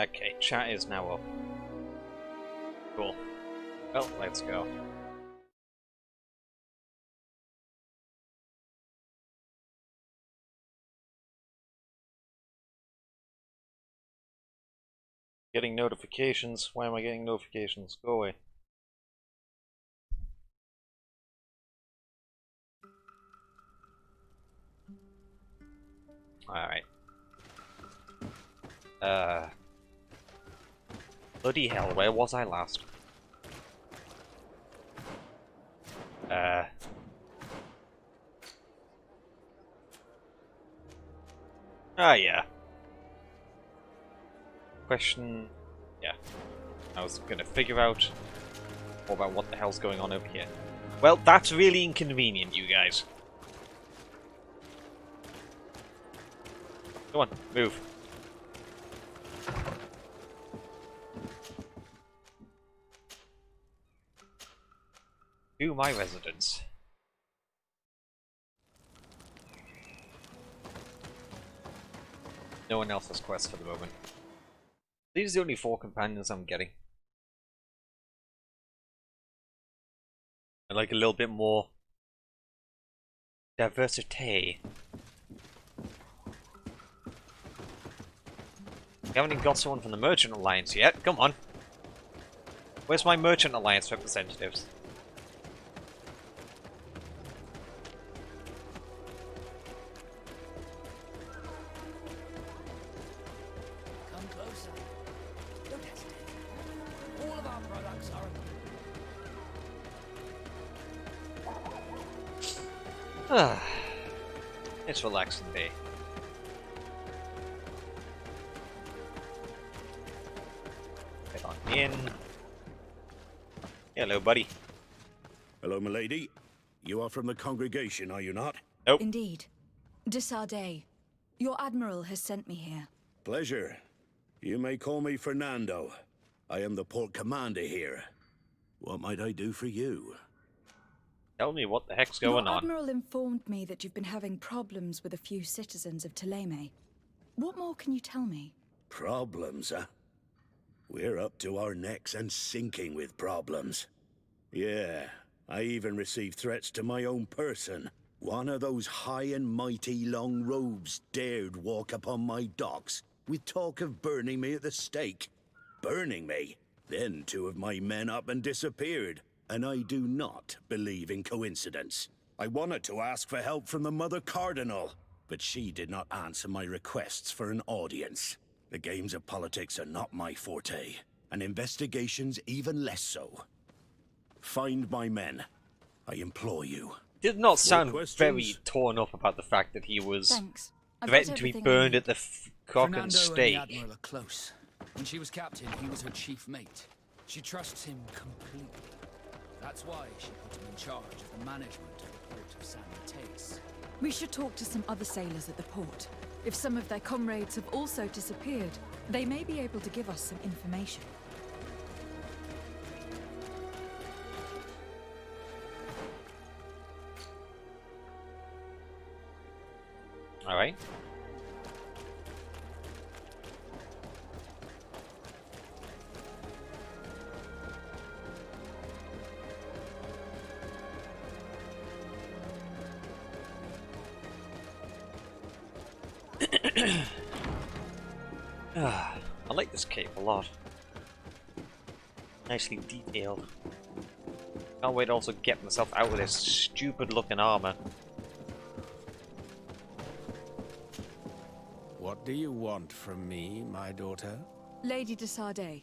Okay, chat is now up. Cool. Well, let's go. Getting notifications. Why am I getting notifications? Go away. Alright. Bloody hell, where was I last? Ah, yeah. Question... Yeah. I was gonna figure out more about what the hell's going on over here. Well, that's really inconvenient, you guys. Come on, move. To my residence. No one else has quests for the moment. These are the only 4 companions I'm getting. I like a little bit more diversity. We haven't even got someone from the Merchant Alliance yet. Come on. Where's my Merchant Alliance representatives? Come closer. Don't hesitate. All of our products are... It's relaxing day. Get on in. Hello, buddy. Hello, milady. You are from the congregation, are you not? Nope. Indeed. De Sardet, your admiral has sent me here. Pleasure. You may call me Fernando. I am the port commander here. What might I do for you? Tell me what the heck's going Your on. admiral informed me that you've been having problems with a few citizens of Thélème. What more can you tell me? Problems, huh? We're up to our necks and sinking with problems. Yeah, I even received threats to my own person. One of those high and mighty long robes dared walk upon my docks with talk of burning me at the stake. Burning me? Then 2 of my men up and disappeared, and I do not believe in coincidence. I wanted to ask for help from the Mother Cardinal, but she did not answer my requests for an audience. The games of politics are not my forte, and investigations even less so. Find my men. I implore you. Did not sound questions? very torn up about the fact that he was Thanks. I've got threatened to be everything I burned need. at the cock and Fernando stake. and the Admiral are close. When she was captain, he was her chief mate. She trusts him completely. That's why she put him in charge of the management of the port of San Mateus. We should talk to some other sailors at the port. If some of their comrades have also disappeared, they may be able to give us some information. Alright. I like this cape a lot. Nicely detailed. Can't wait to also get myself out of this stupid looking armor. What do you want from me, my daughter? Lady de Sardet,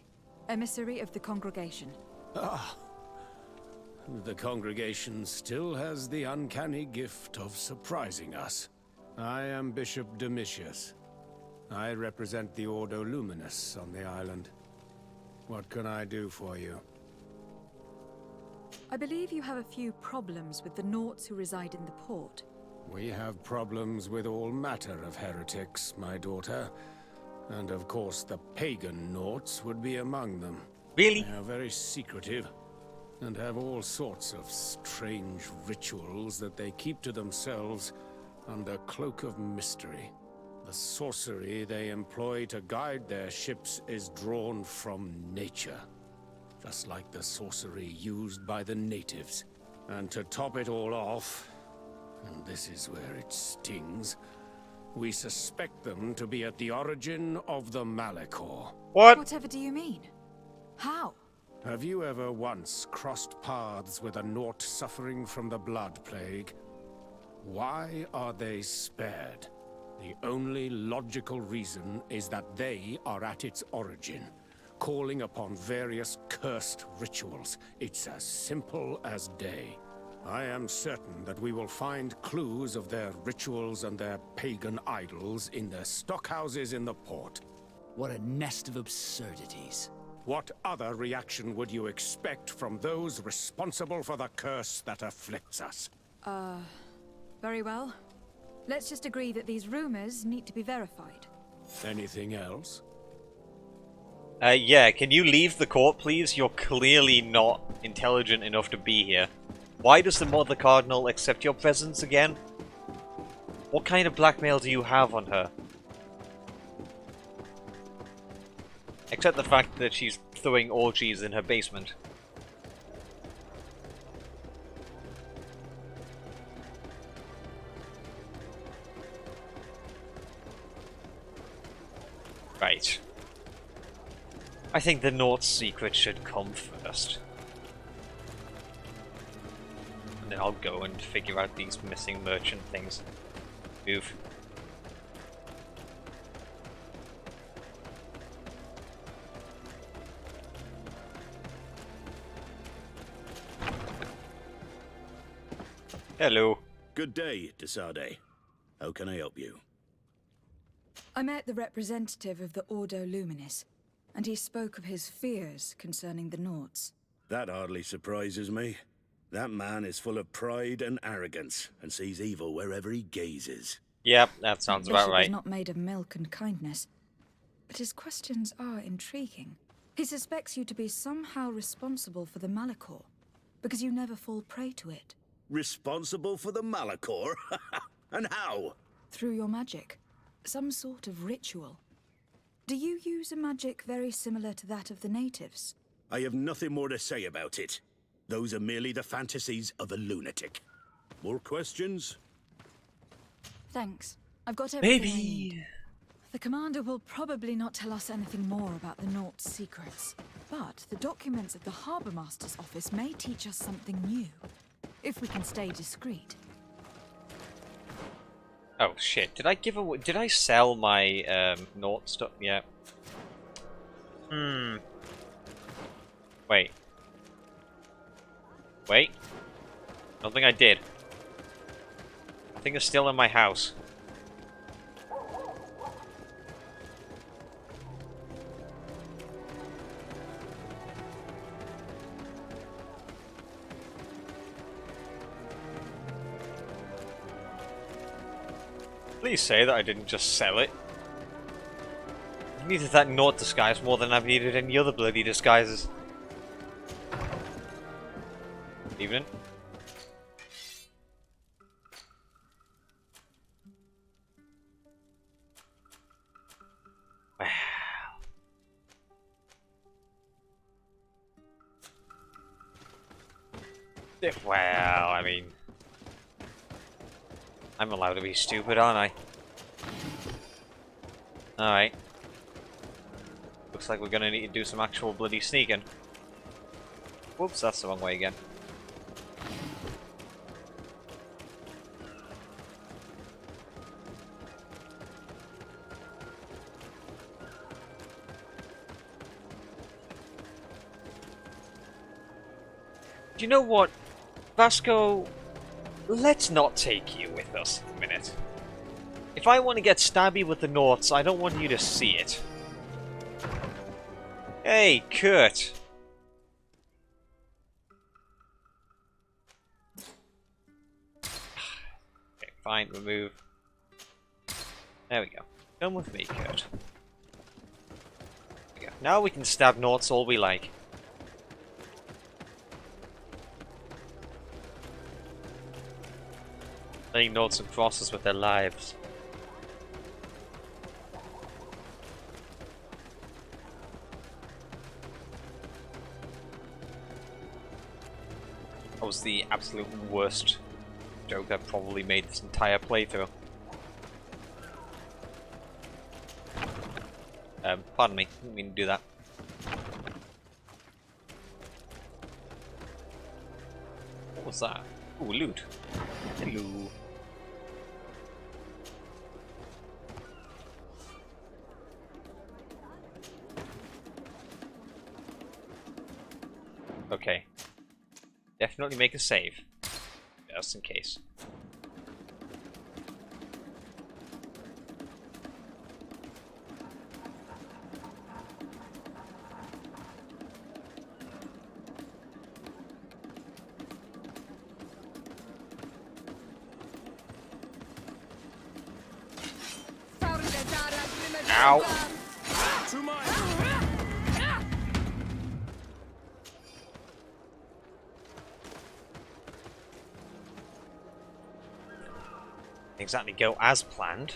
emissary of the congregation. Ah, the congregation still has the uncanny gift of surprising us. I am Bishop Domitius. I represent the Ordo Luminous on the island. What can I do for you? I believe you have a few problems with the Nauts who reside in the port. We have problems with all matter of heretics, my daughter. And of course the pagan Nauts would be among them. Really? They are very secretive, and have all sorts of strange rituals that they keep to themselves under cloak of mystery. The sorcery they employ to guide their ships is drawn from nature, just like the sorcery used by the natives. And to top it all off, and this is where it stings, we suspect them to be at the origin of the Malachor. What? Whatever do you mean? How? Have you ever once crossed paths with a Nort suffering from the Blood Plague? Why are they spared? The only logical reason is that they are at its origin, calling upon various cursed rituals. It's as simple as day. I am certain that we will find clues of their rituals and their pagan idols in their stockhouses in the port. What a nest of absurdities. What other reaction would you expect from those responsible for the curse that afflicts us? Very well. Let's just agree that these rumors need to be verified. Anything else? Yeah, can you leave the court, please? You're clearly not intelligent enough to be here. Why does the Mother Cardinal accept your presence again? What kind of blackmail do you have on her? Except the fact that she's throwing orgies in her basement. Right. I think the North secret should come first. And then I'll go and figure out these missing merchant things. Move. Hello. Good day, Desade. How can I help you? I met the representative of the Ordo Luminis, and he spoke of his fears concerning the Nords. That hardly surprises me. That man is full of pride and arrogance, and sees evil wherever he gazes. Yep, that sounds about Bishop right. is not made of milk and kindness, but his questions are intriguing. He suspects you to be somehow responsible for the Malachor, because you never fall prey to it. Responsible for the Malachor? And how? Through your magic. Some sort of ritual. Do you use a magic very similar to that of the natives? I have nothing more to say about it. Those are merely the fantasies of a lunatic. More questions? Thanks. I've got everything I Maybe. need. The commander will probably not tell us anything more about the Nort's secrets, but the documents at the Harbour Master's office may teach us something new, if we can stay discreet. Oh shit! Did I give away? Did I sell my Nort stuff? Yeah. Wait. Wait. I don't think I did. I think it's still in my house. Please say that I didn't just sell it. I needed that Nort disguise more than I've needed any other bloody disguises. Evening. Well, I mean, I'm allowed to be stupid, aren't I? Alright. Looks like we're gonna need to do some actual bloody sneaking. Whoops, that's the wrong way again. Do you know what, Vasco? Let's not take you with us a minute. If I want to get stabby with the Norts, I don't want you to see it. Hey, Kurt. Okay, fine, remove. There we go. Come with me, Kurt. There we go. Now we can stab Norts all we like. Playing noughts and crosses with their lives. was the absolute worst joke I've probably made this entire playthrough. Pardon me, didn't mean to do that. What was that? Ooh, loot. Hello. Okay. Definitely make a save. Just in case. Ow! To mine! Exactly go as planned.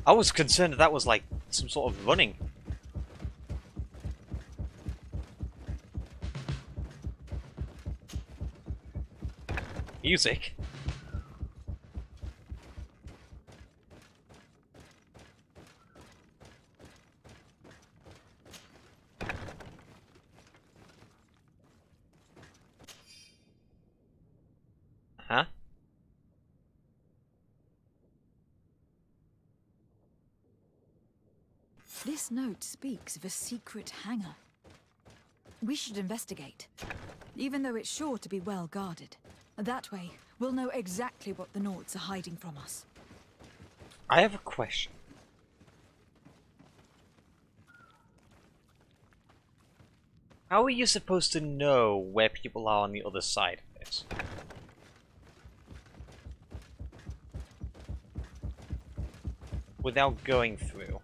I was concerned that was like some sort of running. Music. Huh? This note speaks of a secret hangar. We should investigate, even though it's sure to be well guarded. That way, we'll know exactly what the Nauts are hiding from us. I have a question. How are you supposed to know where people are on the other side of this? Without going through.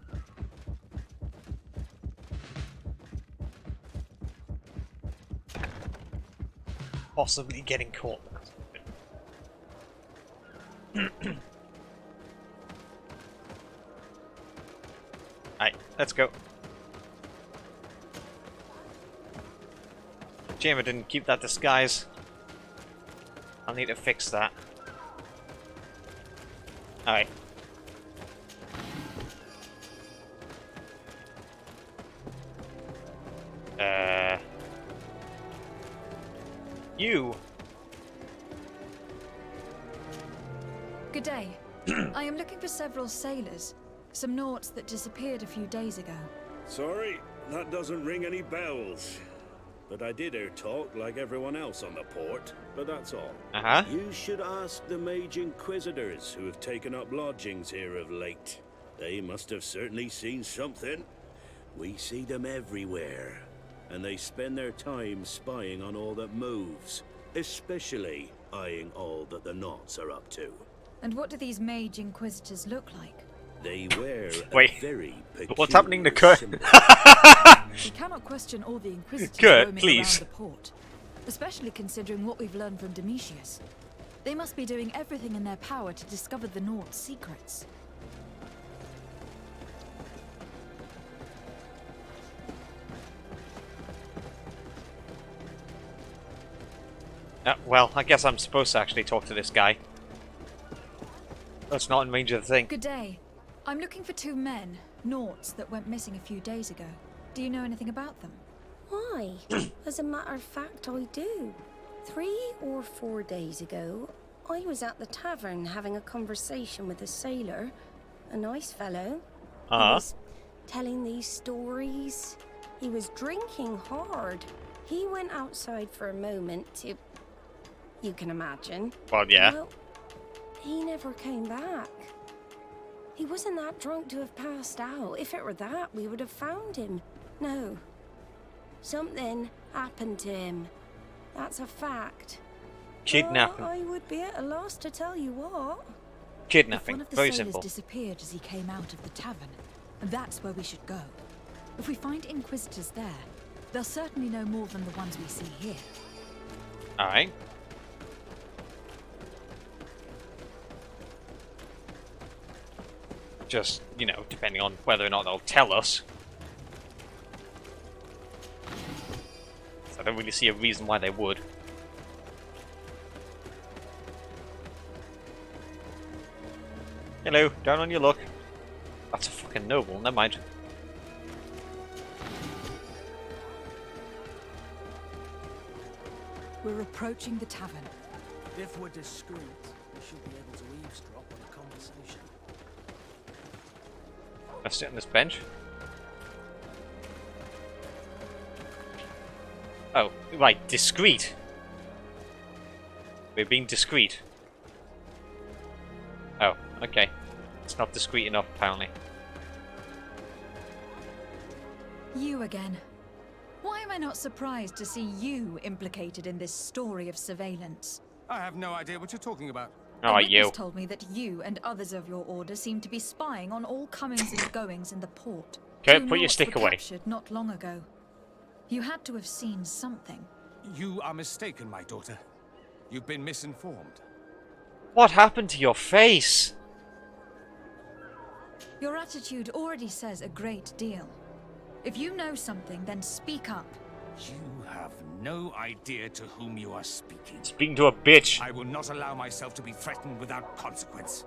Possibly getting caught. Alright, let's go. Shame I didn't keep that disguise. I'll need to fix that. Alright. You! Good day. I am looking for several sailors. Some Nauts that disappeared a few days ago. Sorry, that doesn't ring any bells. But I did hear talk like everyone else on the port, but that's all. Uh-huh. You should ask the Mage Inquisitors who have taken up lodgings here of late. They must have certainly seen something. We see them everywhere, and they spend their time spying on all that moves, especially eyeing all that the Nauts are up to. And what do these Mage Inquisitors look like? They wear Wait, a very peculiar what's happening to Kurt? symbol. We cannot question all the Inquisitors Kurt, roaming please. around the port, especially considering what we've learned from Domitius. They must be doing everything in their power to discover the Nauts' secrets. Well, I guess I'm supposed to actually talk to this guy. That's not in range of the thing. Good day. I'm looking for two men, Nauts, that went missing a few days ago. Do you know anything about them? Why? As a matter of fact, I do. 3 or 4 days ago, I was at the tavern having a conversation with a sailor, a nice fellow. He was telling these stories. He was drinking hard. He went outside for a moment to... You can imagine. Well, yeah. Well, he never came back. He wasn't that drunk to have passed out. If it were that, we would have found him. No. Something happened to him. That's a fact. Kidnapping. I would be at a loss to tell you what. If Kidnapping. one of the Very sailors simple. disappeared as he came out of the tavern, that's where we should go. If we find Inquisitors there, they'll certainly know more than the ones we see here. Alright. Just, you know, depending on whether or not they'll tell us. So I don't really see a reason why they would. Hello, down on your luck. That's a fucking noble, never mind. We're approaching the tavern. If we're discreet, we should be able to eavesdrop on a conversation. Let's sit on this bench. Oh, right, discreet. We're being discreet. Oh, okay. It's not discreet enough, apparently. You again. Why am I not surprised to see you implicated in this story of surveillance? I have no idea what you're talking about. Oh, A witness you. told me that you and others of your order seem to be spying on all comings and goings in the port. Okay, Two put your Nauts stick were away. captured not long ago. You had to have seen something. You are mistaken, my daughter. You've been misinformed. What happened to your face? Your attitude already says a great deal. If you know something, then speak up. You have no idea to whom you are speaking. Speaking to a bitch. I will not allow myself to be threatened without consequence.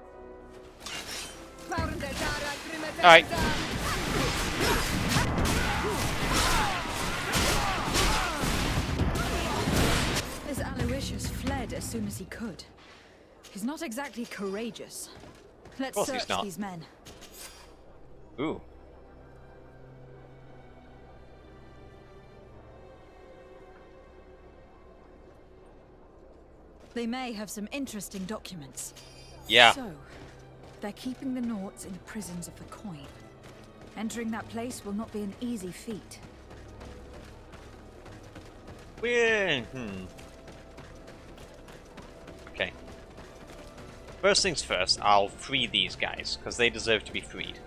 Alright. This Aloysius fled as soon as he could. He's not exactly courageous. Let's course he's search not. these men. Ooh. They may have some interesting documents. Yeah. So, they're keeping the Nauts in the prisons of the coin. Entering that place will not be an easy feat. Weird. Okay. First things first, I'll free these guys, because they deserve to be freed.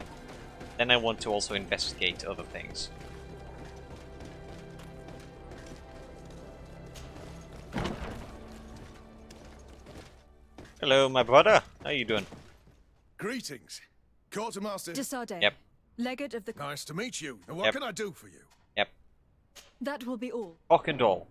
Then I want to also investigate other things. Hello, my brother. How you doing? Greetings. Quartermaster. Desarde, Yep. legate of the... Nice to meet you. And what Yep. can I do for you? Yep. That will be all. Rock and roll.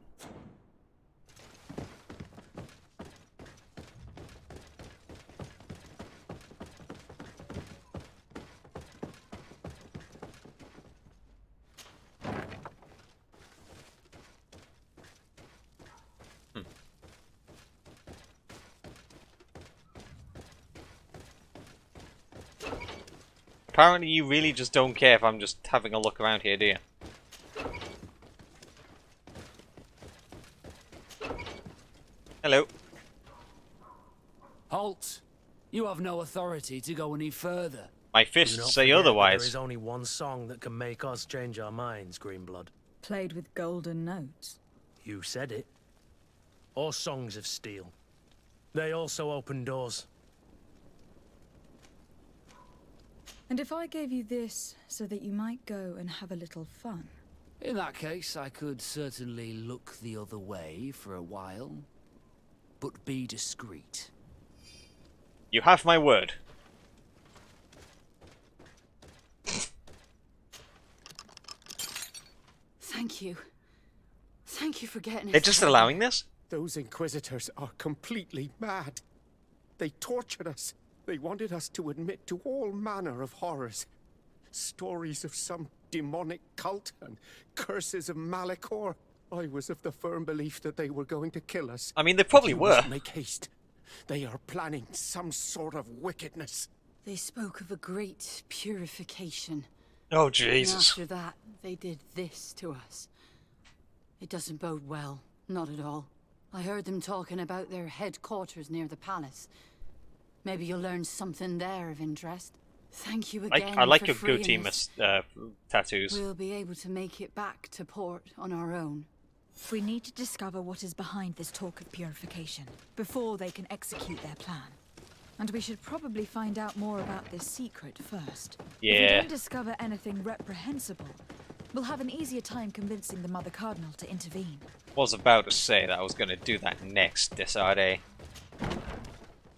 Apparently you really just don't care if I'm just having a look around here, do you? Hello. Halt! You have no authority to go any further. My Do fists not say forget that otherwise. There is only one song that can make us change our minds, Greenblood. Played with golden notes. You said it. Or songs of steel. They also open doors. And if I gave you this so that you might go and have a little fun? In that case, I could certainly look the other way for a while. But be discreet. You have my word. Thank you. Thank you for getting us. They're just allowing this? Those Inquisitors are completely mad. They tortured us. They wanted us to admit to all manner of horrors. Stories of some demonic cult and curses of Malachor. I was of the firm belief that they were going to kill us. I mean, they probably You were. must make haste. They are planning some sort of wickedness. They spoke of a great purification. Oh, And Jesus. after that, they did this to us. It doesn't bode well. Not at all. I heard them talking about their headquarters near the palace. Maybe you'll learn something there of interest. Thank you again I like for your freeing goatee us. tattoos. We'll be able to make it back to port on our own. We need to discover what is behind this talk of purification, before they can execute their plan. And we should probably find out more about this secret first. If we Yeah. don't discover anything reprehensible, we'll have an easier time convincing the Mother Cardinal to intervene. Was about to say that I was going to do that next, Desarde.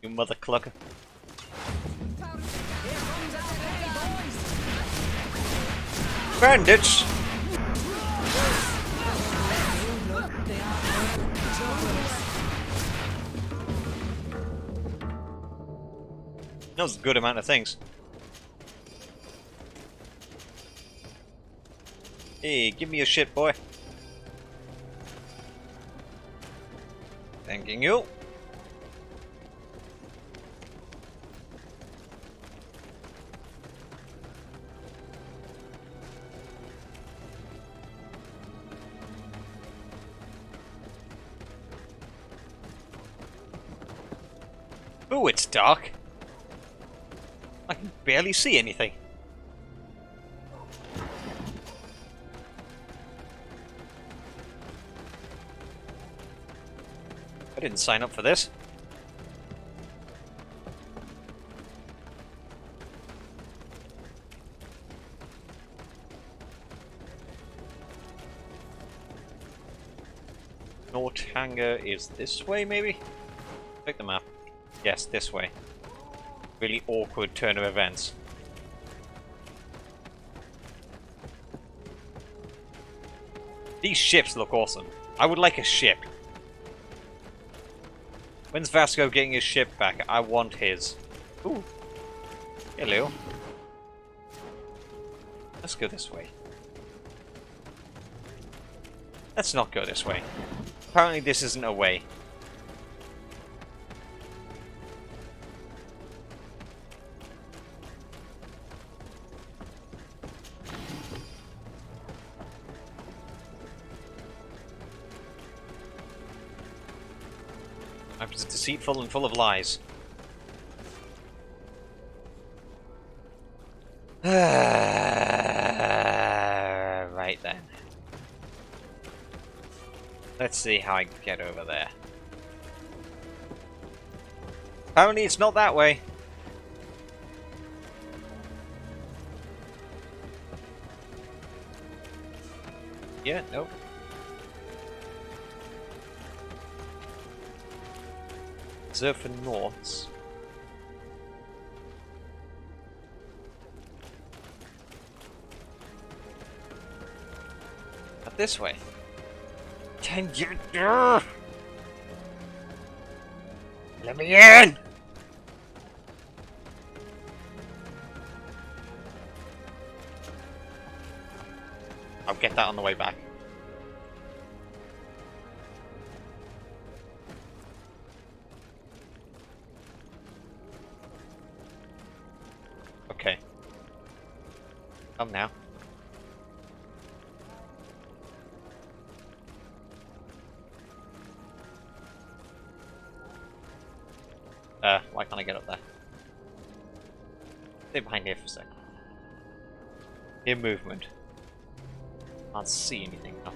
You mother clucker. Bandits! That was a good amount of things. Hey, give me your shit, boy. Thanking you. Oh, it's dark. I can barely see anything. I didn't sign up for this. North Hangar is this way, maybe? Check the map. Yes, this way. Really awkward turn of events. These ships look awesome. I would like a ship. When's Vasco getting his ship back? I want his. Ooh. Hello. Let's go this way. Let's not go this way. Apparently this isn't a way. It's deceitful and full of lies. Right then. Let's see how I get over there. Apparently it's not that way. Yeah, nope. Reserve for Norths. Not this way. Let me in! I'll get that on the way back. Okay. Come now. Why can't I get up there? Stay behind here for a sec. Hear movement. Can't see anything now.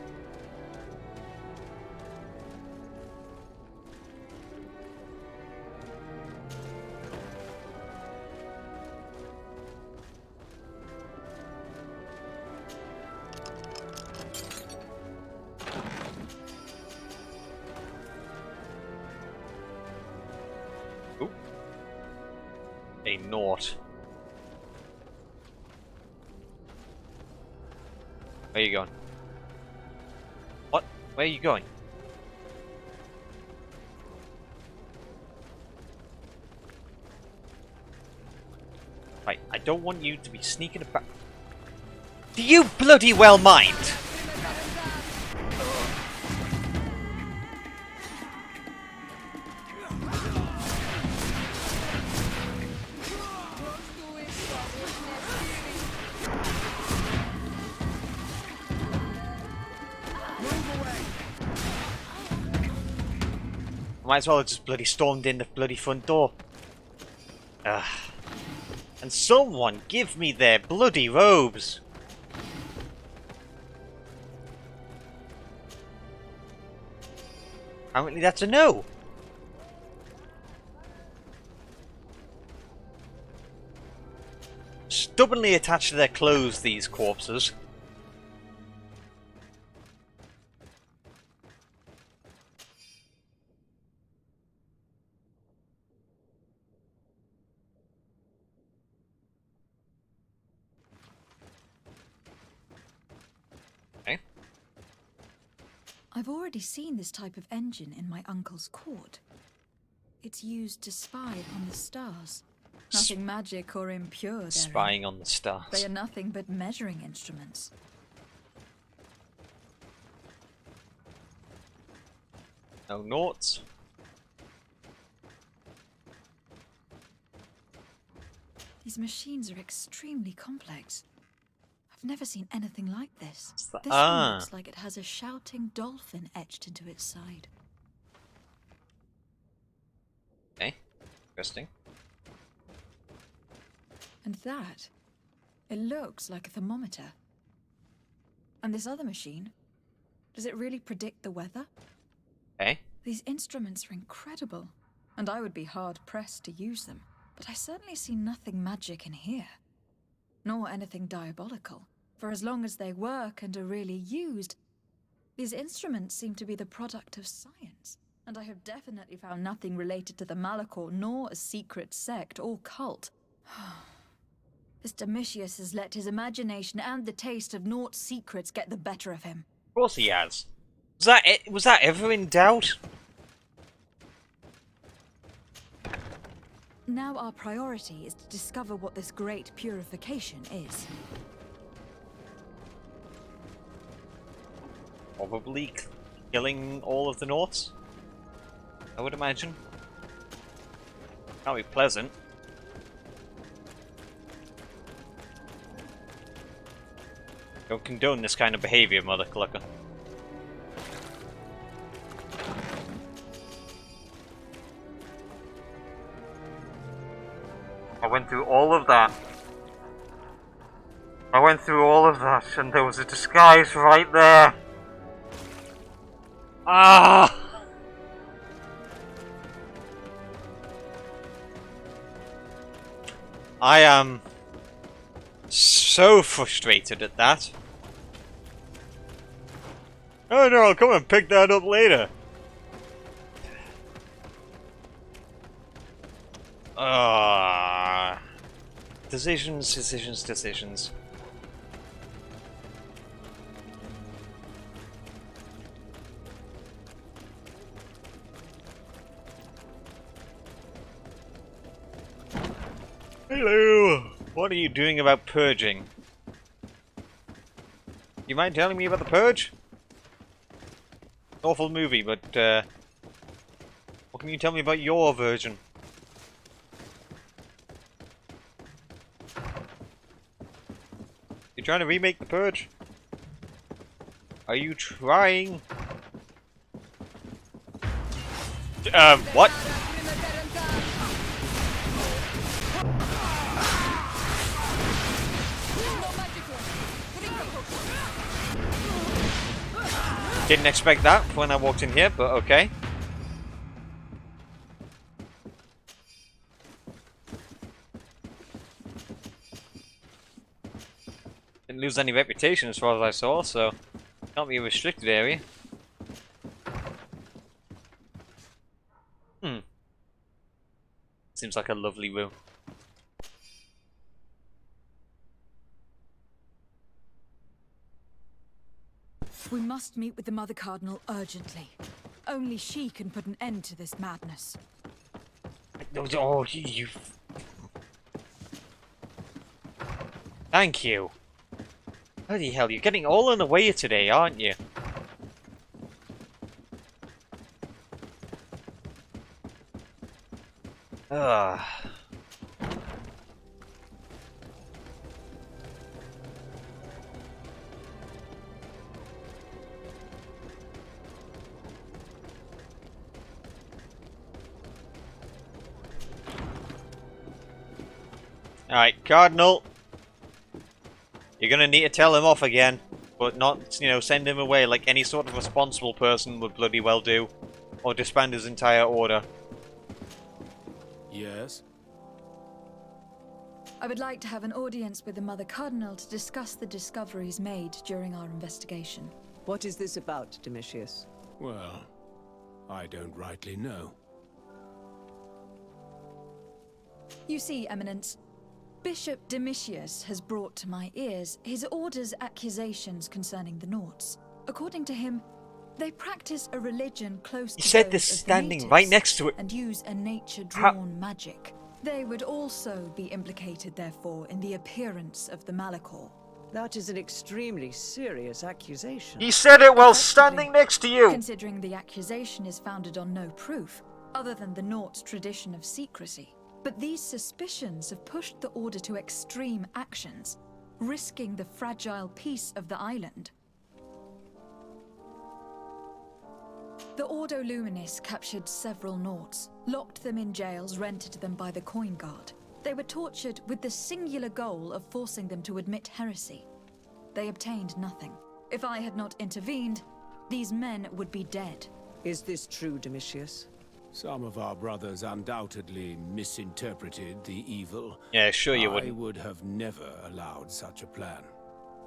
A Nort. Where are you going? What? Where are you going? Right, I don't want you to be sneaking about. Do you bloody well mind? Might as well have just bloody stormed in the bloody front door. Ugh. And someone give me their bloody robes! Apparently that's a no! Stubbornly attached to their clothes, these corpses. I've already seen this type of engine in my uncle's court. It's used to spy on the stars. Nothing magic or impure therein. Spying on the stars. They are nothing but measuring instruments. No noughts. These machines are extremely complex. I've never seen anything like this. This Ah. one looks like it has a shouting dolphin etched into its side. Okay, interesting. And that, it looks like a thermometer. And this other machine, does it really predict the weather? Okay. These instruments are incredible, and I would be hard-pressed to use them. But I certainly see nothing magic in here. Nor anything diabolical. For as long as they work and are really used, these instruments seem to be the product of science. And I have definitely found nothing related to the Malachor, nor a secret sect or cult. This Domitius has let his imagination and the taste of Naught's secrets get the better of him. Of course he has. Was that ever in doubt? Now our priority is to discover what this great purification is. Probably killing all of the Naughts, I would imagine. Can't be pleasant. Don't condone this kind of behavior, Mother Clucker. I went through all of that. And there was a disguise right there. Ah! I am so frustrated at that. Oh no, I'll come and pick that up later. Decisions. Hello! What are you doing about purging? You mind telling me about the purge? Awful movie, but what can you tell me about your version? You trying to remake the purge? Are you trying? What? Didn't expect that when I walked in here, but okay. Didn't lose any reputation as far as I saw, so can't be a restricted area. Seems like a lovely room. We must meet with the Mother Cardinal urgently. Only she can put an end to this madness. Oh, you... Thank you. Bloody hell, you're getting all in the way today, aren't you? Ugh. Alright, Cardinal. You're gonna need to tell him off again, but not, you know, send him away like any sort of responsible person would bloody well do, or disband his entire order. Yes? I would like to have an audience with the Mother Cardinal to discuss the discoveries made during our investigation. What is this about, Domitius? Well, I don't rightly know. You see, Eminence, Bishop Domitius has brought to my ears his order's accusations concerning the Naughts. According to him, They practice a religion close He to said those this of the standing natives right next to it. and use a nature-drawn magic. They would also be implicated, therefore, in the appearance of the Malachor. That is an extremely serious accusation. He said it while Effectively, standing next to you. Considering the accusation is founded on no proof, other than the Naught's tradition of secrecy. But these suspicions have pushed the Order to extreme actions, risking the fragile peace of the island. The Ordo Luminis captured several Naughts, locked them in jails rented to them by the Coin Guard. They were tortured with the singular goal of forcing them to admit heresy. They obtained nothing. If I had not intervened, these men would be dead. Is this true, Domitius? Some of our brothers undoubtedly misinterpreted the evil. Yeah, sure you I wouldn't. would have never allowed such a plan.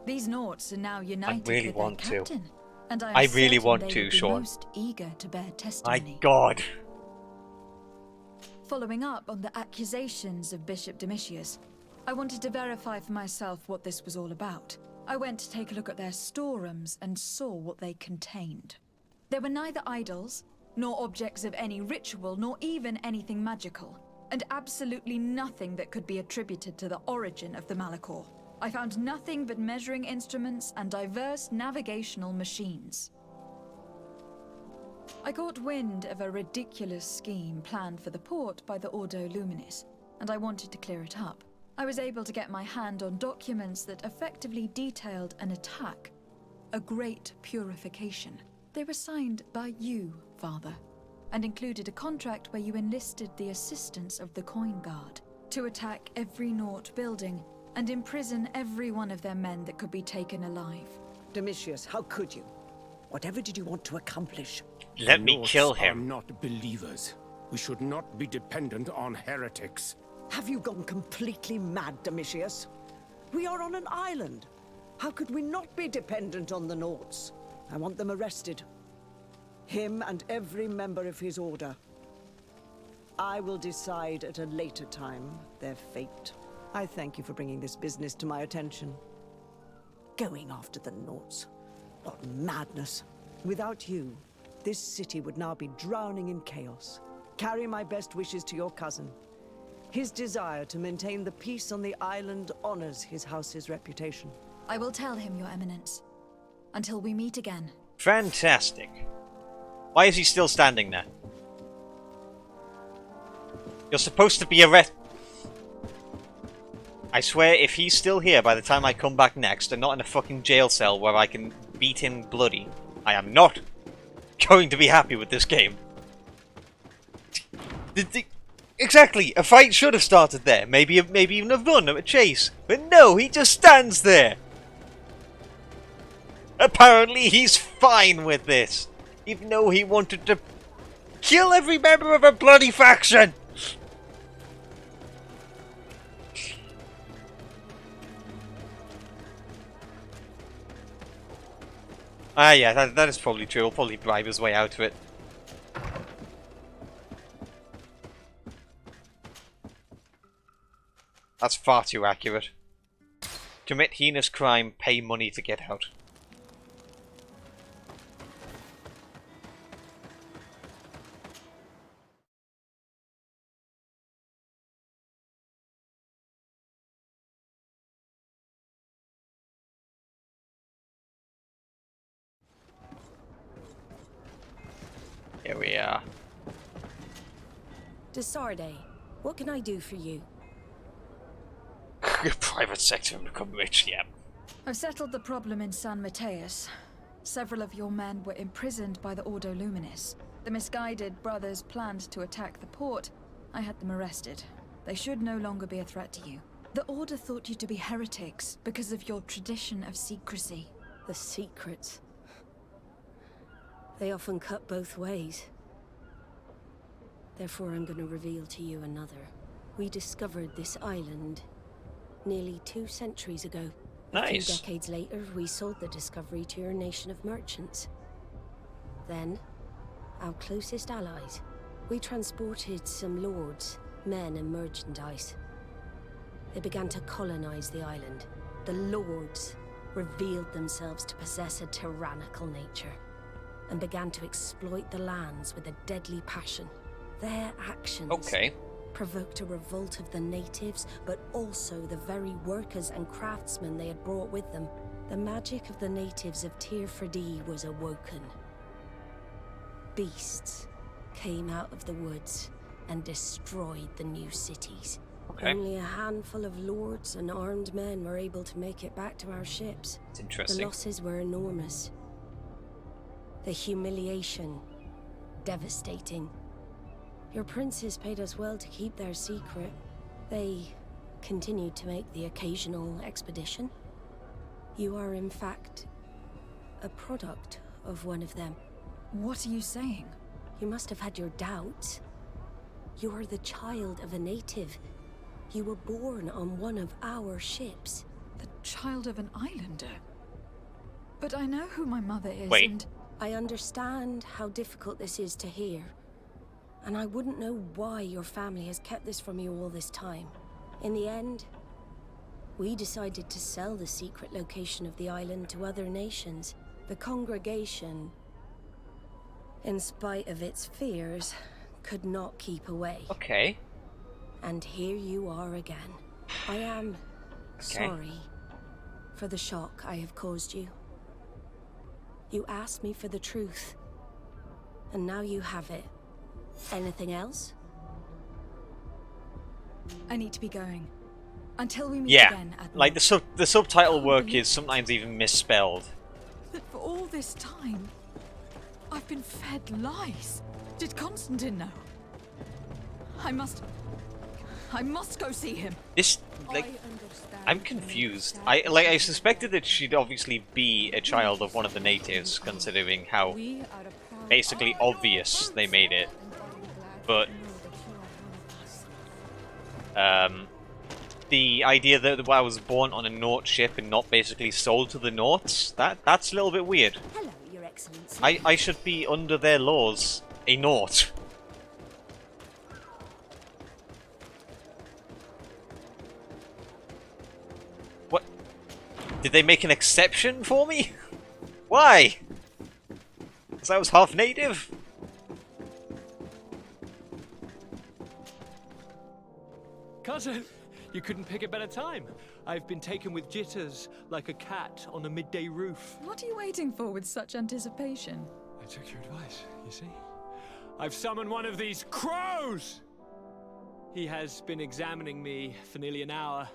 These Naughts are now united really with want their to. captain, and I am I really certain want they to, would be Sean. most eager to bear My testimony. God. Following up on the accusations of Bishop Domitius, I wanted to verify for myself what this was all about. I went to take a look at their storerooms and saw what they contained. There were neither idols, nor objects of any ritual, nor even anything magical, and absolutely nothing that could be attributed to the origin of the Malachor. I found nothing but measuring instruments and diverse navigational machines. I caught wind of a ridiculous scheme planned for the port by the Ordo Luminis, and I wanted to clear it up. I was able to get my hand on documents that effectively detailed an attack, a great purification. They were signed by you, Father, and included a contract where you enlisted the assistance of the Coin Guard to attack every Naught building and imprison every one of their men that could be taken alive. Domitius, how could you? Whatever did you want to accomplish? Let The me Nords kill are him. not believers. We should not be dependent on heretics. Have you gone completely mad, Domitius? We are on an island. How could we not be dependent on the Naughts? I want them arrested. Him and every member of his order. I will decide at a later time their fate. I thank you for bringing this business to my attention. Going after the Naughts. What madness. Without you, this city would now be drowning in chaos. Carry my best wishes to your cousin. His desire to maintain the peace on the island honors his house's reputation. I will tell him, Your Eminence. Until we meet again. Fantastic. Why is he still standing there? You're supposed to be arrested. I swear, if he's still here by the time I come back next, and not in a fucking jail cell where I can beat him bloody, I am not going to be happy with this game. Exactly, a fight should have started there. Maybe even a run, a chase. But no, he just stands there. Apparently he's fine with this. Even though he wanted to kill every member of a bloody faction. Ah, yeah, that is probably true. He'll probably bribe his way out of it. That's far too accurate. Commit heinous crime, pay money to get out. Here we are. Desarde, what can I do for you? Private sector and become rich, yeah. I've settled the problem in San Mateus. Several of your men were imprisoned by the Ordo Luminis. The misguided brothers planned to attack the port. I had them arrested. They should no longer be a threat to you. The Order thought you to be heretics because of your tradition of secrecy. The secrets. They often cut both ways. Therefore, I'm going to reveal to you another. We discovered this island nearly 2 centuries ago. Nice. A few decades later, we sold the discovery to your nation of merchants. Then, our closest allies, we transported some lords, men, and merchandise. They began to colonize the island. The lords revealed themselves to possess a tyrannical nature. and began to exploit the lands with a deadly passion. Their actions provoked a revolt of the natives, but also the very workers and craftsmen they had brought with them. The magic of the natives of Tir Fredee was awoken. Beasts came out of the woods and destroyed the new cities. Only a handful of lords and armed men were able to make it back to our ships. It's interesting. The losses were enormous. The humiliation, devastating. Your princes paid us well to keep their secret. They continued to make the occasional expedition. You are, in fact, a product of one of them. What are you saying? You must have had your doubts. You are the child of a native. You were born on one of our ships. The child of an islander? But I know who my mother is, Wait. I understand how difficult this is to hear. And I wouldn't know why your family has kept this from you all this time. In the end, we decided to sell the secret location of the island to other nations. The congregation, in spite of its fears, could not keep away. Okay. And here you are again. I am sorry for the shock I have caused you. You asked me for the truth, and now you have it. Anything else? I need to be going. Until we meet again, Admiral. Like the subtitle work is sometimes even misspelled. That for all this time, I've been fed lies. Did Constantine know? I must go see him. This, like, I'm confused. I suspected that she'd obviously be a child of one of the natives, considering how basically obvious they made it. But the idea that I was born on a Nort ship and not basically sold to the Norts, that's a little bit weird. Hello, Your Excellency. I should be under their laws a Nort. What? Did they make an exception for me? Why? Because I was half native? Cousin, you couldn't pick a better time. I've been taken with jitters, like a cat on a midday roof. What are you waiting for with such anticipation? I took your advice, you see. I've summoned one of these crows! He has been examining me for nearly an hour.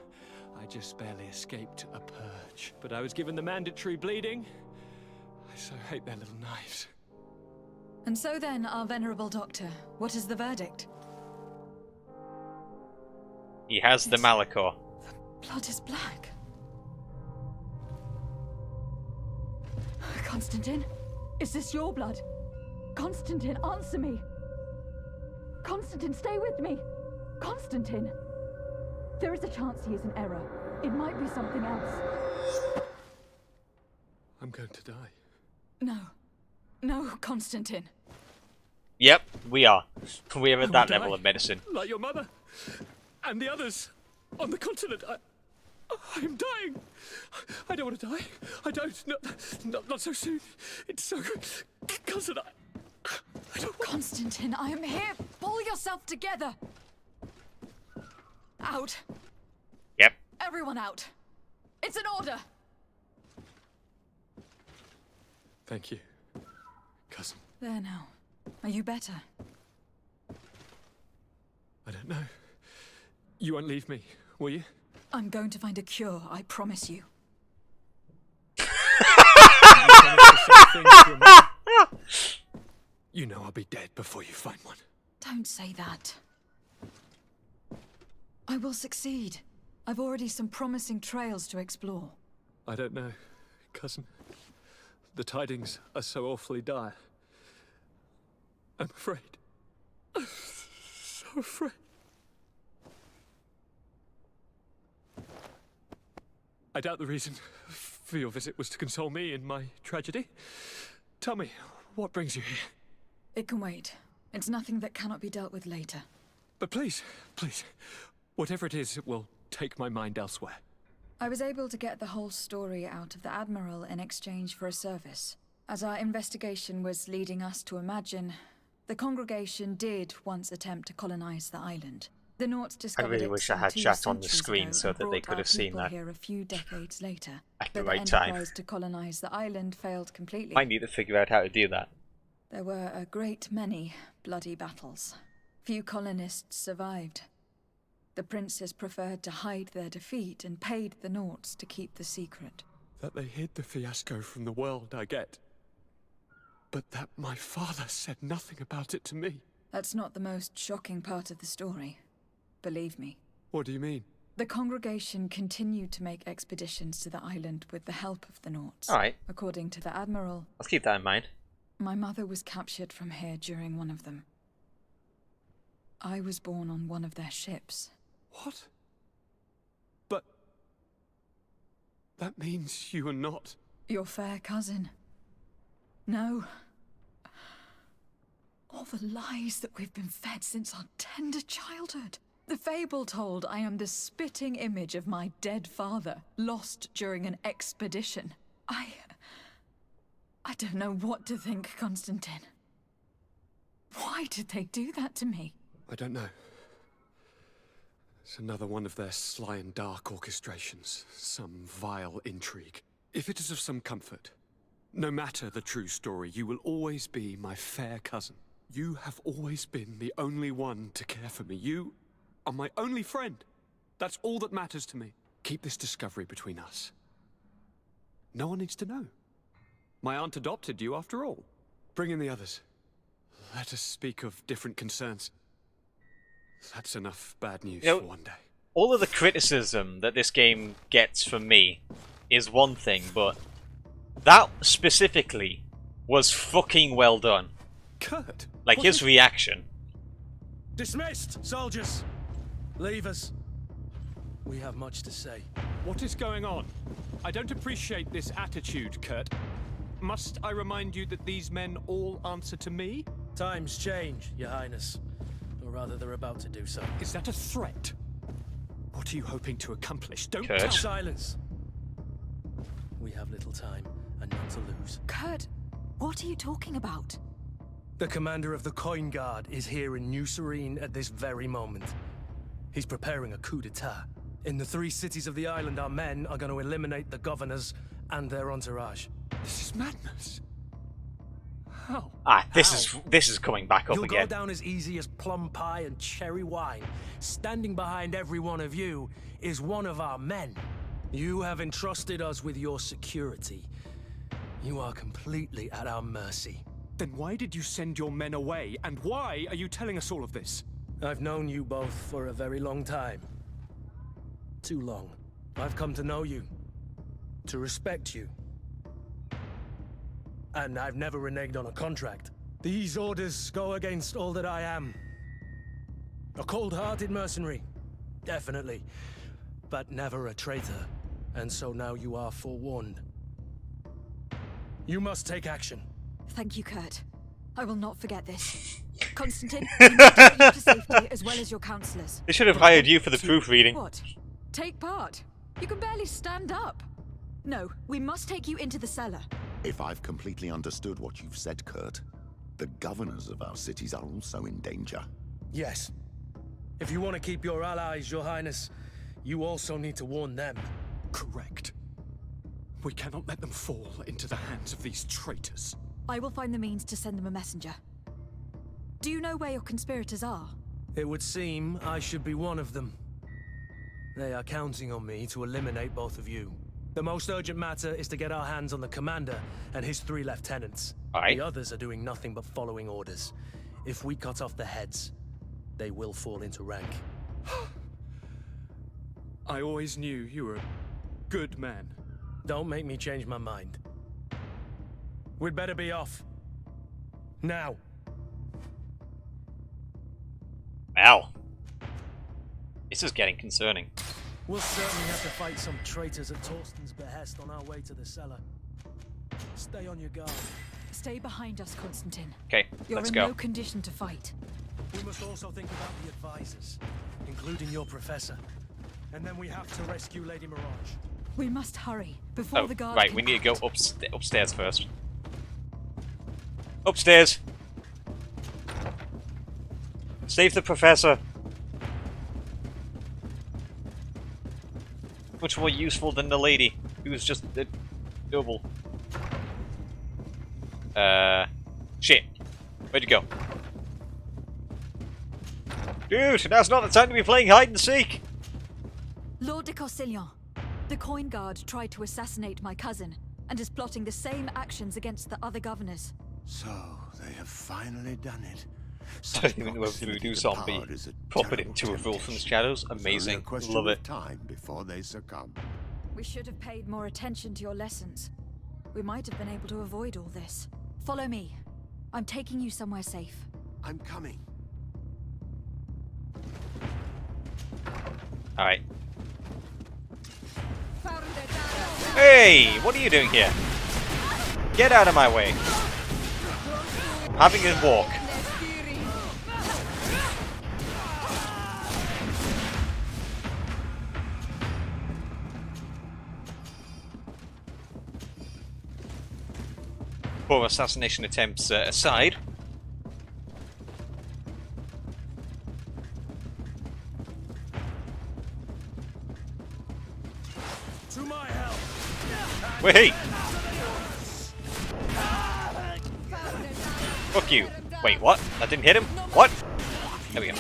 I just barely escaped a purge. But I was given the mandatory bleeding. I so hate their little knives. And so then, our venerable doctor, what is the verdict? He has the Malachor. Blood is black. Constantine, is this your blood? Constantine, answer me! Constantine, stay with me! Constantine! There is a chance he is in error. It might be something else. I'm going to die. No. No, Constantine. Yep, we are. We're at that level of medicine. Like your mother. And the others on the continent. I'm dying. I don't want to die. I don't. Not so soon. It's so... Cousin, I don't want... Constantine, I am here. Pull yourself together. Out. Yep. Everyone out. It's an order. Thank you, cousin. There now. Are you better? I don't know. You won't leave me, will you? I'm going to find a cure, I promise you. You know I'll be dead before you find one. Don't say that. I will succeed. I've already some promising trails to explore. I don't know, cousin. The tidings are so awfully dire. I'm afraid. I'm so afraid. I doubt the reason for your visit was to console me in my tragedy. Tell me, what brings you here? It can wait. It's nothing that cannot be dealt with later. But please, please, whatever it is, it will take my mind elsewhere. I was able to get the whole story out of the Admiral in exchange for a service. As our investigation was leading us to imagine, the congregation did once attempt to colonize the island. The Nauts discovered really it wish I some had 2 chat on the centuries screen ago so and that they brought could our have seen people that here a few decades later. at the But right the time. enterprise to colonize the island failed completely. Might need to figure out how to do that. There were a great many bloody battles. Few colonists survived. The princes preferred to hide their defeat and paid the Nauts to keep the secret. That they hid the fiasco from the world, I get. But that my father said nothing about it to me. That's not the most shocking part of the story. Believe me. What do you mean? The congregation continued to make expeditions to the island with the help of the Nauts. Alright. According to the Admiral, Let's keep that in mind. my mother was captured from here during one of them. I was born on one of their ships. What? But... that means you are not... Your fair cousin. No. All the lies that we've been fed since our tender childhood. The fable told I am the spitting image of my dead father, lost during an expedition. I don't know what to think, Constantine. Why did they do that to me? I don't know. It's another one of their sly and dark orchestrations. Some vile intrigue. If it is of some comfort, no matter the true story, you will always be my fair cousin. You have always been the only one to care for me. You are my only friend. That's all that matters to me. Keep this discovery between us. No one needs to know. My aunt adopted you after all. Bring in the others. Let us speak of different concerns. That's enough bad news for one day. All of the criticism that this game gets from me is one thing, but that specifically was fucking well done. Kurt! Like, his reaction. Dismissed, soldiers! Leave us. We have much to say. What is going on? I don't appreciate this attitude, Kurt. Must I remind you that these men all answer to me? Times change, Your Highness. Or rather, they're about to do so. Is that a threat? What are you hoping to accomplish? Don't Kurt. tell- Silence! We have little time and none to lose. Kurt, what are you talking about? The commander of the Coin Guard is here in New Serene at this very moment. He's preparing a coup d'etat. In the 3 cities of the island, our men are going to eliminate the governors and their entourage. This is madness. How? Ah, this is coming back up You'll again. go down as easy as plum pie and cherry wine. Standing behind every one of you is one of our men. You have entrusted us with your security. You are completely at our mercy. Then why did you send your men away? And why are you telling us all of this? I've known you both for a very long time. Too long. I've come to know you. To respect you. And I've never reneged on a contract. These orders go against all that I am. A cold-hearted mercenary. Definitely. But never a traitor. And so now you are forewarned. You must take action. Thank you, Kurt. I will not forget this. Constantine, we must get you to safety as well as your counselors. They should have hired you for the proofreading. What? Take part? You can barely stand up. No, we must take you into the cellar. If I've completely understood what you've said, Kurt, the governors of our cities are also in danger. Yes. If you want to keep your allies, Your Highness, you also need to warn them. Correct. We cannot let them fall into the hands of these traitors. I will find the means to send them a messenger. Do you know where your conspirators are? It would seem I should be one of them. They are counting on me to eliminate both of you. The most urgent matter is to get our hands on the commander and his 3 lieutenants. Aye. The others are doing nothing but following orders. If we cut off the heads, they will fall into rank. I always knew you were a good man. Don't make me change my mind. We'd better be off. Now. Wow. This is getting concerning. We'll certainly have to fight some traitors at Torsten's behest on our way to the cellar. Stay on your guard. Stay behind us, Constantine. Okay, You're let's in go. no condition to fight. We must also think about the advisors, including your professor. And then we have to rescue Lady Mirage. We must hurry before Oh, the guard right, can we need to go act. upstairs first. Upstairs. Save the professor. Much more useful than the lady, who's just a double. Shit. Where'd you go? Dude, now's not the time to be playing hide and seek! Lord de Corsillon, the Coin Guard tried to assassinate my cousin, and is plotting the same actions against the other governors. So, they have finally done it. Turn him into a voodoo zombie. Pop it into a wolf from the shadows. Amazing. Love it. Time before they succumb. We should have paid more attention to your lessons. We might have been able to avoid all this. Follow me. I'm taking you somewhere safe. I'm coming. Alright. Hey! What are you doing here? Get out of my way. I'm having a walk. For assassination attempts aside. To my help. Wait! Fuck you. Wait, what? I didn't hit him? What? There we go.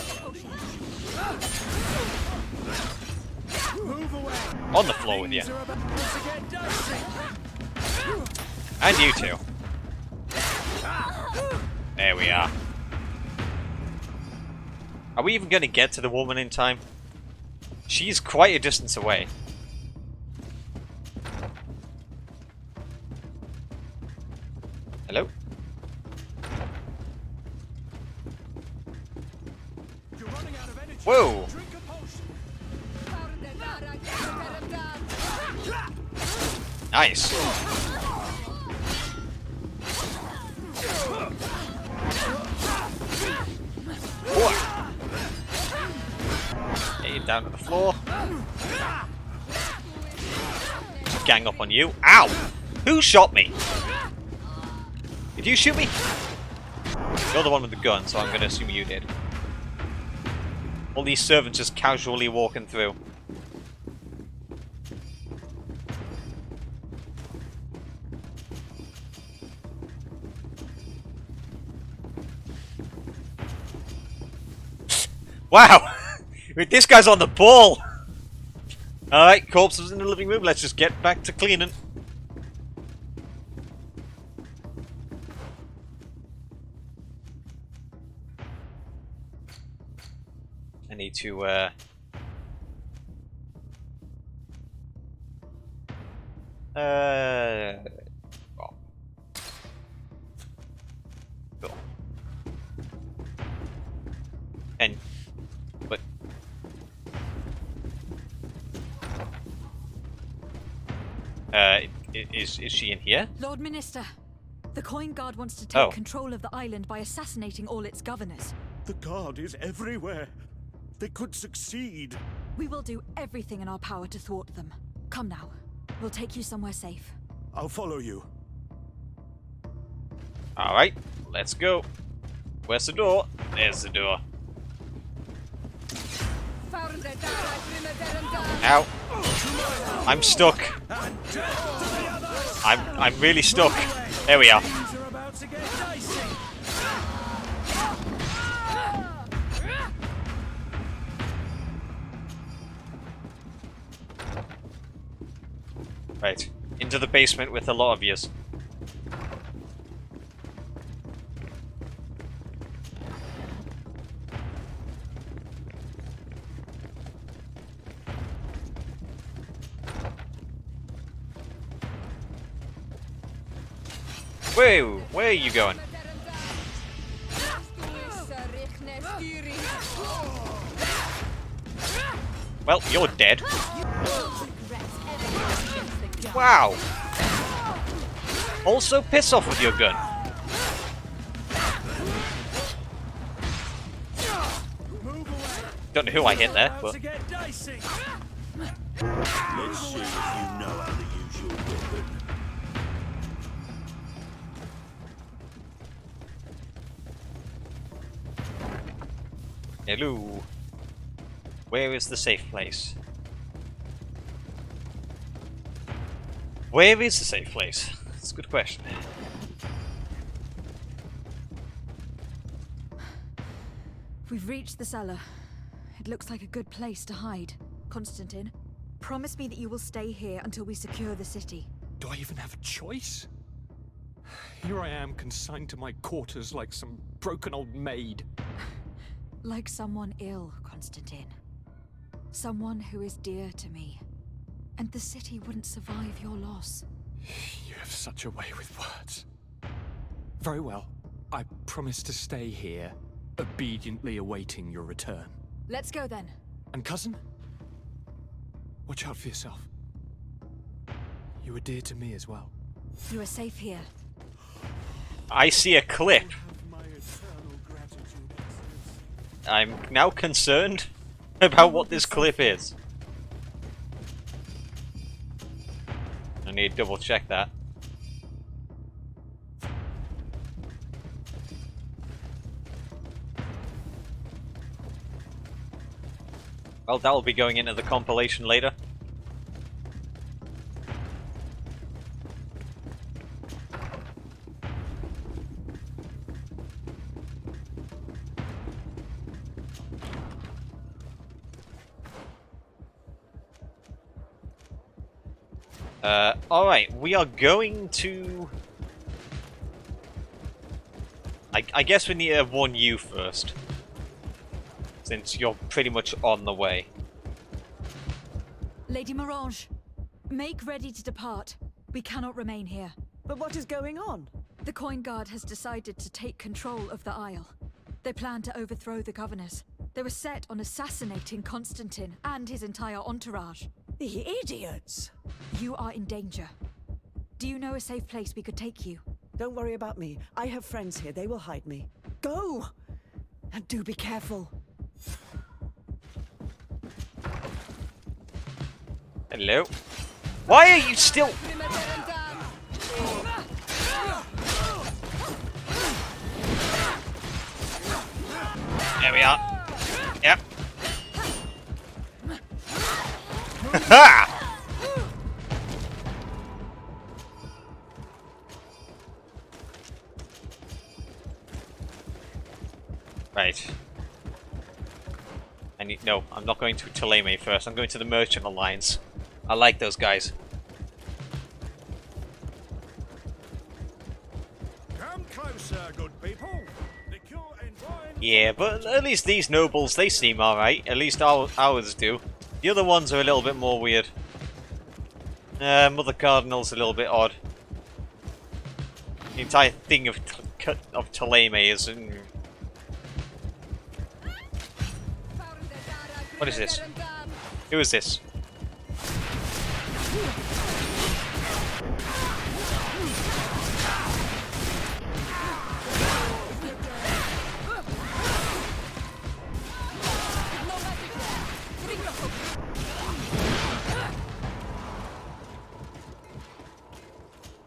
On the floor with you. And you too. There we are. Are we even going to get to the woman in time? She's quite a distance away. Hello? Whoa! Nice. Get you down to the floor. Gang up on you. Ow! Who shot me? Did you shoot me? You're the one with the gun, so I'm going to assume you did. All these servants just casually walking through. Wow! This guy's on the ball! Alright, corpses in the living room, let's just get back to cleaning. I need to, well. Cool. And, but... is she in here? Lord Minister, the Coin Guard wants to take control of the island by assassinating all its governors. The guard is everywhere. They could succeed. We will do everything in our power to thwart them. Come now. We'll take you somewhere safe. I'll follow you. Alright, let's go. Where's the door? There's the door. Ow. I'm stuck. I'm really stuck. There we are. Right. Into the basement with a lot of yous. Whoa, where are you going? Well, you're dead. Wow. Also, piss off with your gun. Don't know who I hit there, but... Let's see if you know how to use your weapon. Hello. Where is the safe place? Where is the safe place? That's a good question. We've reached the cellar. It looks like a good place to hide. Constantine, promise me that you will stay here until we secure the city. Do I even have a choice? Here I am, consigned to my quarters like some broken old maid. Like someone ill, Constantine. Someone who is dear to me. And the city wouldn't survive your loss. You have such a way with words. Very well. I promise to stay here, obediently awaiting your return. Let's go then. And cousin? Watch out for yourself. You were dear to me as well. You are safe here. I see a clip. I'm now concerned about what this clip is. I need to double check that. Well, that will be going into the compilation later. Alright, we are going to... I guess we need to warn you first. Since you're pretty much on the way. Lady Morange, make ready to depart. We cannot remain here. But what is going on? The Coin Guard has decided to take control of the Isle. They plan to overthrow the governors. They were set on assassinating Constantine and his entire entourage. The idiots! You are in danger. Do you know a safe place we could take you? Don't worry about me. I have friends here. They will hide me. Go! And do be careful. Hello? Why are you still... There we are. Yep. Ha! Right. No, I'm not going to Ptolemy first. I'm going to the Merchant Alliance. I like those guys. Come closer, good people. Liqueur and wine. Yeah, but at least these nobles, they seem alright. At least ours do. The other ones are a little bit more weird. Mother Cardinal's a little bit odd. The entire thing of Ptolemy is... What is this? Who is this?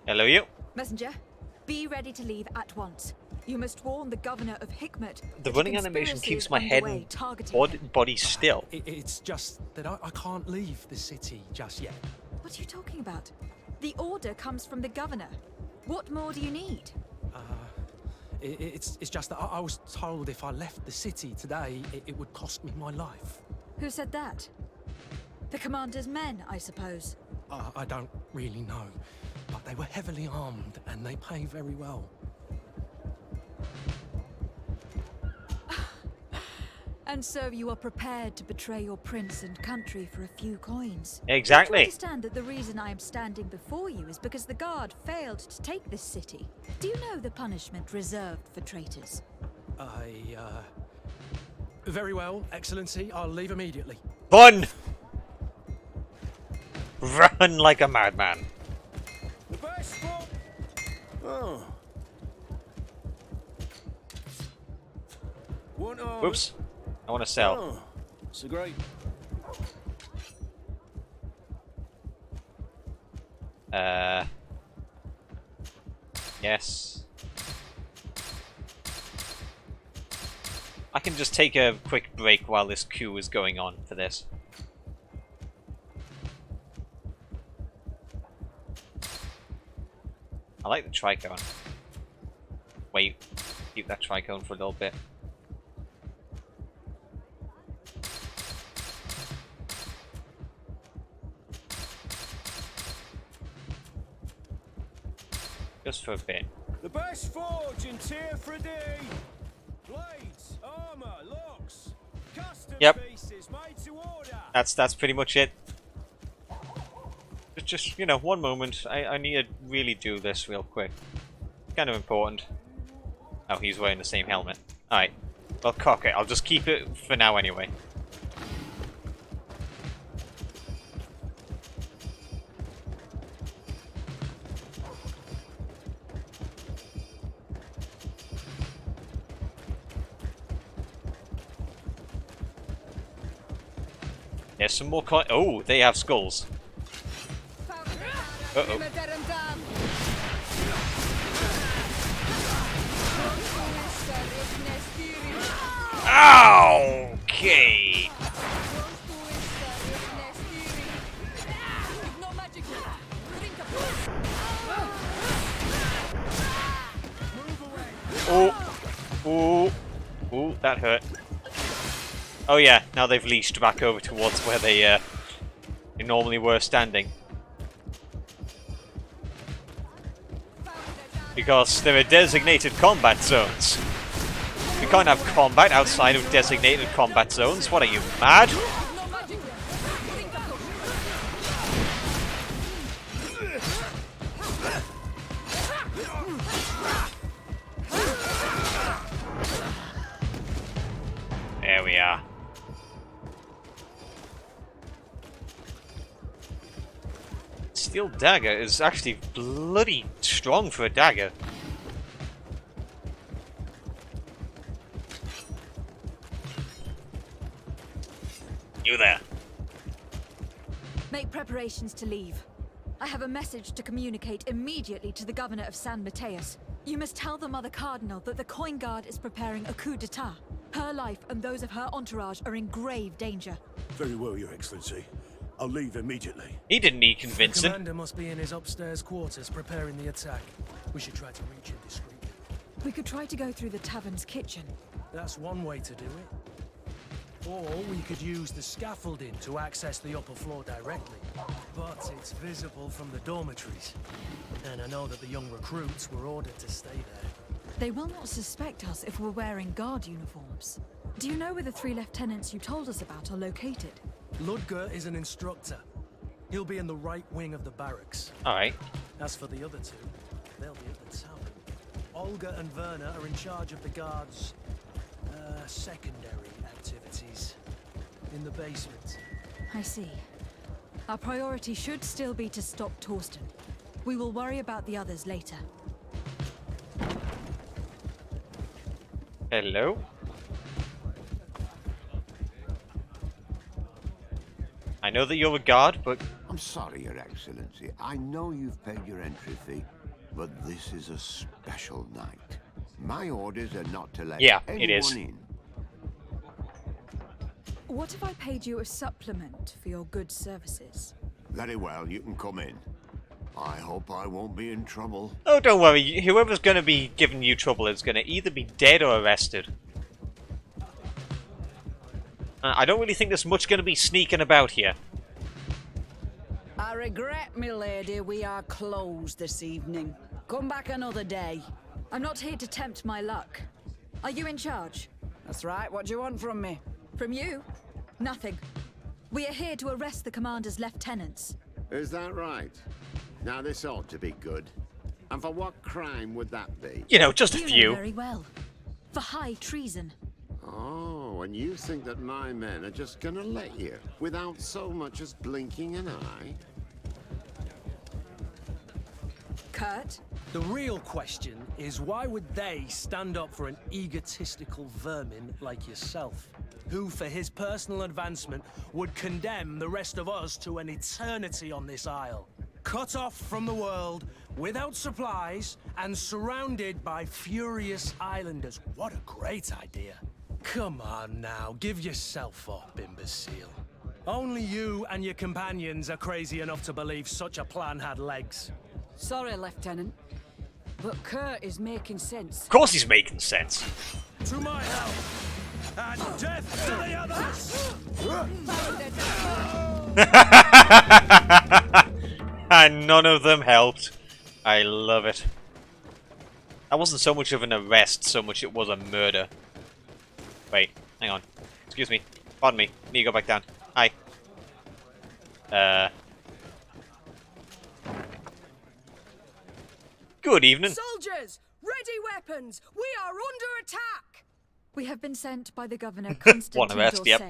Hello, you. Messenger, be ready to leave at once. You must warn the governor of Hikmet. The running animation keeps my head and body still. It's just that I can't leave the city just yet. What are you talking about? The order comes from the governor. What more do you need? It's just that I was told if I left the city today, it would cost me my life. Who said that? The commander's men, I suppose. I don't really know, but they were heavily armed and they pay very well. And so you are prepared to betray your prince and country for a few coins. Exactly. I understand that the reason I am standing before you is because the guard failed to take this city. Do you know the punishment reserved for traitors? Very well, Excellency. I'll leave immediately. Run! Run like a madman. The best spot. Oh. One arm. Whoops. I want to sell. Oh, so great. Yes. I can just take a quick break while this coup is going on for this. I like the tricone. Wait, keep that tricone for a little bit. Just for a bit. The best forge in tier for D. Blades, armor, locks, custom pieces made to order. That's pretty much it. Just you know, one moment. I need to really do this real quick. It's kind of important. Oh, he's wearing the same helmet. Alright. Well, cock it. I'll just keep it for now anyway. There's some more oh, they have skulls. Uh-oh. Okay. Oh, that hurt. Oh yeah, now they've leashed back over towards where they normally were standing. Because there are designated combat zones. You can't have combat outside of designated combat zones. What are you, mad? There we are. Steel dagger is actually bloody strong for a dagger. You there. Make preparations to leave. I have a message to communicate immediately to the governor of San Mateus. You must tell the Mother Cardinal that the Coin Guard is preparing a coup d'etat. Her life and those of her entourage are in grave danger. Very well, Your Excellency. I'll leave immediately. He didn't need convincing. The commander must be in his upstairs quarters preparing the attack. We should try to reach him discreetly. We could try to go through the tavern's kitchen. That's one way to do it. Or we could use the scaffolding to access the upper floor directly. But it's visible from the dormitories. And I know that the young recruits were ordered to stay there. They will not suspect us if we're wearing guard uniforms. Do you know where the 3 lieutenants you told us about are located? Ludger is an instructor. He'll be in the right wing of the barracks. Alright. As for the other 2, they'll be at the tavern. Olga and Werner are in charge of the guards' secondary activities in the basement. I see. Our priority should still be to stop Torsten. We will worry about the others later. Hello? I know that you're a guard, but... I'm sorry, Your Excellency. I know you've paid your entry fee, but this is a special night. My orders are not to let anyone in. What if I paid you a supplement for your good services? Very well, you can come in. I hope I won't be in trouble. Oh, don't worry. Whoever's going to be giving you trouble is going to either be dead or arrested. I don't really think there's much going to be sneaking about here. I regret, milady, we are closed this evening. Come back another day. I'm not here to tempt my luck. Are you in charge? That's right. What do you want from me? From you? Nothing. We are here to arrest the commander's lieutenants. Is that right? Now this ought to be good. And for what crime would that be? You know, just a few. few. Very well. For high treason. Oh, and you think that my men are just gonna let you, without so much as blinking an eye? Kurt? The real question is why would they stand up for an egotistical vermin like yourself, who for his personal advancement would condemn the rest of us to an eternity on this isle? Cut off from the world, without supplies, and surrounded by furious islanders. What a great idea. Come on now, give yourself up, imbecile. Only you and your companions are crazy enough to believe such a plan had legs. Sorry, Lieutenant, but Kurt is making sense. Of course he's making sense. To my help, and death to the others! And none of them helped. I love it. That wasn't so much of an arrest, so much it was a murder. Wait, hang on. Excuse me. Pardon me. Need to go back down. Hi. Good evening. Soldiers, ready weapons. We are under attack. We have been sent by the governor, Constantine One arrest, yep.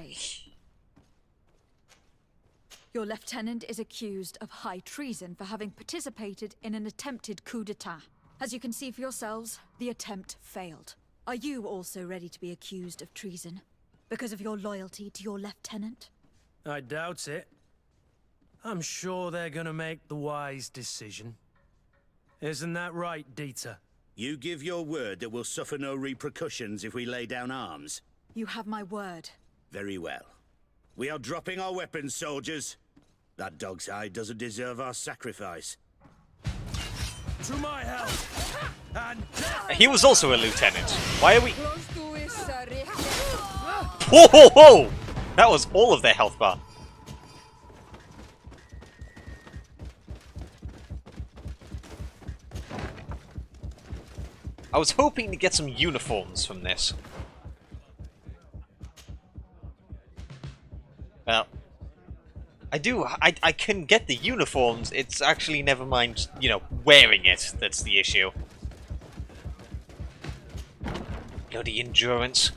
Your lieutenant is accused of high treason for having participated in an attempted coup d'etat. As you can see for yourselves, the attempt failed. Are you also ready to be accused of treason because of your loyalty to your lieutenant? I doubt it. I'm sure they're gonna make the wise decision. Isn't that right, Dieter? You give your word that we'll suffer no repercussions if we lay down arms? You have my word. Very well. We are dropping our weapons, soldiers. That dog's hide doesn't deserve our sacrifice. To my help! And he was also a lieutenant. Why are we... Whoa, whoa, whoa! That was all of their health bar. I was hoping to get some uniforms from this. Well, I can get the uniforms, it's actually, never mind, you know, wearing it that's the issue. Bloody endurance.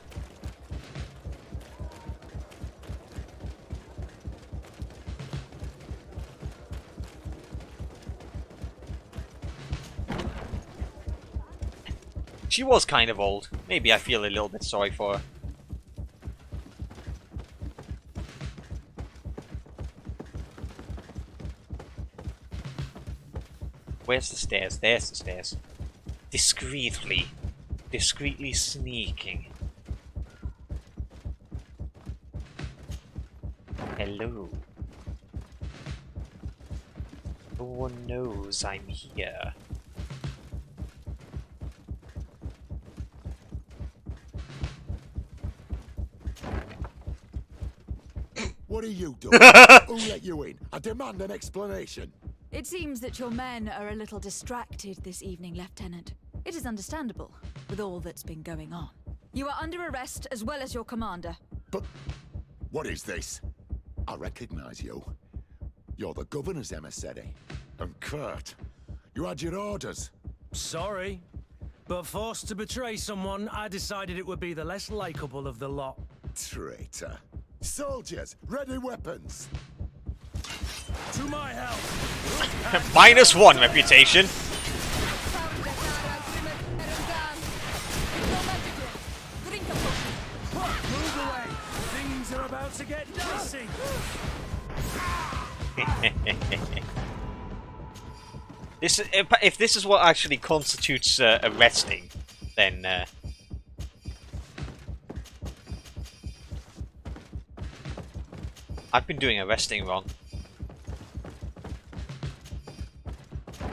She was kind of old. Maybe I feel a little bit sorry for her. Where's the stairs? There's the stairs. Discreetly. Discreetly sneaking. Hello. No one knows I'm here. What are you doing? Who let you in? I demand an explanation. It seems that your men are a little distracted this evening, Lieutenant. It is understandable, with all that's been going on. You are under arrest, as well as your commander. But what is this? I recognize you. You're the governor's emissary. And Kurt, you had your orders. Sorry, but forced to betray someone, I decided it would be the less likable of the lot. Traitor. Soldiers, ready weapons. To my help. -1 reputation. Move away. Things are about to get dicey. If this is what actually constitutes arresting, then I've been doing arresting wrong.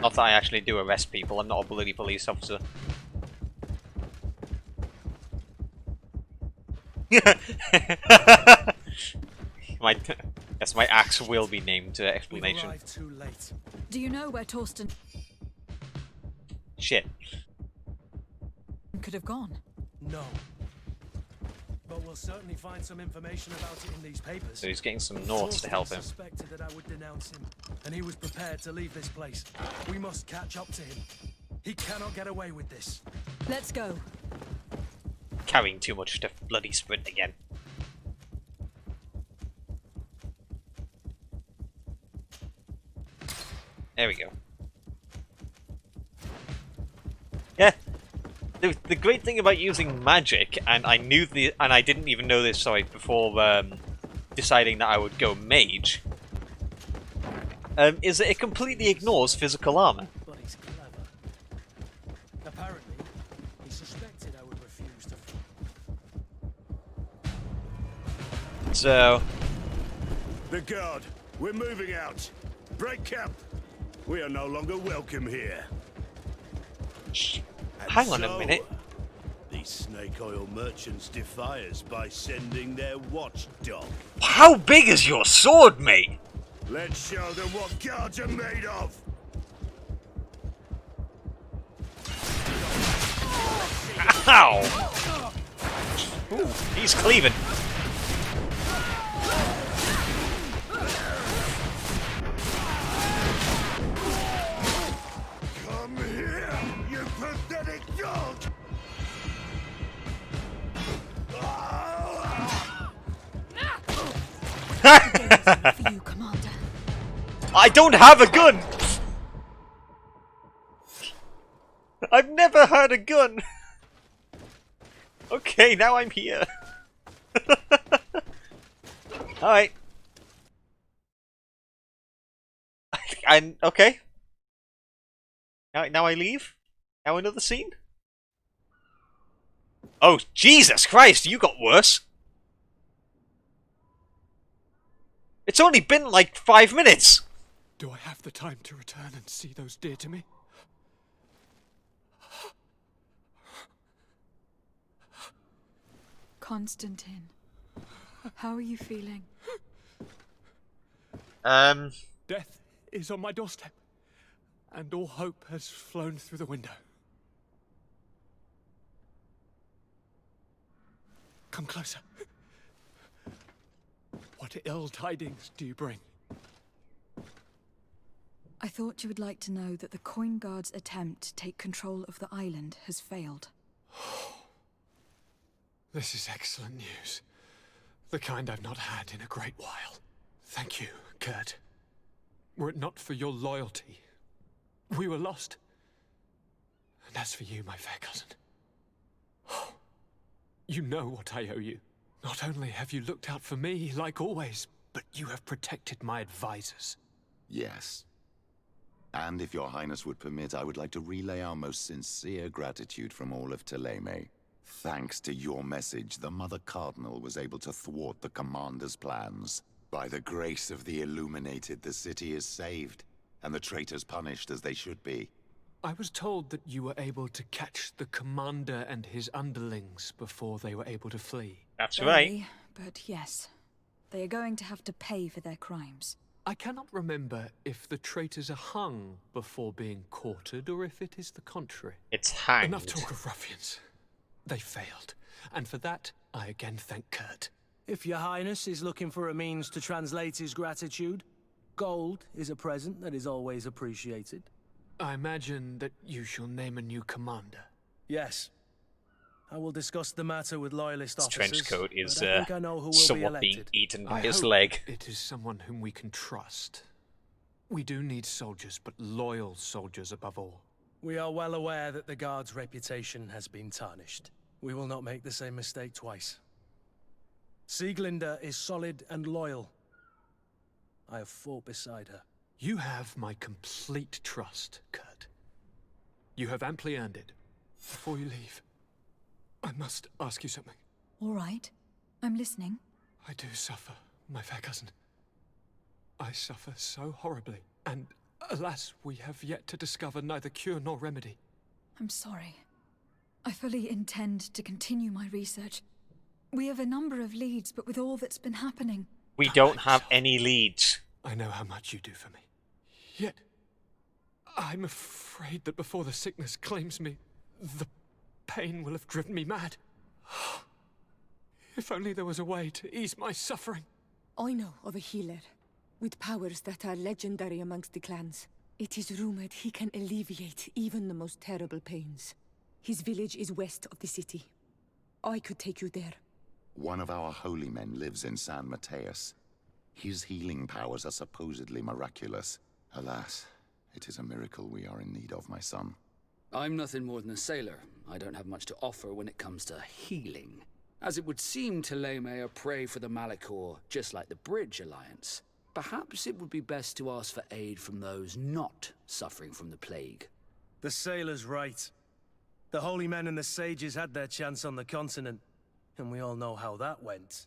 Not that I actually do arrest people, I'm not a bloody police officer. Yes, my axe will be named explanation. Too late. Do you know where Torsten Shit. could have gone? No. But we'll certainly find some information about it in these papers. So he's getting some Nords to help him. Suspected that I would denounce him, and he was prepared to leave this place. We must catch up to him. He cannot get away with this. Let's go. Carrying too much to bloody sprint again. There we go. Yeah. The great thing about using magic, and I didn't even know this, sorry, before deciding that I would go mage, is that it completely ignores physical armor. But he's clever. Apparently, he suspected I would refuse to. So... The guard, we're moving out. Break camp. We are no longer welcome here. Hang on a minute. These snake oil merchants defy us by sending their watchdog. How big is your sword, mate? Let's show them what guards are made of. Ow! Ooh, he's cleaving. Come here, you pathetic dog! For you, Commander. I don't have a gun! I've never had a gun! Okay, now I'm here. Alright. I'm okay. Now I leave? Now another scene? Oh, Jesus Christ, you got worse. It's only been like 5 minutes. Do I have the time to return and see those dear to me? Constantine, how are you feeling? Death is on my doorstep, and all hope has flown through the window. Come closer. What ill tidings do you bring? I thought you would like to know that the Coin Guard's attempt to take control of the island has failed. This is excellent news. The kind I've not had in a great while. Thank you, Kurt. Were it not for your loyalty, we were lost. And as for you, my fair cousin, you know what I owe you. Not only have you looked out for me, like always, but you have protected my advisors. Yes. And if your highness would permit, I would like to relay our most sincere gratitude from all of Thélème. Thanks to your message, the Mother Cardinal was able to thwart the Commander's plans. By the grace of the Illuminated, the city is saved, and the traitors punished as they should be. I was told that you were able to catch the Commander and his underlings before they were able to flee. That's right. But yes, they are going to have to pay for their crimes. I cannot remember if the traitors are hung before being quartered, or if it is the contrary. It's hanged. Enough talk of ruffians. They failed, and for that, I again thank Kurt. If your highness is looking for a means to translate his gratitude, gold is a present that is always appreciated. I imagine that you shall name a new commander. Yes. I will discuss the matter with loyalist officers. Trench coat is somewhat being eaten by his leg. It is someone whom we can trust. We do need soldiers, but loyal soldiers above all. We are well aware that the Guard's reputation has been tarnished. We will not make the same mistake twice. Sieglinde is solid and loyal. I have fought beside her. You have my complete trust, Kurt. You have amply earned it. Before you leave, I must ask you something. All right. I'm listening. I do suffer, my fair cousin. I suffer so horribly, and alas, we have yet to discover neither cure nor remedy. I'm sorry. I fully intend to continue my research. We have a number of leads, but with all that's been happening... We don't have any leads. I know how much you do for me. Yet, I'm afraid that before the sickness claims me, the pain will have driven me mad. If only there was a way to ease my suffering. I know of a healer, with powers that are legendary amongst the clans. It is rumored he can alleviate even the most terrible pains. His village is west of the city. I could take you there. One of our holy men lives in San Mateus. His healing powers are supposedly miraculous. Alas, it is a miracle we are in need of, my son. I'm nothing more than a sailor. I don't have much to offer when it comes to healing. As it would seem Thélème are prey for the Malachor, just like the Bridge Alliance. Perhaps it would be best to ask for aid from those not suffering from the plague. The sailor's right. The holy men and the sages had their chance on the continent, and we all know how that went.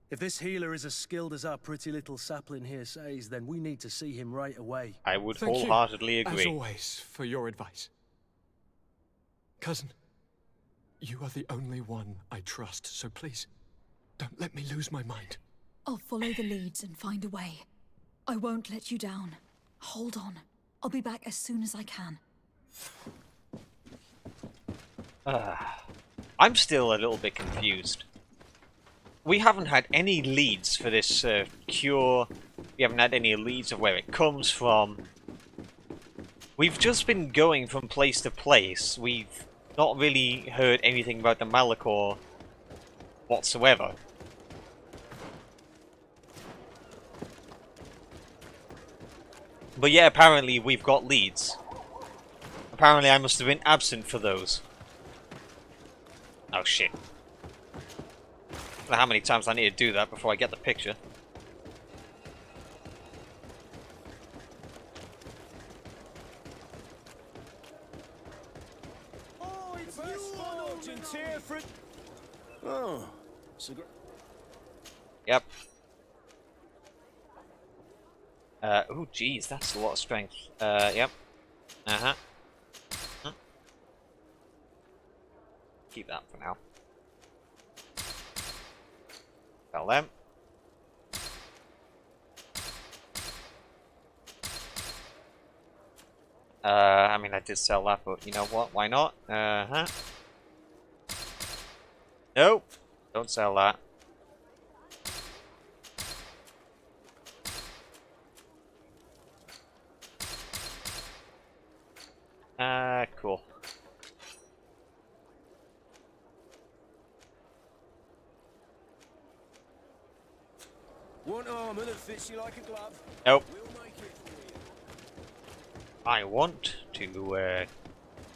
If this healer is as skilled as our pretty little sapling here says, then we need to see him right away. I would Thank wholeheartedly you, agree. as always, for your advice. Cousin, you are the only one I trust, so please, don't let me lose my mind. I'll follow the leads and find a way. I won't let you down. Hold on. I'll be back as soon as I can. I'm still a little bit confused. We haven't had any leads for this cure. We haven't had any leads of where it comes from. We've just been going from place to place. We've not really heard anything about the Malachor whatsoever. But yeah, apparently we've got leads. Apparently I must have been absent for those. Oh shit. I don't know how many times I need to do that before I get the picture. Oh, it's you, Argent. Oh, Yep. Oh geez, that's a lot of strength. Yep. Uh-huh. Keep that for now. Sell them. I mean, I did sell that, but you know what? Why not? Uh-huh. Nope. Don't sell that. Cool. Want armor that fits you like a glove? Nope. We'll make it for you. I want to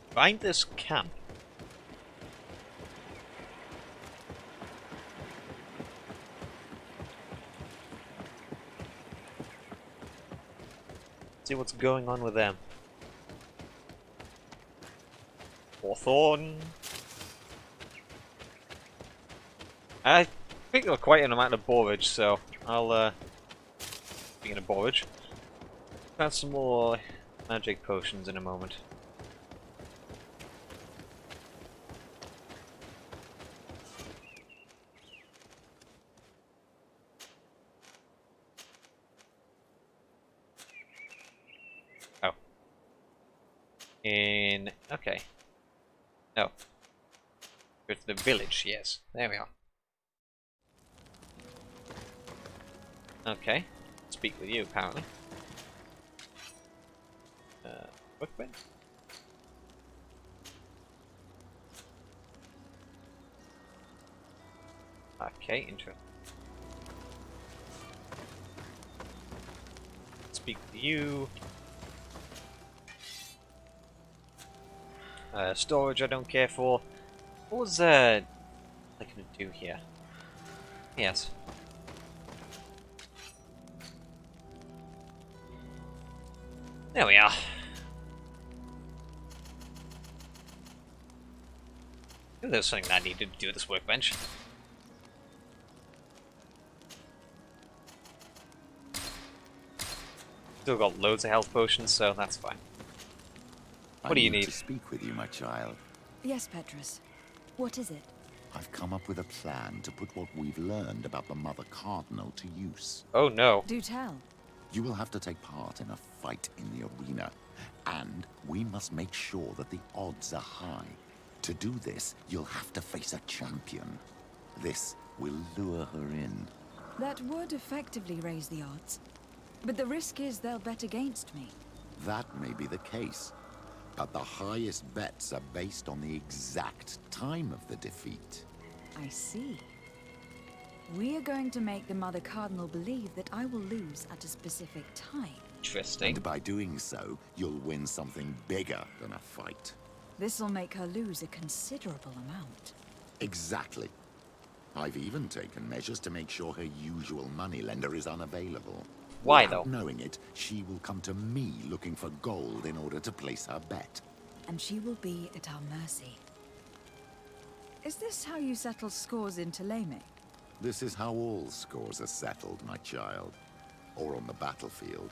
find this camp. See what's going on with them. Hawthorne. I think there quite an amount of borage, so I'll speaking of borage, got some more magic potions in a moment. Oh. Okay. No. Go to the village, yes. There we are. Okay. Speak with you, apparently. Workbench? Okay, interesting. Speak with you. Storage I don't care for. What was I gonna do here? Yes. There we are. There's something I needed to do with this workbench. Still got loads of health potions, so that's fine. What do you need? To speak with you, my child. Yes, Petrus. What is it? I've come up with a plan to put what we've learned about the Mother Cardinal to use. Oh no. Do tell. You will have to take part in a fight in the arena, and we must make sure that the odds are high. To do this, you'll have to face a champion. This will lure her in. That would effectively raise the odds. But the risk is they'll bet against me. That may be the case, but the highest bets are based on the exact time of the defeat. I see. We are going to make the Mother Cardinal believe that I will lose at a specific time. Interesting. And by doing so, you'll win something bigger than a fight. This'll make her lose a considerable amount. Exactly. I've even taken measures to make sure her usual moneylender is unavailable. Why, Without though? knowing it, she will come to me looking for gold in order to place her bet. And she will be at our mercy. Is this how you settle scores in Thélème? This is how all scores are settled, my child. Or on the battlefield.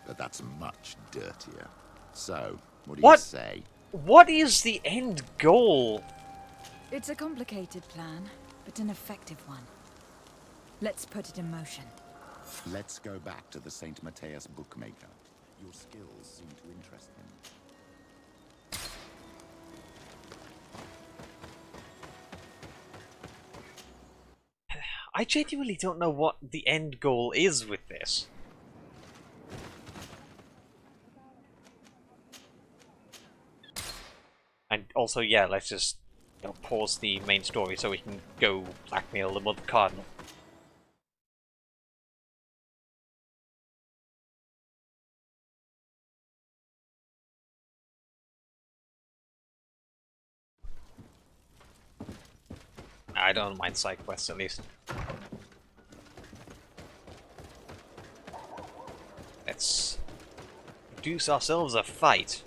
But that's much dirtier. So, what do you say? What is the end goal? It's a complicated plan, but an effective one. Let's put it in motion. Let's go back to the St. Matthias bookmaker. Your skills seem to interest him. I genuinely don't know what the end goal is with this. And also, yeah, let's just pause the main story so we can go blackmail the Mother Cardinal. I don't mind side quests, at least. Let's produce ourselves a fight.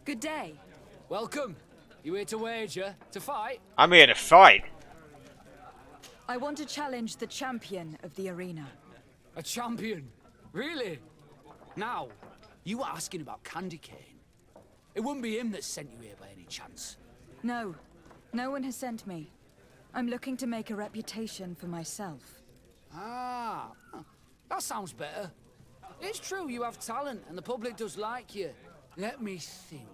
Good day. Welcome. You here to wager? To fight? I'm here to fight. I want to challenge the champion of the arena. A champion? Really? Now, you were asking about Candy Cane. It wouldn't be him that sent you here by any chance. No. No one has sent me. I'm looking to make a reputation for myself. Ah, that sounds better. It's true you have talent and the public does like you. Let me think.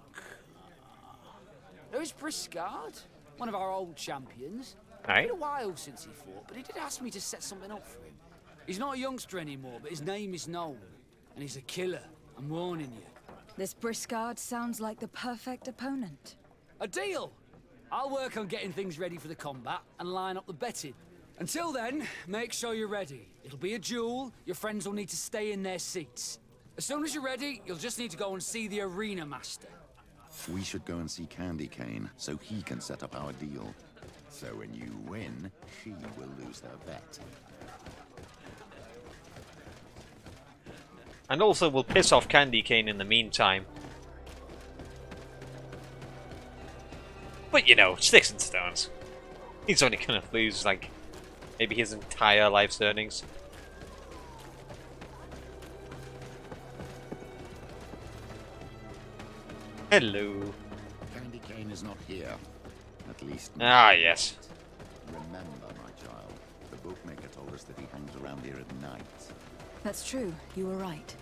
There's Briscard, one of our old champions. Aye. It's been a while since he fought, but he did ask me to set something up for him. He's not a youngster anymore, but his name is known. And he's a killer, I'm warning you. This Briscard sounds like the perfect opponent. A deal! I'll work on getting things ready for the combat and line up the betting. Until then, make sure you're ready. It'll be a duel, your friends will need to stay in their seats. As soon as you're ready, you'll just need to go and see the arena master. We should go and see Candy Cane, so he can set up our deal. So when you win, she will lose her bet. And also we'll piss off Candy Cane in the meantime. But you know, sticks and stones. He's only gonna lose, like, maybe his entire life's earnings. Hello. Candy Cane is not here. At least... Ah, yes. Remember, my child, the bookmaker told us that he hangs around here at night. That's true, you were right.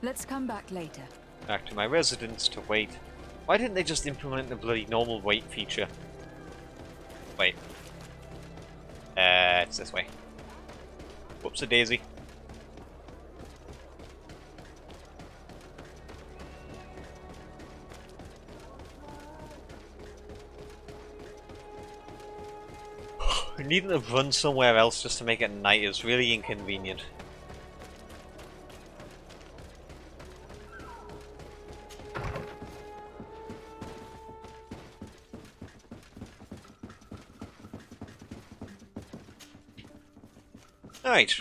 Let's come back later. Back to my residence to wait. Why didn't they just implement the bloody normal wait feature? Wait. It's this way. Whoops-a-daisy. Needing to run somewhere else just to make it night is really inconvenient. Right.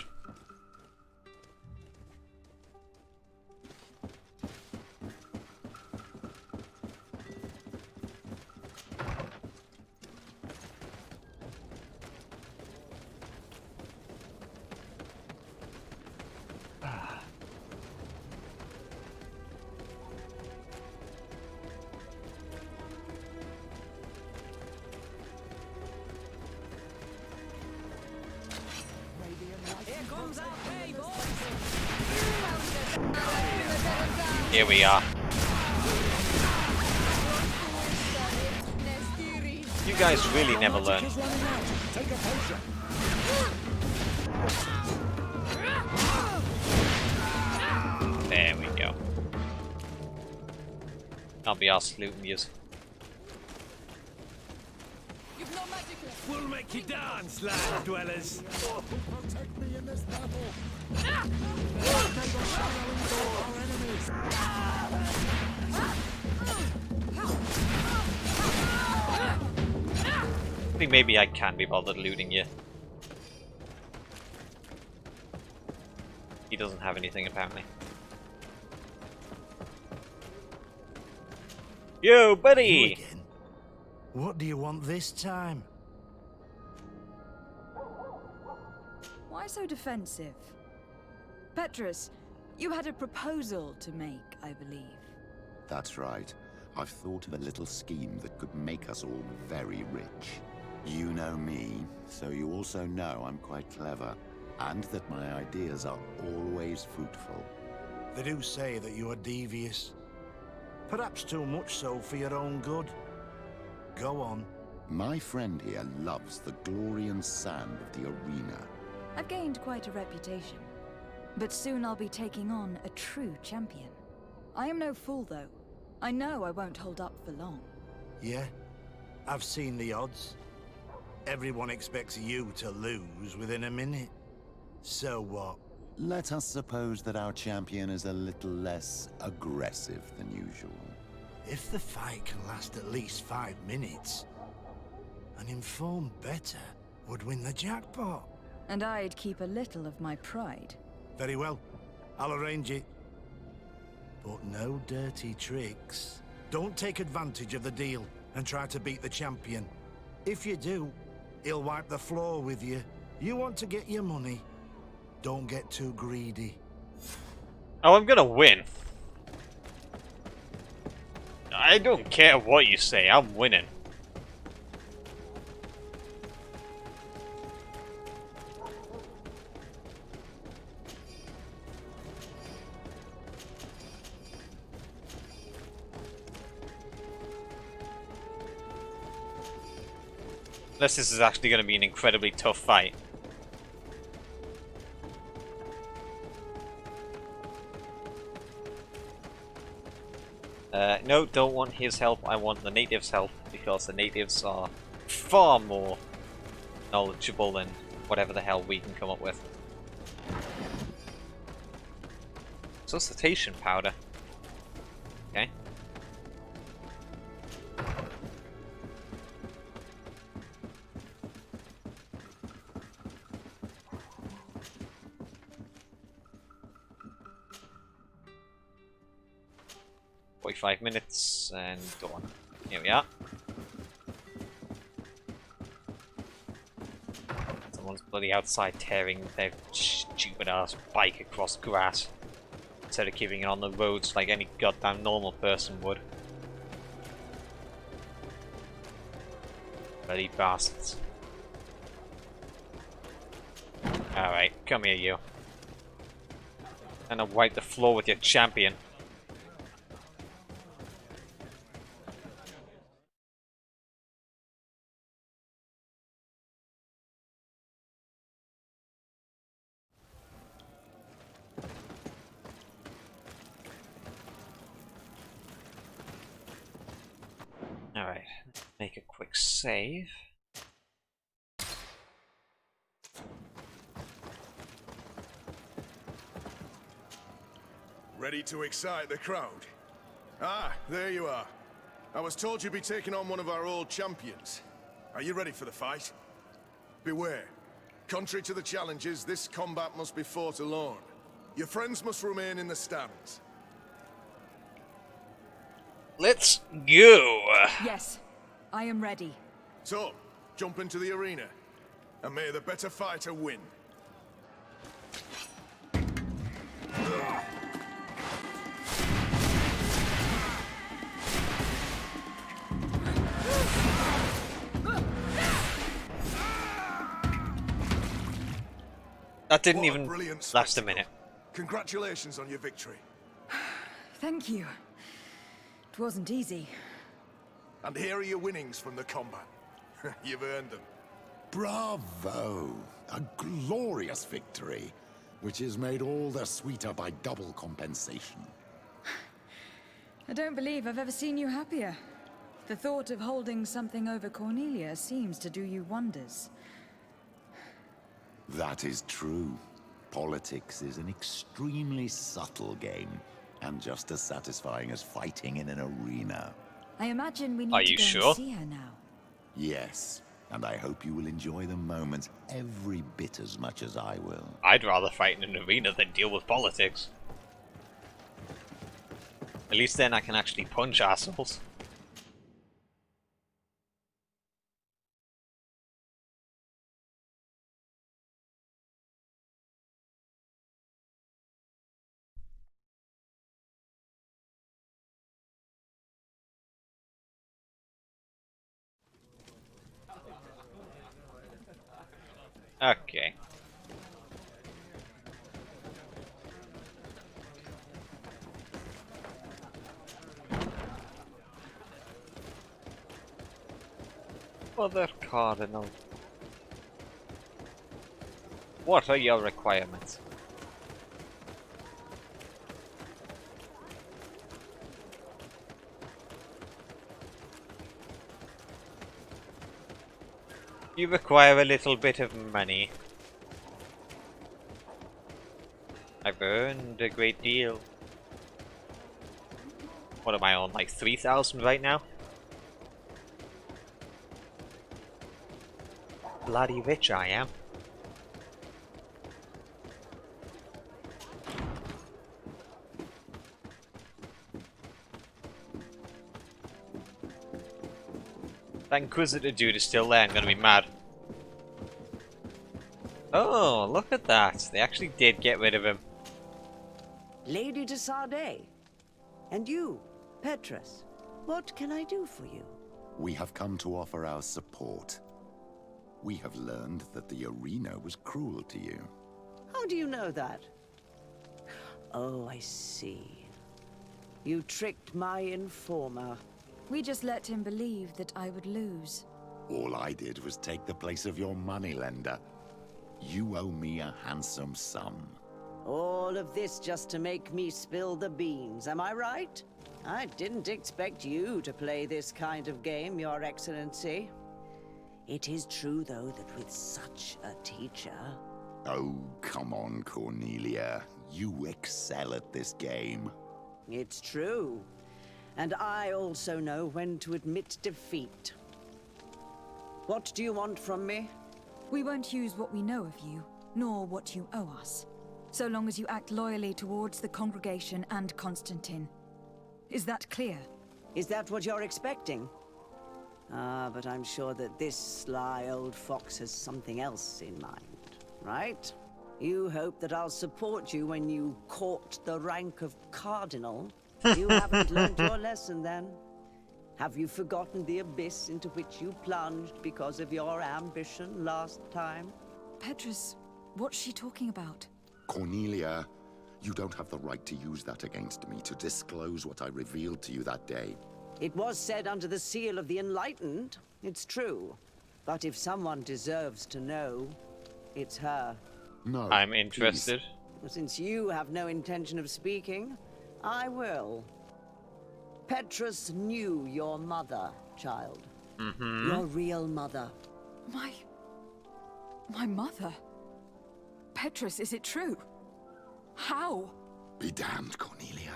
Here we are. You guys really never learn. There we go. I'll be arsed looting yous. We'll make you dance, land dwellers. Protect me in this battle. think maybe I can be bothered looting you. He doesn't have anything, apparently. Yo, buddy! You again? What do you want this time? Why so defensive? Petrus, you had a proposal to make, I believe. That's right. I've thought of a little scheme that could make us all very rich. You know me, so you also know I'm quite clever, and that my ideas are always fruitful. They do say that you are devious. Perhaps too much so for your own good. Go on. My friend here loves the glory and sand of the arena. I've gained quite a reputation. But soon I'll be taking on a true champion. I am no fool, though. I know I won't hold up for long. Yeah? I've seen the odds. Everyone expects you to lose within a minute. So what? Let us suppose that our champion is a little less aggressive than usual. If the fight can last at least 5 minutes, an informed bettor would win the jackpot. And I'd keep a little of my pride. Very well. I'll arrange it. But no dirty tricks. Don't take advantage of the deal and try to beat the champion. If you do, he'll wipe the floor with you. You want to get your money. Don't get too greedy. Oh, I'm gonna win. I don't care what you say, I'm winning. Unless this is actually going to be an incredibly tough fight. No, don't want his help, I want the natives' help, because the natives are far more knowledgeable than whatever the hell we can come up with. Suscitation powder. Okay. .5 minutes and go on. Here we are. Someone's bloody outside tearing their stupid ass bike across grass instead of keeping it on the roads like any goddamn normal person would. Bloody bastards. Alright, come here, you. And I'll wipe the floor with your champion. Alright, make a quick save. Ready to excite the crowd? Ah, there you are. I was told you'd be taking on one of our old champions. Are you ready for the fight? Beware. Contrary to the challenges, this combat must be fought alone. Your friends must remain in the stands. Let's go! Yes, I am ready. So, jump into the arena, and may the better fighter win. That didn't even last a minute. Congratulations on your victory. Thank you. It wasn't easy. And here are your winnings from the combat. You've earned them. Bravo! A glorious victory, which is made all the sweeter by double compensation. I don't believe I've ever seen you happier. The thought of holding something over Cornelia seems to do you wonders. That is true. Politics is an extremely subtle game, and just as satisfying as fighting in an arena. I imagine we need to go and see her now. Yes. And I hope you will enjoy the moments every bit as much as I will. I'd rather fight in an arena than deal with politics. At least then I can actually punch assholes. Okay. Other Cardinal. What are your requirements? You require a little bit of money. I've earned a great deal. What am I on, like 3,000 right now? Bloody rich I am. That Inquisitor dude is still there, I'm gonna be mad. Oh, look at that. They actually did get rid of him. Lady de Sardet. And you, Petrus. What can I do for you? We have come to offer our support. We have learned that the arena was cruel to you. How do you know that? Oh, I see. You tricked my informer. We just let him believe that I would lose. All I did was take the place of your moneylender. You owe me a handsome sum. All of this just to make me spill the beans, am I right? I didn't expect you to play this kind of game, Your Excellency. It is true, though, that with such a teacher... Oh, come on, Cornelia. You excel at this game. It's true. And I also know when to admit defeat. What do you want from me? We won't use what we know of you, nor what you owe us, so long as you act loyally towards the congregation and Constantine. Is that clear? Is that what you're expecting? Ah, but I'm sure that this sly old fox has something else in mind, right? You hope that I'll support you when you court the rank of Cardinal? You haven't learned your lesson, then? Have you forgotten the abyss into which you plunged because of your ambition last time? Petrus, what's she talking about? Cornelia, you don't have the right to use that against me, to disclose what I revealed to you that day. It was said under the seal of the Enlightened, it's true. But if someone deserves to know, it's her. No, I'm interested. Please. Since you have no intention of speaking, I will. Petrus knew your mother, child. Mm-hmm. Your real mother. My mother? Petrus, is it true? How? Be damned, Cornelia.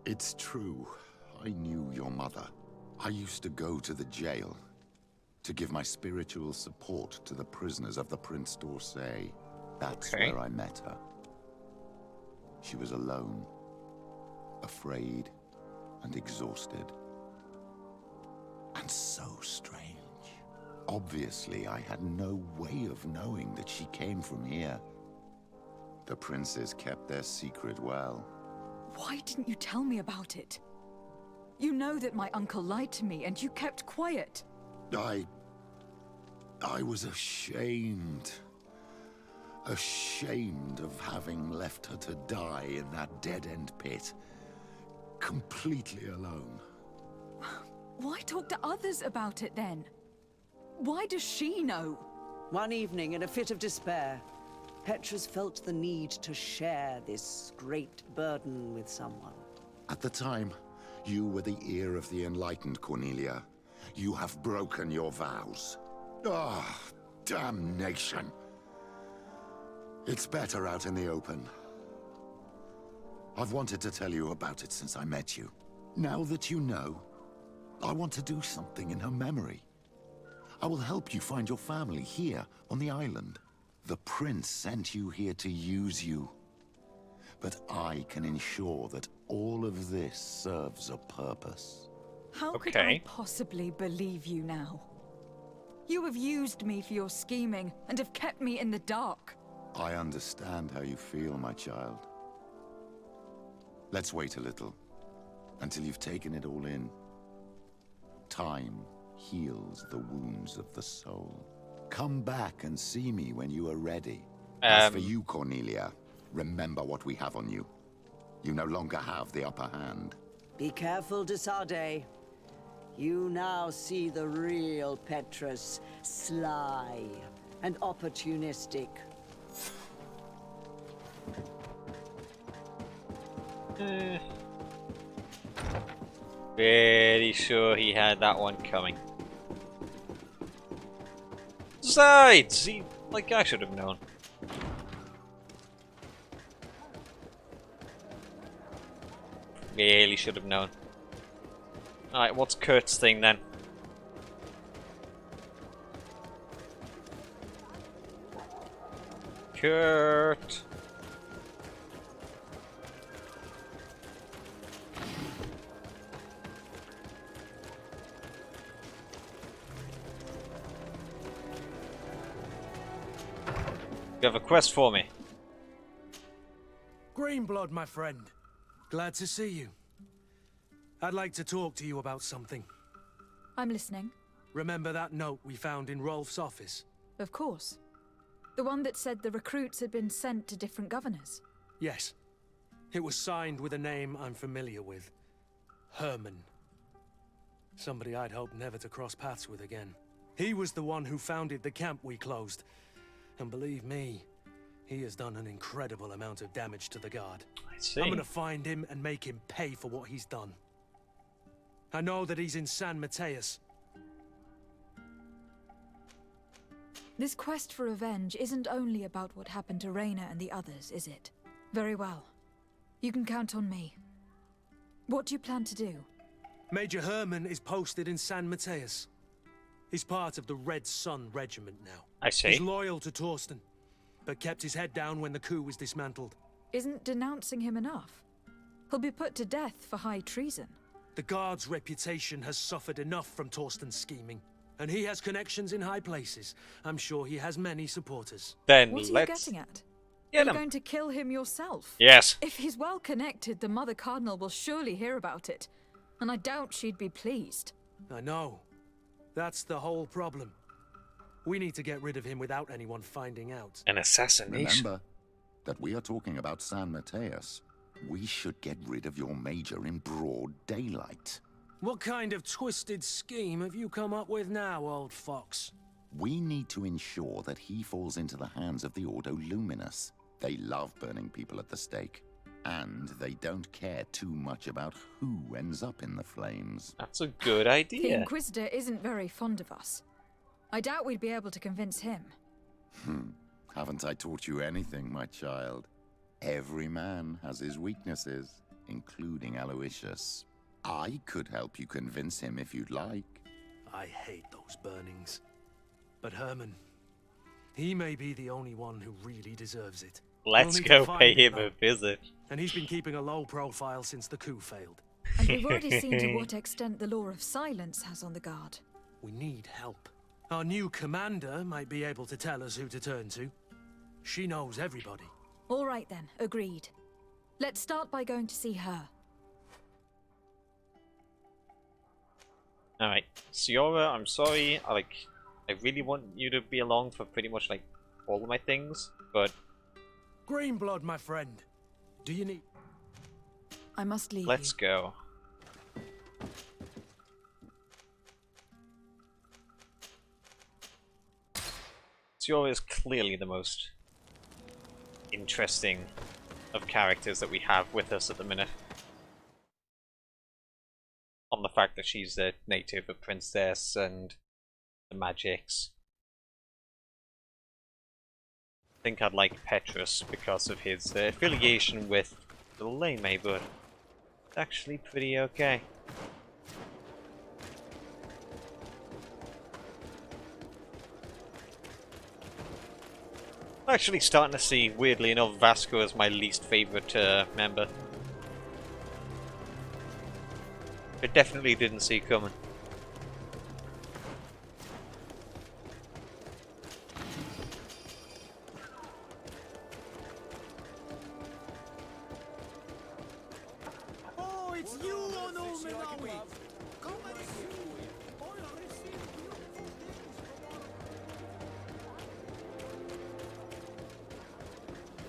It's true. I knew your mother. I used to go to the jail to give my spiritual support to the prisoners of the Prince d'Orsay. That's where I met her. She was alone, afraid, and exhausted. And so strange. Obviously, I had no way of knowing that she came from here. The princes kept their secret well. Why didn't you tell me about it? You know that my uncle lied to me, and you kept quiet. I was ashamed. Ashamed of having left her to die in that dead-end pit. Completely alone. Why talk to others about it, then? Why does she know? One evening, in a fit of despair, Petrus felt the need to share this great burden with someone. At the time, you were the ear of the enlightened, Cornelia. You have broken your vows. Ah, damnation. It's better out in the open. I've wanted to tell you about it since I met you. Now that you know, I want to do something in her memory. I will help you find your family here on the island. The prince sent you here to use you. But I can ensure that all of this serves a purpose. How could I possibly believe you now? You have used me for your scheming and have kept me in the dark. I understand how you feel, my child. Let's wait a little, until you've taken it all in. Time heals the wounds of the soul. Come back and see me when you are ready. As for you, Cornelia, remember what we have on you. You no longer have the upper hand. Be careful, de Sardet. You now see the real Petrus, sly and opportunistic. Pretty sure he had that one coming. Besides, I should have known. Really should have known. Alright, what's Kurt's thing then? Kurt! You have a quest for me. Greenblood, my friend. Glad to see you. I'd like to talk to you about something. I'm listening. Remember that note we found in Rolf's office? Of course. The one that said the recruits had been sent to different governors. Yes. It was signed with a name I'm familiar with. Herman. Somebody I'd hoped never to cross paths with again. He was the one who founded the camp we closed. And believe me, he has done an incredible amount of damage to the Guard. I see. I'm gonna find him and make him pay for what he's done. I know that he's in San Mateus. This quest for revenge isn't only about what happened to Reyna and the others, is it? Very well. You can count on me. What do you plan to do? Major Herman is posted in San Mateus. He's part of the Red Sun Regiment now. I see. He's loyal to Torsten, but kept his head down when the coup was dismantled. Isn't denouncing him enough? He'll be put to death for high treason. The Guard's reputation has suffered enough from Torsten's scheming. And he has connections in high places. I'm sure he has many supporters. Then what are you getting at? You're going to kill him yourself? Yes. If he's well connected, the Mother Cardinal will surely hear about it. And I doubt she'd be pleased. I know. That's the whole problem. We need to get rid of him without anyone finding out. An assassination. Remember that we are talking about San Mateus. We should get rid of your major in broad daylight. What kind of twisted scheme have you come up with now, old fox? We need to ensure that he falls into the hands of the Ordo Luminous. They love burning people at the stake. And they don't care too much about who ends up in the flames. That's a good idea. The Inquisitor isn't very fond of us. I doubt we'd be able to convince him. Haven't I taught you anything, my child? Every man has his weaknesses, including Aloysius. I could help you convince him if you'd like. I hate those burnings. But Herman, he may be the only one who really deserves it. Let's go pay him a visit. And he's been keeping a low profile since the coup failed. And we've already seen to what extent the law of silence has on the Guard. We need help. Our new commander might be able to tell us who to turn to. She knows everybody. All right then, agreed. Let's start by going to see her. Alright, Siora, I'm sorry. I really want you to be along for pretty much all of my things, but Greenblood, my friend. Do you need... I must leave let's go. Siora is clearly the most interesting of characters that we have with us at the minute. On the fact that she's a native, a princess, and the magics. I think I'd like Petrus because of his affiliation with the Lame, but it's actually pretty okay. I'm actually starting to see, weirdly enough, Vasco as my least favourite member. I definitely didn't see coming. Oh, it's you,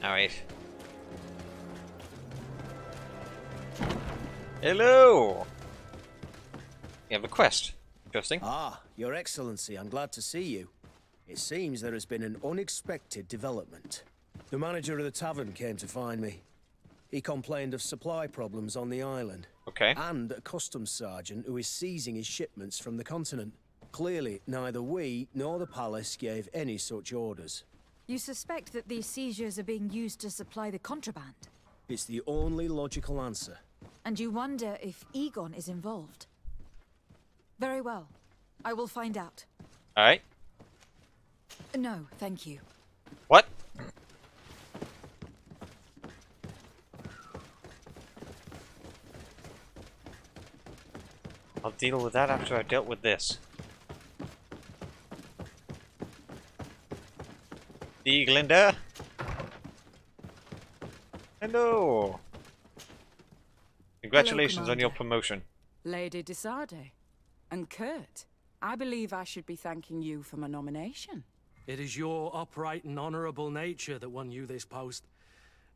Alright. Hello! You have a quest. Interesting. Ah, Your Excellency, I'm glad to see you. It seems there has been an unexpected development. The manager of the tavern came to find me. He complained of supply problems on the island. Okay. And a customs sergeant who is seizing his shipments from the continent. Clearly, neither we nor the palace gave any such orders. You suspect that these seizures are being used to supply the contraband? It's the only logical answer. And you wonder if Egon is involved? Very well. I will find out. Alright. No, thank you. What? I'll deal with that after I've dealt with this. Glinda. Hello. Congratulations on your promotion. Lady Desarde. And Kurt, I believe I should be thanking you for my nomination. It is your upright and honorable nature that won you this post,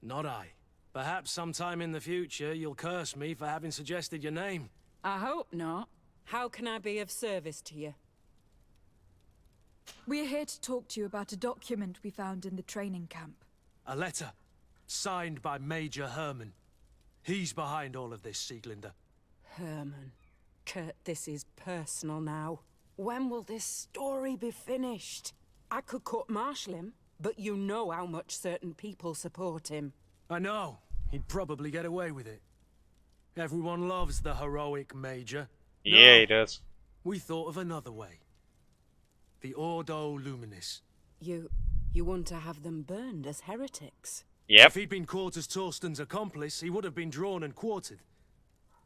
not I. Perhaps sometime in the future you'll curse me for having suggested your name. I hope not. How can I be of service to you? We're here to talk to you about a document we found in the training camp. A letter, signed by Major Herman. He's behind all of this, Sieglinde. Herman. Kurt, this is personal now. When will this story be finished? I could court-martial him, but you know how much certain people support him. I know. He'd probably get away with it. Everyone loves the heroic Major. Yeah, he does. We thought of another way. The Ordo Luminis. You want to have them burned as heretics? Yep. If he'd been caught as Torsten's accomplice, he would have been drawn and quartered.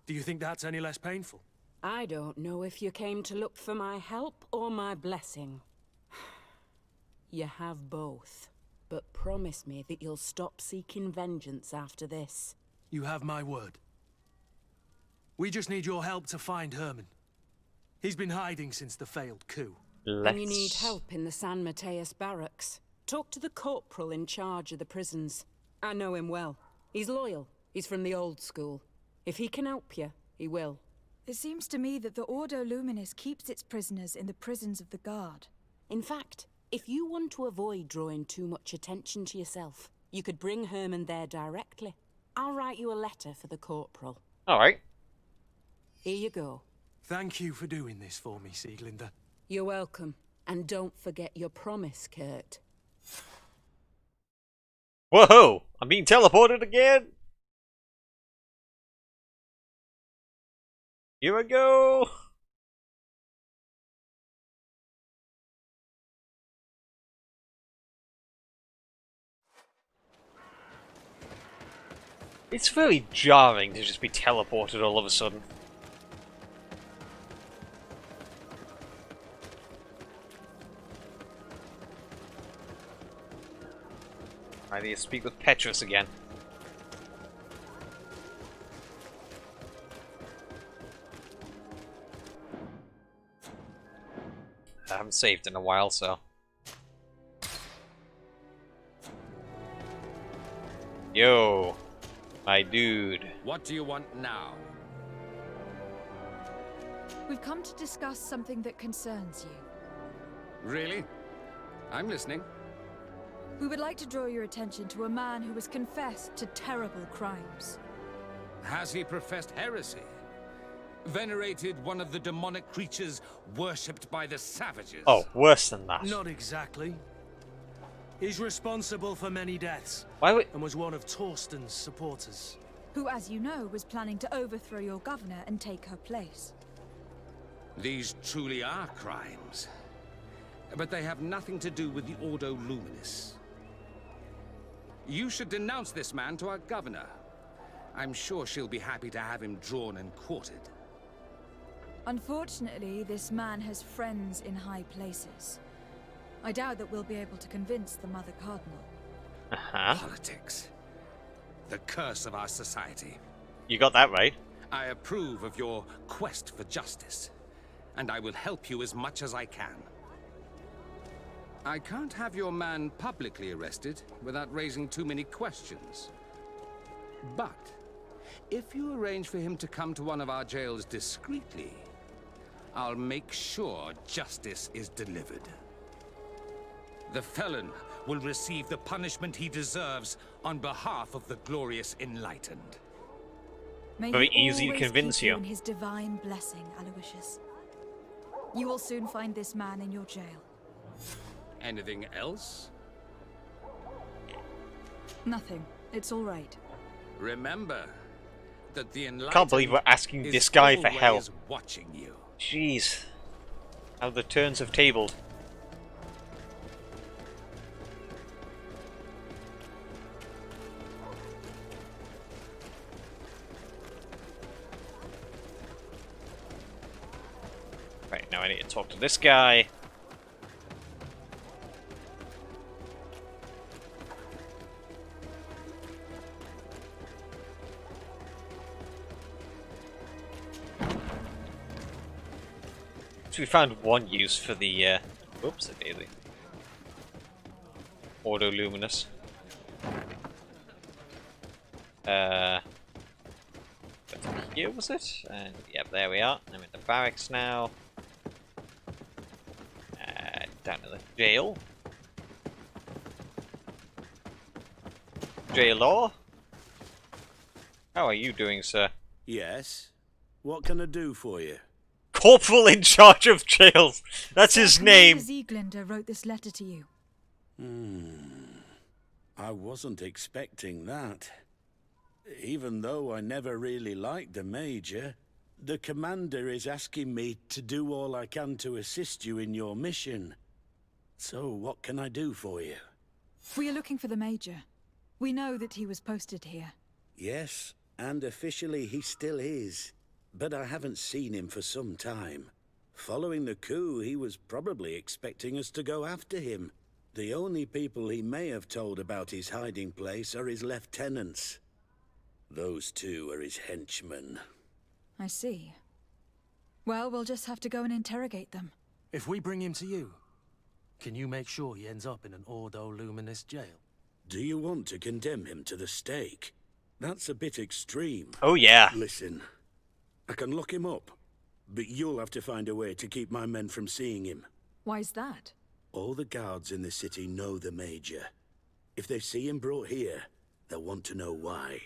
Do you think that's any less painful? I don't know if you came to look for my help or my blessing. You have both. But promise me that you'll stop seeking vengeance after this. You have my word. We just need your help to find Herman. He's been hiding since the failed coup. And you need help in the San Mateus barracks. Talk to the corporal in charge of the prisons. I know him well. He's loyal. He's from the old school. If he can help you, he will. It seems to me that the Ordo Luminis keeps its prisoners in the prisons of the guard. In fact, if you want to avoid drawing too much attention to yourself, you could bring Herman there directly. I'll write you a letter for the corporal. Alright. Here you go. Thank you for doing this for me, Sieglinde. You're welcome. And don't forget your promise, Kurt. Whoa! I'm being teleported again! Here I go! It's very jarring to just be teleported all of a sudden. I need to speak with Petrus again. I haven't saved in a while, so... Yo, my dude. What do you want now? We've come to discuss something that concerns you. Really? I'm listening. We would like to draw your attention to a man who has confessed to terrible crimes. Has he professed heresy? Venerated one of the demonic creatures worshipped by the savages? Oh, worse than that. Not exactly. He's responsible for many deaths. Why would... And was one of Torsten's supporters. Who, as you know, was planning to overthrow your governor and take her place. These truly are crimes. But they have nothing to do with the Ordo Luminis. You should denounce this man to our governor. I'm sure she'll be happy to have him drawn and quartered. Unfortunately, this man has friends in high places. I doubt that we'll be able to convince the Mother Cardinal. Politics. The curse of our society. You got that right. I approve of your quest for justice, and I will help you as much as I can. I can't have your man publicly arrested without raising too many questions. But if you arrange for him to come to one of our jails discreetly, I'll make sure justice is delivered. The felon will receive the punishment he deserves on behalf of the glorious enlightened. May Very he easy to always convince keep you. in his divine blessing, Aloysius. You will soon find this man in your jail. Anything else? Nothing. It's all right. Remember that the enlightened Can't believe we're asking this guy for help. always watching you. Jeez. How the turns have tabled. Right, now I need to talk to this guy. So we found one use for the, oops, a daisy. Autoluminous. Here was it? And yep, there we are. I'm in the barracks now. Down to the jail. Jailor? How are you doing, sir? Yes? What can I do for you? Corporal in charge of jails! That's his name! Commander Zieglinder wrote this letter to you. I wasn't expecting that. Even though I never really liked the Major, the Commander is asking me to do all I can to assist you in your mission. So, what can I do for you? We are looking for the Major. We know that he was posted here. Yes, and officially he still is. But I haven't seen him for some time. Following the coup, he was probably expecting us to go after him. The only people he may have told about his hiding place are his lieutenants. Those two are his henchmen. I see. Well, we'll just have to go and interrogate them. If we bring him to you, can you make sure he ends up in an Ordo Luminous jail? Do you want to condemn him to the stake? That's a bit extreme. Oh yeah. Listen, I can lock him up, but you'll have to find a way to keep my men from seeing him. Why's that? All the guards in the city know the Major. If they see him brought here, they'll want to know why.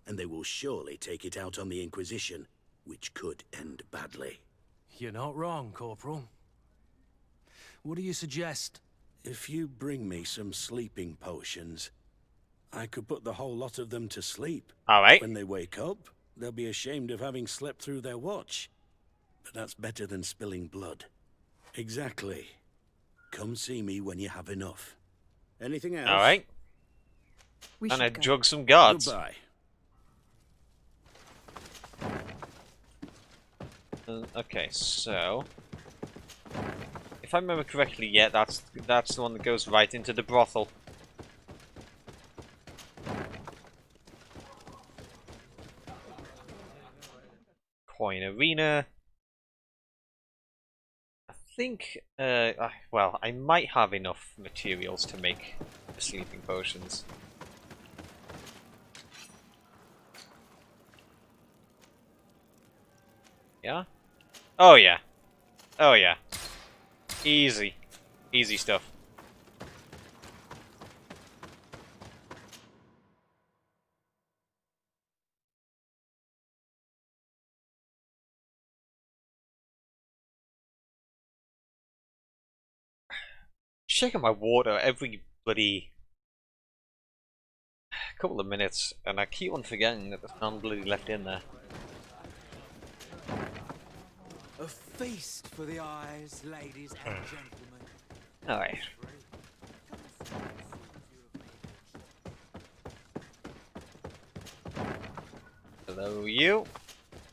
And they will surely take it out on the Inquisition, which could end badly. You're not wrong, Corporal. What do you suggest? If you bring me some sleeping potions, I could put the whole lot of them to sleep. Alright. When they wake up, they'll be ashamed of having slept through their watch. But that's better than spilling blood. Exactly. Come see me when you have enough. Anything else? Alright. And I drug some guards. Goodbye. Okay, so if I remember correctly, yeah, that's the one that goes right into the brothel. Coin arena. I think, well, I might have enough materials to make the sleeping potions. Yeah? Oh yeah. Oh yeah. Easy. Easy stuff. Checking my water every bloody couple of minutes, and I keep on forgetting that there's none bloody left in there. A feast for the eyes, ladies and gentlemen. Alright. Hello, you.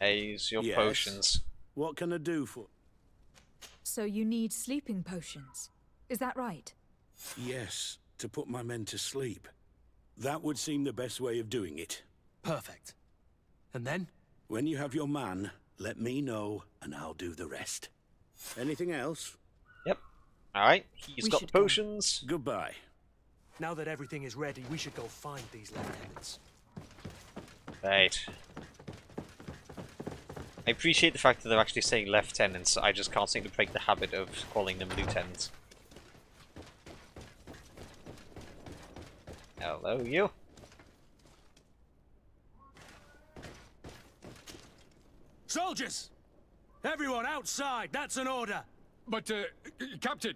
Here's your Yes. potions. What can I do for... So you need sleeping potions. Is that right? Yes, to put my men to sleep. That would seem the best way of doing it. Perfect. And then? When you have your man, let me know, and I'll do the rest. Anything else? Yep. Alright, he's got the potions. Goodbye. Now that everything is ready, we should go find these lieutenants. Right. I appreciate the fact that they're actually saying lieutenants. I just can't seem to break the habit of calling them lieutenants. Hello, you. Soldiers! Everyone outside! That's an order! But, Captain,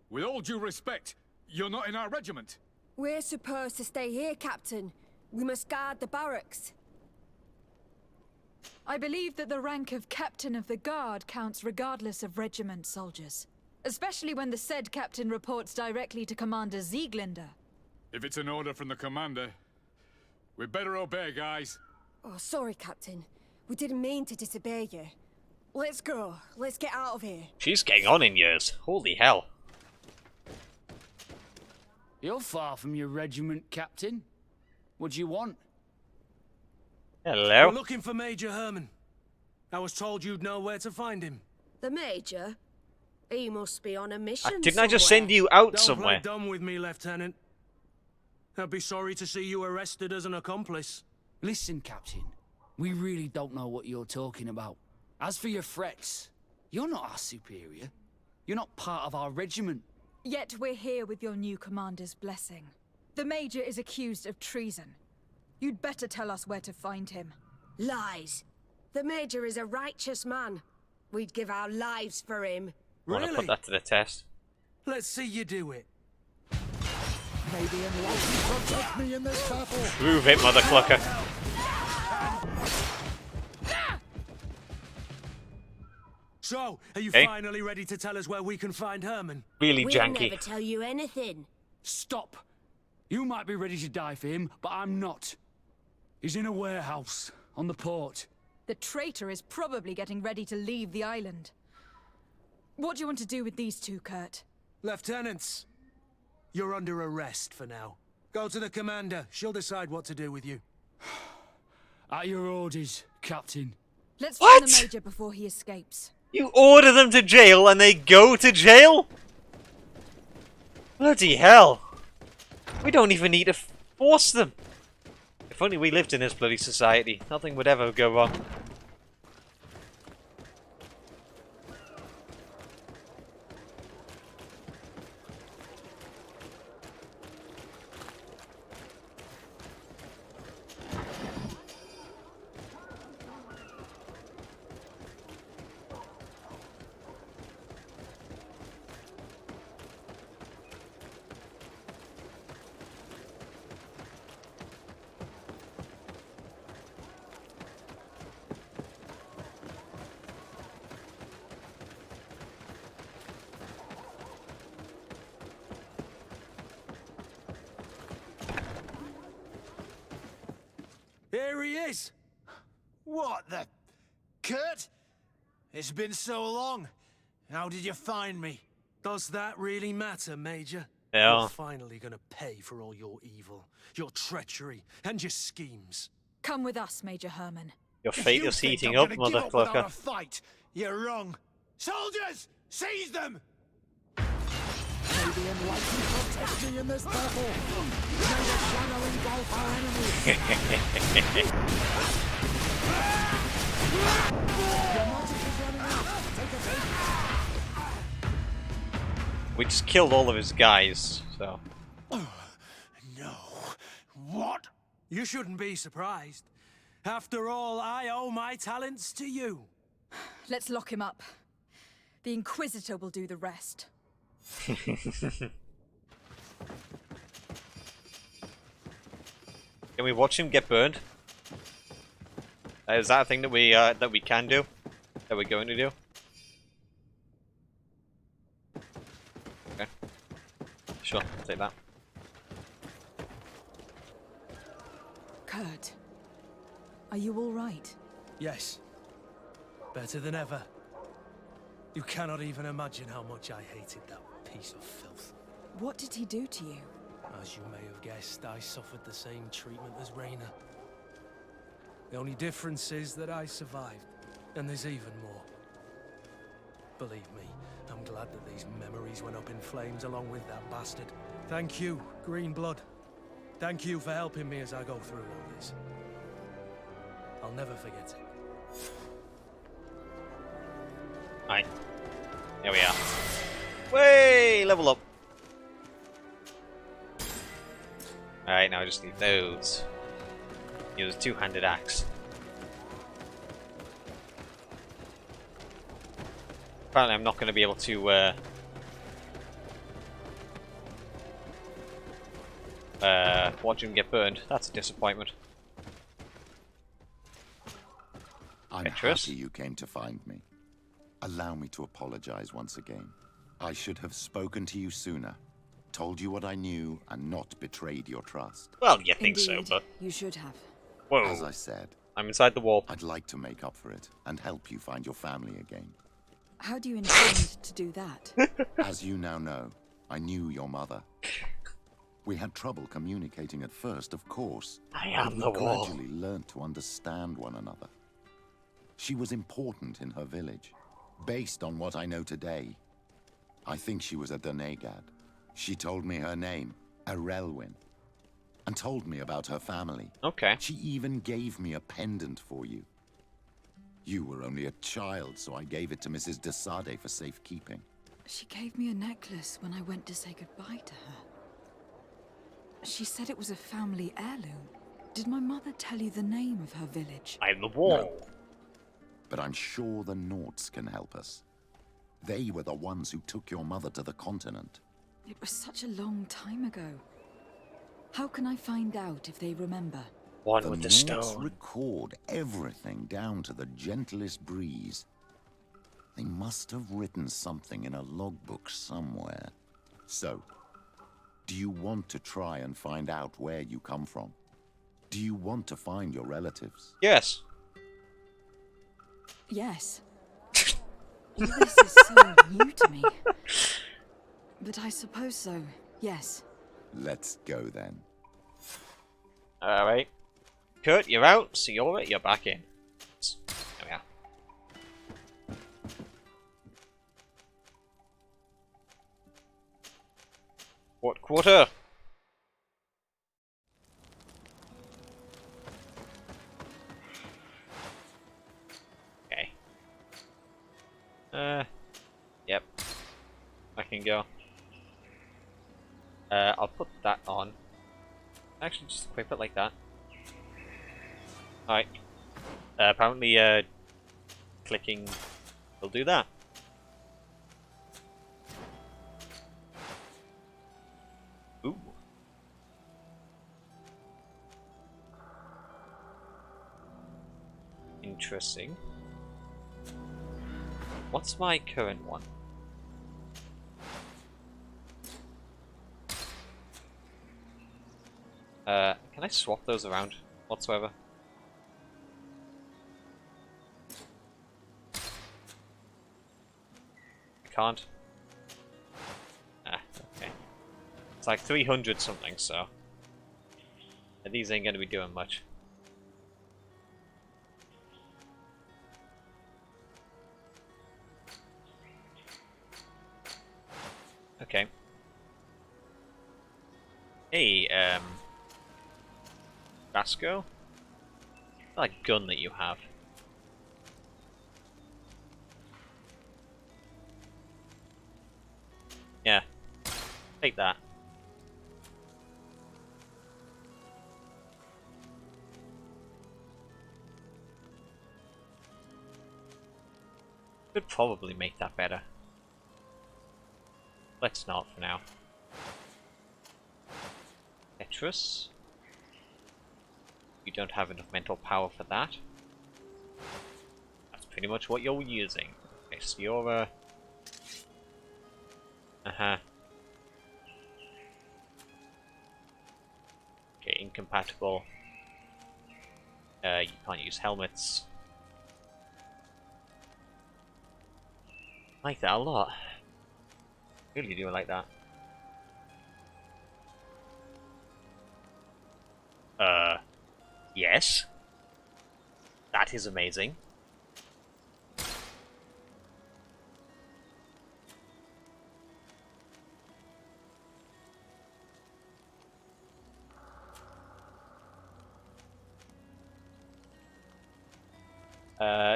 with all due respect, you're not in our regiment. We're supposed to stay here, Captain. We must guard the barracks. I believe that the rank of Captain of the Guard counts regardless of regiment, soldiers. Especially when the said captain reports directly to Commander Sieglinder. If it's an order from the commander, we better obey, guys. Oh, sorry, Captain. We didn't mean to disobey you. Let's go. Let's get out of here. She's getting on in years. Holy hell. You're far from your regiment, Captain. What do you want? Hello. We're looking for Major Herman. I was told you'd know where to find him. The Major? He must be on a mission Didn't I just somewhere. send you out Don't somewhere? play dumb with me, Lieutenant. I'd be sorry to see you arrested as an accomplice. Listen, Captain. We really don't know what you're talking about. As for your threats, you're not our superior. You're not part of our regiment. Yet we're here with your new commander's blessing. The Major is accused of treason. You'd better tell us where to find him. Lies. The Major is a righteous man. We'd give our lives for him. I want to put that to the test. Let's see you do it. May the enlightened protect me in this battle. Prove it, mother clucker. So, are you Hey. finally ready to tell us where we can find Herman? Really We'll janky. never tell you anything. Stop! You might be ready to die for him, but I'm not. He's in a warehouse on the port. The traitor is probably getting ready to leave the island. What do you want to do with these two, Kurt? Lieutenants, you're under arrest for now. Go to the commander. She'll decide what to do with you. At your orders, Captain. Let's What? find the Major before he escapes. You order them to jail and they go to jail? Bloody hell. We don't even need to force them. If only we lived in this bloody society, nothing would ever go wrong. Here he is! What the... Kurt? It's been so long. How did you find me? Does that really matter, Major? Yeah. You're finally gonna pay for all your evil, your treachery, and your schemes. Come with us, Major Herman. Your If fate you is think heating I'm up, gonna mother give up without clucker. a fight, you're wrong. Soldiers, seize them! May the enlightened protect me in this battle. May the shadow engulf our enemies. Your magic is running out. Take a break. We just killed all of his guys, so. No. What? You shouldn't be surprised. After all, I owe my talents to you. Let's lock him up. The Inquisitor will do the rest. Can we watch him get burned? Is that a thing that we can do? That we're going to do? Okay. Sure, I'll take that. Kurt, Are you all right? Yes. Better than ever. You cannot even imagine how much I hated that piece of filth. What did he do to you? As you may have guessed, I suffered the same treatment as Raina. The only difference is that I survived, and there's even more. Believe me, I'm glad that these memories went up in flames along with that bastard. Thank you, Green Blood. Thank you for helping me as I go through all this. I'll never forget it. Right. Here we are. Way level up. Alright, now I just need those. Use a two-handed axe. Apparently I'm not going to be able to watch him get burned. That's a disappointment. I'm happy you came to find me. Allow me to apologize once again. I should have spoken to you sooner, told you what I knew, and not betrayed your trust. Well, you think Indeed, so, but... you should have. Whoa. As I said, I'm inside the wall. I'd like to make up for it and help you find your family again. How do you intend to do that? As you now know, I knew your mother. We had trouble communicating at first, of course. I am the but we wall. gradually learned to understand one another. She was important in her village, based on what I know today. I think she was a Donegad. She told me her name, Arelwyn, and told me about her family. Okay. She even gave me a pendant for you. You were only a child, so I gave it to Mrs. de Sade for safekeeping. She gave me a necklace when I went to say goodbye to her. She said it was a family heirloom. Did my mother tell you the name of her village? I'm the wall. No. But I'm sure the Nauts can help us. They were the ones who took your mother to the continent. It was such a long time ago. How can I find out if they remember? One the with the Nauts stone. record everything down to the gentlest breeze. They must have written something in a logbook somewhere. So, do you want to try and find out where you come from? Do you want to find your relatives? Yes. Yes. All this is so new to me. But I suppose so, yes. Let's go then. Alright. Kurt, you're out. Siora, you're back in. There we are. What quarter? Okay. Yep. I can go. I'll put that on. Actually, just equip it like that. Alright. Apparently, clicking will do that. Ooh. Interesting. What's my current one? Can I swap those around whatsoever? I can't. Ah, okay. It's like 300 something, so these ain't gonna be doing much. Okay. Hey, Vasco? That gun that you have. Yeah. Take that. Could probably make that better. Let's not for now. Petrus? You don't have enough mental power for that. That's pretty much what you're using. Okay, so you're uh-huh. Okay, incompatible. You can't use helmets. I like that a lot. Really do like that. Yes. That is amazing.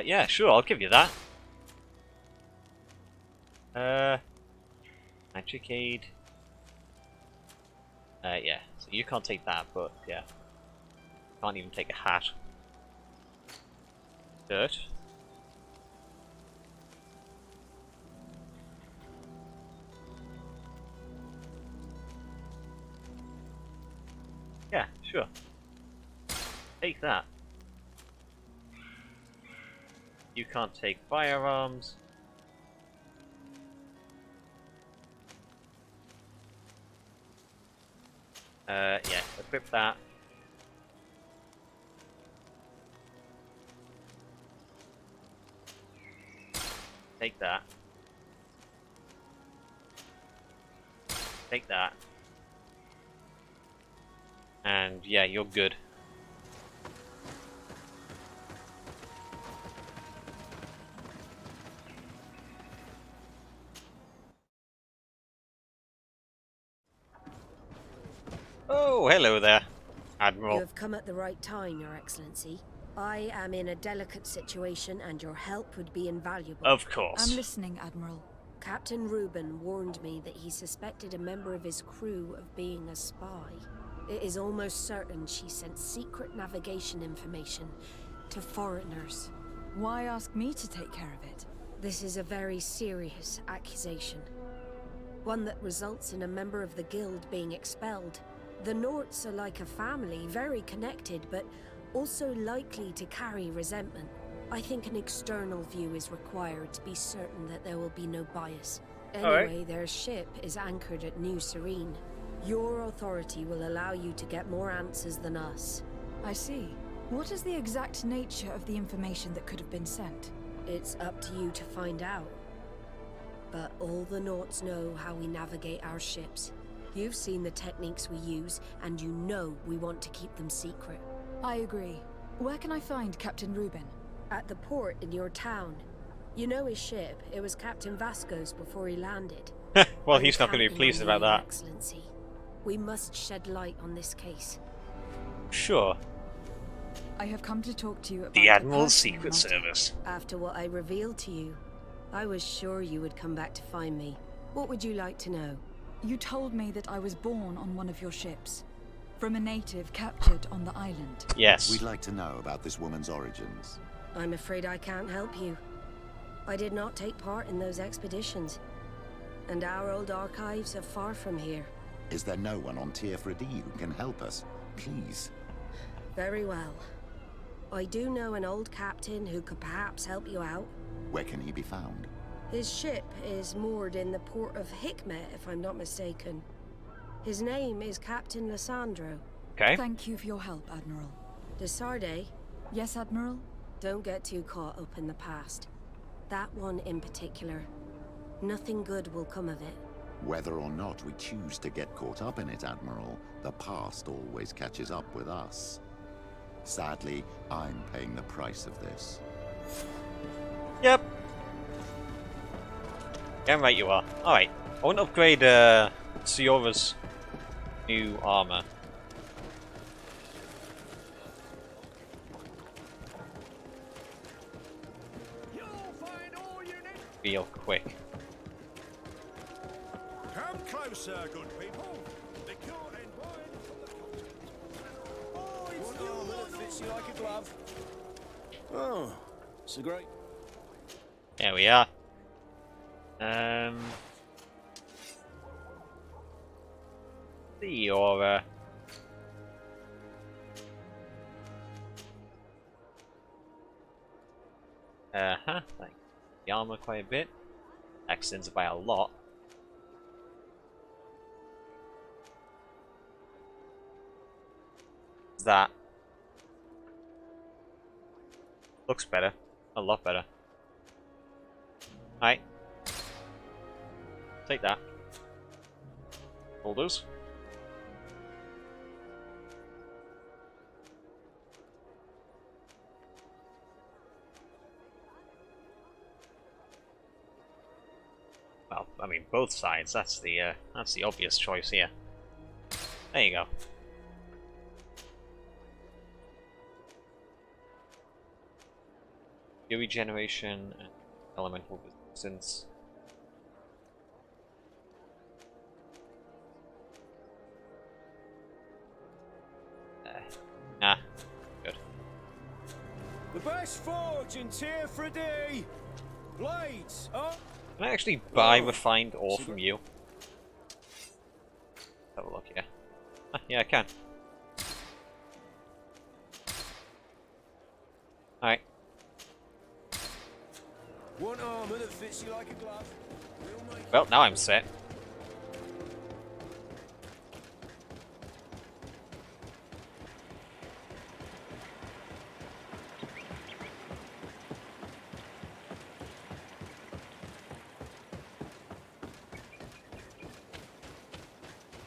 Yeah, sure, I'll give you that. Magic aid. Yeah, so you can't take that, but yeah. Can't even take a hat. Dirt. Yeah, sure. Take that. You can't take firearms. Yeah, equip that. Take that. Take that. And yeah, you're good. Oh, hello there, Admiral. You have come at the right time, Your Excellency. I am in a delicate situation and your help would be invaluable. Of course. I'm listening, Admiral. Captain Reuben warned me that he suspected a member of his crew of being a spy. It is almost certain she sent secret navigation information to foreigners. Why ask me to take care of it? This is a very serious accusation. One that results in a member of the guild being expelled. The Norts are like a family, very connected, but also likely to carry resentment. I think an external view is required to be certain that there will be no bias. Anyway, their ship is anchored at New Serene. Your authority will allow you to get more answers than us. I see. What is the exact nature of the information that could have been sent? It's up to you to find out. But all the Norts know how we navigate our ships. You've seen the techniques we use, and you know we want to keep them secret. I agree. Where can I find Captain Reuben? At the port in your town. You know his ship. It was Captain Vasco's before he landed. Well, he's not going to be pleased about that. Excellency. We must shed light on this case. Sure. I have come to talk to you about the Admiral's personal Secret matter. Service. After what I revealed to you, I was sure you would come back to find me. What would you like to know? You told me that I was born on one of your ships. From a native captured on the island. Yes. We'd like to know about this woman's origins. I'm afraid I can't help you. I did not take part in those expeditions. And our old archives are far from here. Is there no one on Tier-Fredy who can help us? Please. Very well. I do know an old captain who could perhaps help you out. Where can he be found? His ship is moored in the port of Hikmet, if I'm not mistaken. His name is Captain Lissandro. Okay. Thank you for your help, Admiral. De Sarde? Yes, Admiral? Don't get too caught up in the past. That one in particular. Nothing good will come of it. Whether or not we choose to get caught up in it, Admiral, the past always catches up with us. Sadly, I'm paying the price of this. Yep. Damn right you are. Alright. I want to upgrade Siora's new armor. Real quick. Come closer, good people. The court and wine from the continent. Oh, it's One armor that fits you like a glove. Oh, it's a great. There we are. Theora. Like the armor quite a bit. Extends by a lot. That. Looks better. A lot better. Alright. Take that. Boulders. Well, I mean, both sides. That's the obvious choice here. There you go. Regeneration and elemental resistance. Nah, good. The best forge in Tier 3D! Blades, up! Can I actually buy refined ore from you? Let's have a look here. Ah, yeah, I can. Alright. One armor that fits you like a glove. Well, now I'm set.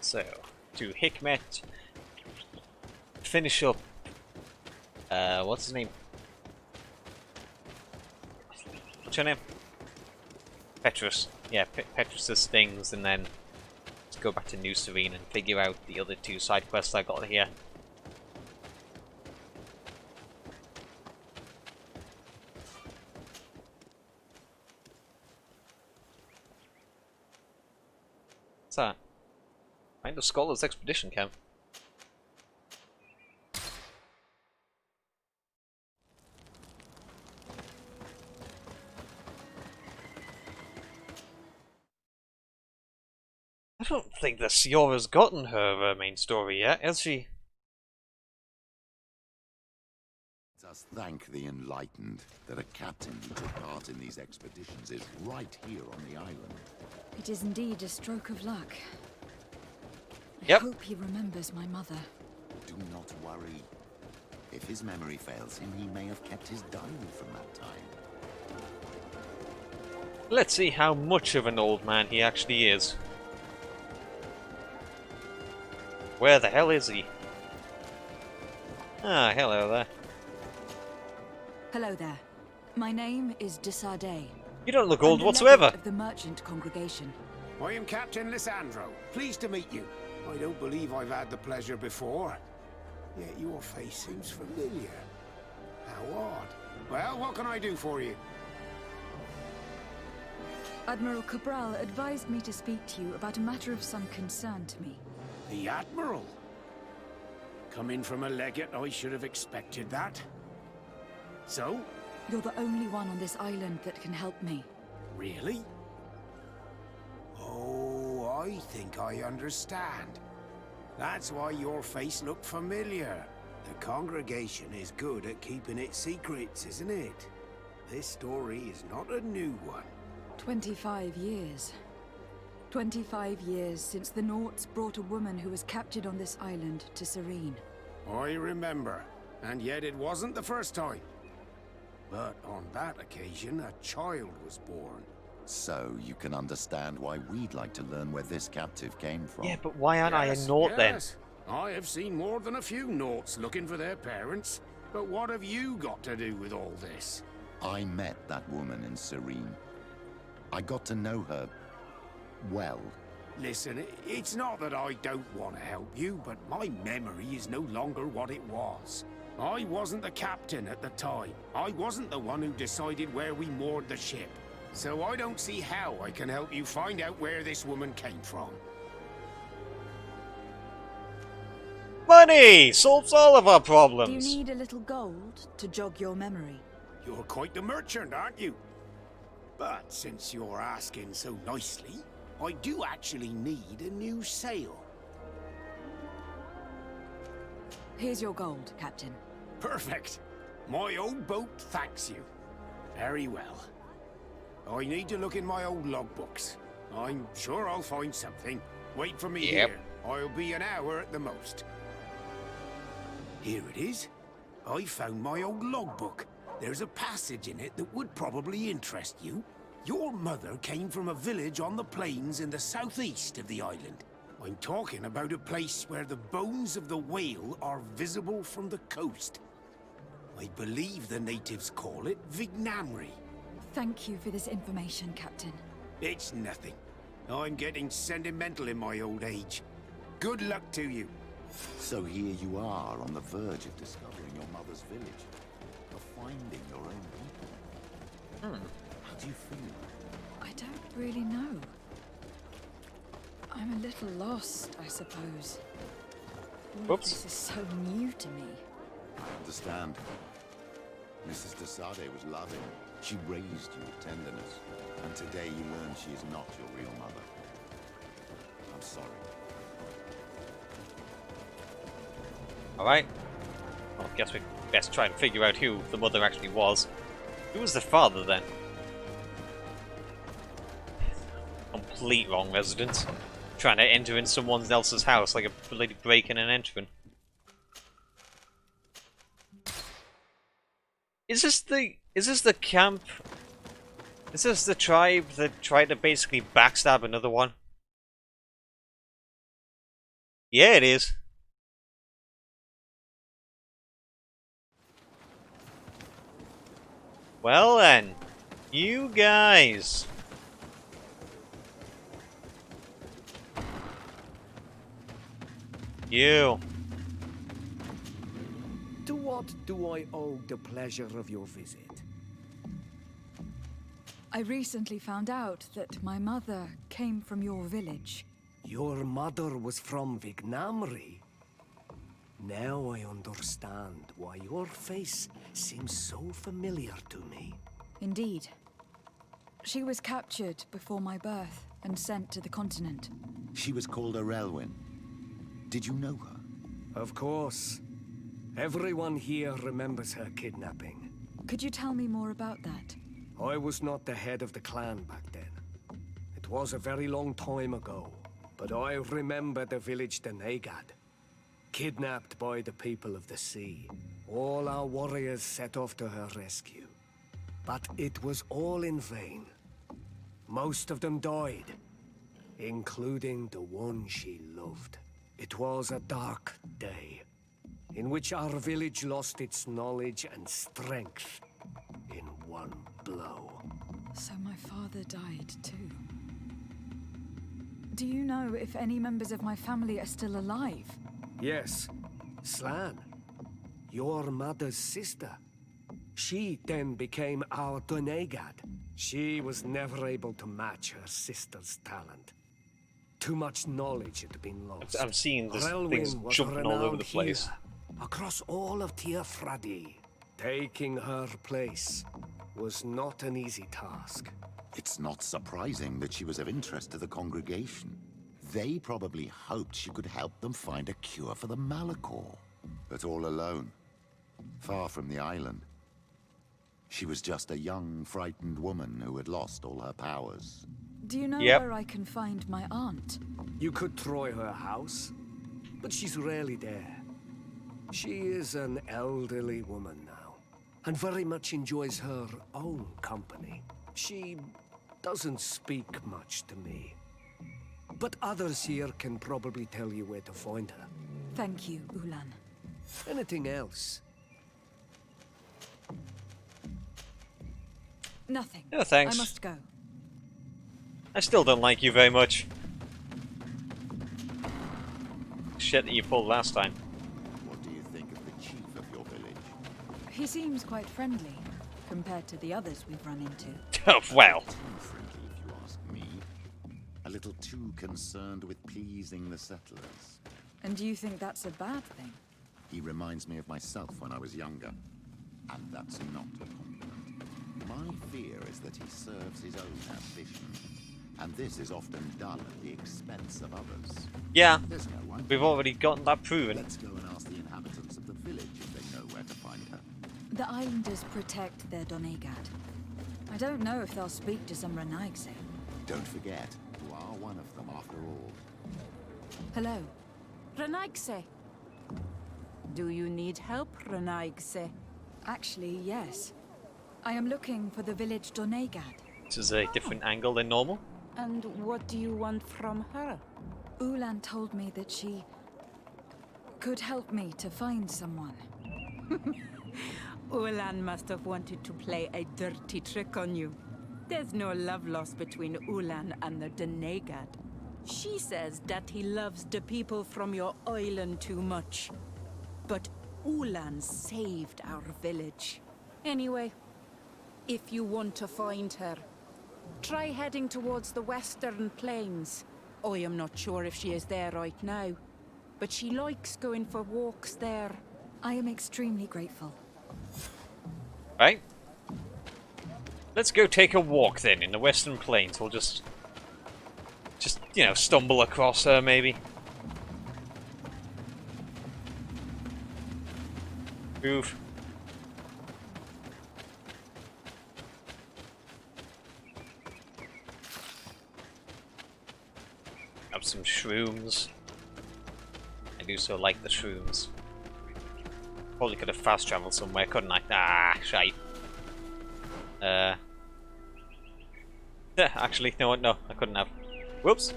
So, to Hikmet, finish up, what's his name? What's your name? Petrus. Yeah, Petrus's things, and then let's go back to New Serene and figure out the other two side quests I got here. What's that? Find the Scholar's Expedition Camp. I don't think the Siora's gotten her main story yet, has she? Let us thank the enlightened that a captain who took part in these expeditions is right here on the island. It is indeed a stroke of luck. Yep. I hope he remembers my mother. Do not worry. If his memory fails him, he may have kept his diary from that time. Let's see how much of an old man he actually is. Where the hell is he? Ah, hello there. Hello there. My name is Desardet. You don't look old I'm the whatsoever. legate of the merchant congregation. I am Captain Lysandro. Pleased to meet you. I don't believe I've had the pleasure before. Yet your face seems familiar. How odd. Well, what can I do for you? Admiral Cabral advised me to speak to you about a matter of some concern to me. The Admiral? Coming from a legate, I should have expected that. So? You're the only one on this island that can help me. Really? Oh, I think I understand. That's why your face looked familiar. The congregation is good at keeping its secrets, isn't it? This story is not a new one. 25 years. 25 years since the Nauts brought a woman who was captured on this island to Serene. I remember, and yet it wasn't the first time. But on that occasion, a child was born. So you can understand why we'd like to learn where this captive came from. Yeah, but why aren't I a Naut then? Yes. I have seen more than a few Nauts looking for their parents. But what have you got to do with all this? I met that woman in Serene. I got to know her well. Listen, it's not that I don't want to help you, but my memory is no longer what it was. I wasn't the captain at the time. I wasn't the one who decided where we moored the ship. So I don't see how I can help you find out where this woman came from. Money solves all of our Do problems. you need a little gold to jog your memory? You're quite the merchant, aren't you? But since you're asking so nicely, I do actually need a new sail. Here's your gold, Captain. Perfect. My old boat thanks you. Very well. I need to look in my old logbooks. I'm sure I'll find something. Wait for me here. I'll be an hour at the most. Here it is. I found my old logbook. There's a passage in it that would probably interest you. Your mother came from a village on the plains in the southeast of the island. I'm talking about a place where the bones of the whale are visible from the coast. I believe the natives call it Vignamri. Thank you for this information, Captain. It's nothing. I'm getting sentimental in my old age. Good luck to you. So here you are on the verge of discovering your mother's village, of finding your own people. How do you feel? I don't really know. I'm a little lost, I suppose. All of this is so new to me. I understand. Mrs. de Sade was loving. She raised you with tenderness. And today you learn she is not your real mother. I'm sorry. Alright. Well, I guess we best try and figure out who the mother actually was. Who was the father then? Complete wrong residence. Trying to enter in someone else's house like a bloody breaking and entering. Is this the camp? Is this the tribe that tried to basically backstab another one? Yeah, it is. Well then, you guys. You. To what do I owe the pleasure of your visit? I recently found out that my mother came from your village. Your mother was from Vignamri? Now I understand why your face seems so familiar to me. Indeed. She was captured before my birth and sent to the continent. She was called Arelwyn. Did you know her? Of course. Everyone here remembers her kidnapping. Could you tell me more about that? I was not the head of the clan back then. It was a very long time ago. But I remember the village Denegad. Kidnapped by the people of the sea. All our warriors set off to her rescue. But it was all in vain. Most of them died, including the one she loved. It was a dark day, in which our village lost its knowledge and strength in one blow. So my father died too. Do you know if any members of my family are still alive? Yes, Slan, your mother's sister. She then became our Donegad. She was never able to match her sister's talent. Too much knowledge had been lost. I'm seeing this Relwyn things was jumping all over the renowned place. healer across all of Teofradi. Taking her place was not an easy task. It's not surprising that she was of interest to the congregation. They probably hoped she could help them find a cure for the Malachor. But all alone, far from the island. She was just a young, frightened woman who had lost all her powers. Do you know where I can find my aunt? You could try her house, but she's rarely there. She is an elderly woman now, and very much enjoys her own company. She doesn't speak much to me. But others here can probably tell you where to find her. Thank you, Ulan. Anything else? Nothing. No, thanks. I must go. I still don't like you very much. Shit that you pulled last time. What do you think of the chief of your village? He seems quite friendly, compared to the others we've run into. Oh, well. Too friendly, if you ask me. A little too concerned with pleasing the settlers. And do you think that's a bad thing? He reminds me of myself when I was younger. And that's not a compliment. My fear is that he serves his own ambition. And this is often done at the expense of others. Yeah, There's no one. we've already gotten that proven. Let's go and ask the inhabitants of the village if they know where to find her. The islanders protect their Donegad. I don't know if they'll speak to some Renaigse. Don't forget, you are one of them after all. Hello. Renaigse. Do you need help, Renaigse? Actually, yes. I am looking for the village Donegad. This is a different angle than normal. And what do you want from her? Ulan told me that she could help me to find someone. Ulan must have wanted to play a dirty trick on you. There's no love lost between Ulan and the Donegad. She says that he loves the people from your island too much. But Ulan saved our village. Anyway, if you want to find her, try heading towards the western plains. I am not sure if she is there right now, but she likes going for walks there. I am extremely grateful. Right. Let's go take a walk then in the western plains. We'll just you know, stumble across her maybe. Move. Have some shrooms. I do so like the shrooms. Probably could have fast traveled somewhere, couldn't I? Ah, shite. Yeah, actually, no, I couldn't have. Whoops.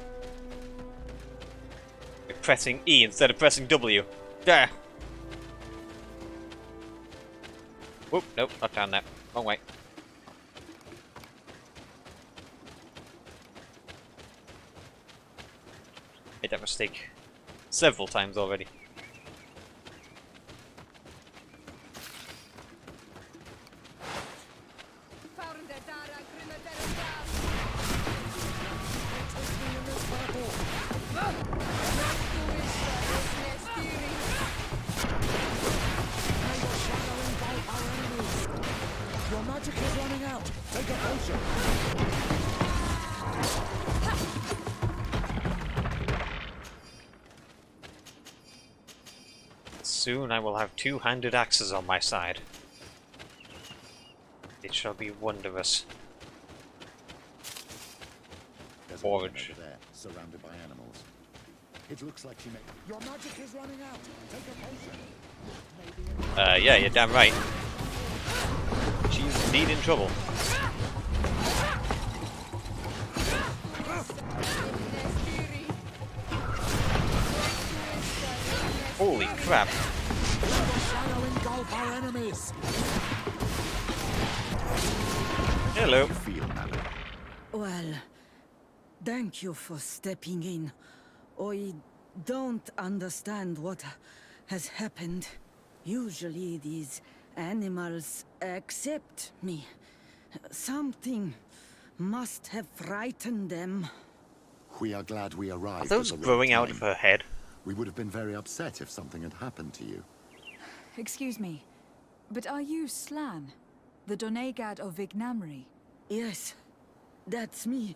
We're pressing E instead of pressing W. There. Whoop, nope, not down there. Wrong way. Made that mistake several times already. Your magic is running out. Take a potion. Soon I will have two-handed axes on my side. It shall be wondrous. There's Forage. a woman over there, surrounded by animals. It looks like she may... Your magic is running out. Take a potion. Yeah, you're damn right. She's indeed in trouble. Holy crap. Shadow engulf our enemies. Hello. Well, thank you for stepping in. I don't understand what has happened. Usually these animals accept me. Something must have frightened them. We are glad we arrived. Are those at the growing right out time. of her head? We would have been very upset if something had happened to you. Excuse me, but are you Slan, the Donegad of Vignamri? Yes, that's me.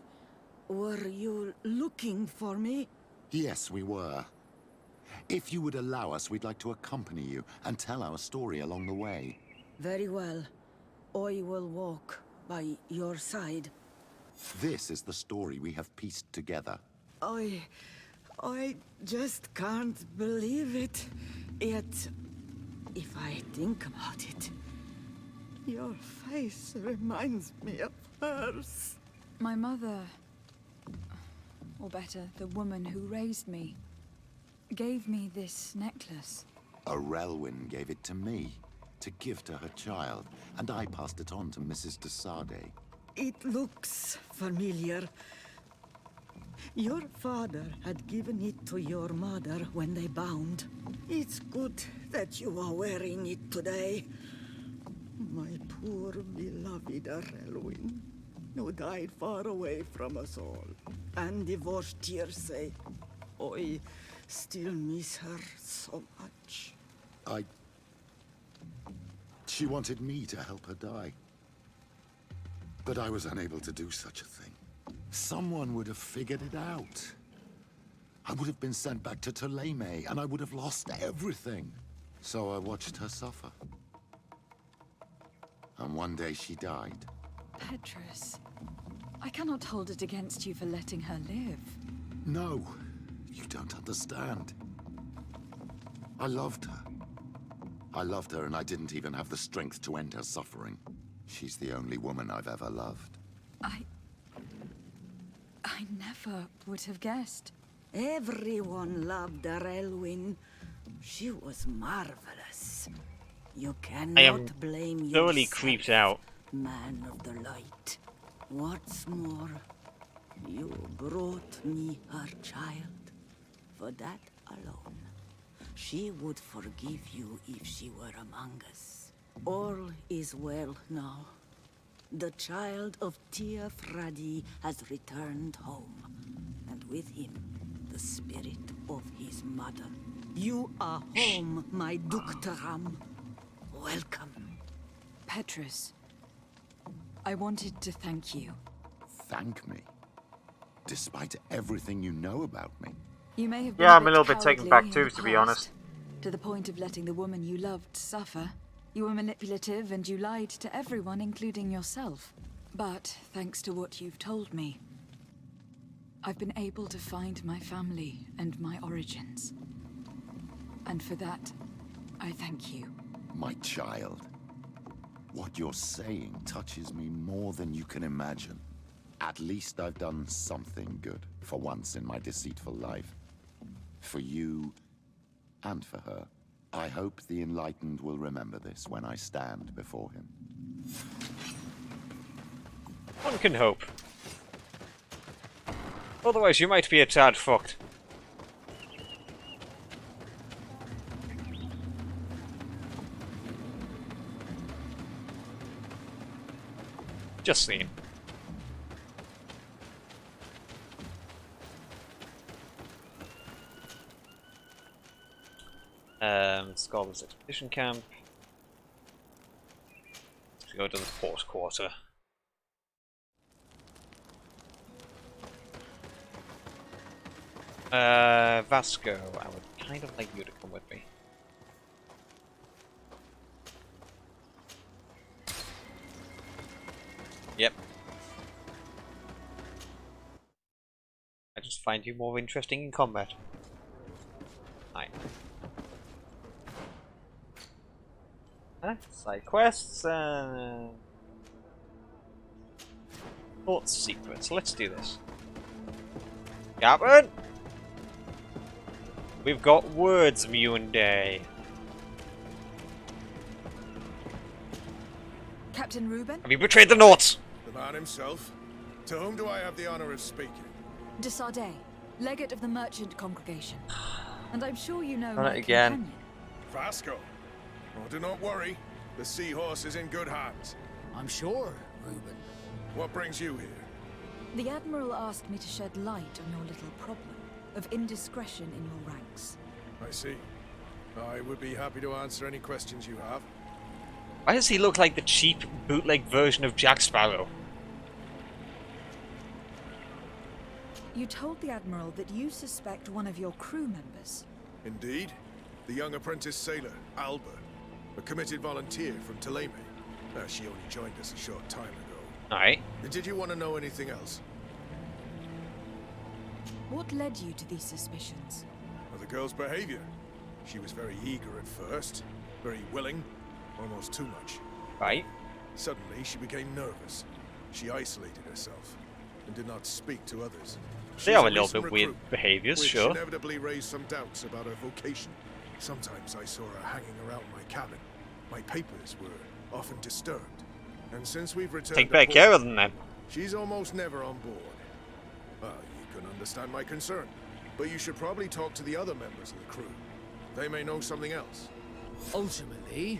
Were you looking for me? Yes, we were. If you would allow us, we'd like to accompany you and tell our story along the way. Very well. I will walk by your side. This is the story we have pieced together. I just can't believe it. Yet, if I think about it, your face reminds me of hers. My mother, or better, the woman who raised me, gave me this necklace. A Relwyn gave it to me, to give to her child, and I passed it on to Mrs. de Sade. It looks familiar. Your father had given it to your mother when they bound. It's good that you are wearing it today. My poor beloved Relwyn, who died far away from us all, and divorced Tierce. I still miss her so much. She wanted me to help her die. But I was unable to do such a thing. Someone would have figured it out. I would have been sent back to Thélème, and I would have lost everything. So I watched her suffer. And one day she died. Petrus, I cannot hold it against you for letting her live. No, you don't understand. I loved her. I loved her, and I didn't even have the strength to end her suffering. She's the only woman I've ever loved. I never would have guessed. Everyone loved her, Elwyn. She was marvelous. You cannot blame yourself, thoroughly creeped out. man of the light. What's more, you brought me her child. For that alone, she would forgive you if she were among us. All is well now. The child of Tia Fradi has returned home, and with him, the spirit of his mother. You are home, my Duktaram. Welcome. Petrus, I wanted to thank you. Thank me? Despite everything you know about me? You may have been Yeah, I'm a little bit cowardly taken back in too, the to be past, honest. To the point of letting the woman you loved suffer. You were manipulative and you lied to everyone, including yourself. But thanks to what you've told me, I've been able to find my family and my origins. And for that, I thank you. My child. What you're saying touches me more than you can imagine. At least I've done something good for once in my deceitful life. For you and for her. I hope the Enlightened will remember this when I stand before him. One can hope. Otherwise, you might be a tad fucked. Just saying. Scholars Expedition Camp. Let's go to the port quarter. Vasco, I would kind of like you to come with me. Yep. I just find you more interesting in combat. Hi. Side quests, Thought secrets. Let's do this. Captain! We've got words, Muenday. Captain Reuben? Have you betrayed the Norts? The man himself? To whom do I have the honor of speaking? De Sardet, legate of the merchant congregation. And I'm sure you know Run my it again. companion. Vasco. Oh, do not worry. The seahorse is in good hands. I'm sure, Reuben. What brings you here? The Admiral asked me to shed light on your little problem of indiscretion in your ranks. I see. I would be happy to answer any questions you have. Why does he look like the cheap bootleg version of Jack Sparrow? You told the Admiral that you suspect one of your crew members. Indeed. The young apprentice sailor, Alba. A committed volunteer from Thélème. She only joined us a short time ago. Alright. Did you want to know anything else? What led you to these suspicions? Well, the girl's behavior. She was very eager at first. Very willing. Almost too much. Right. Suddenly, she became nervous. She isolated herself and did not speak to others. They have a little bit weird behaviors, which sure. inevitably raised some doubts about her vocation. Sometimes I saw her hanging around my cabin. My papers were often disturbed. And since we've returned Take to better port, care of them then. she's almost never on board. Well, you can understand my concern. But you should probably talk to the other members of the crew. They may know something else. Ultimately,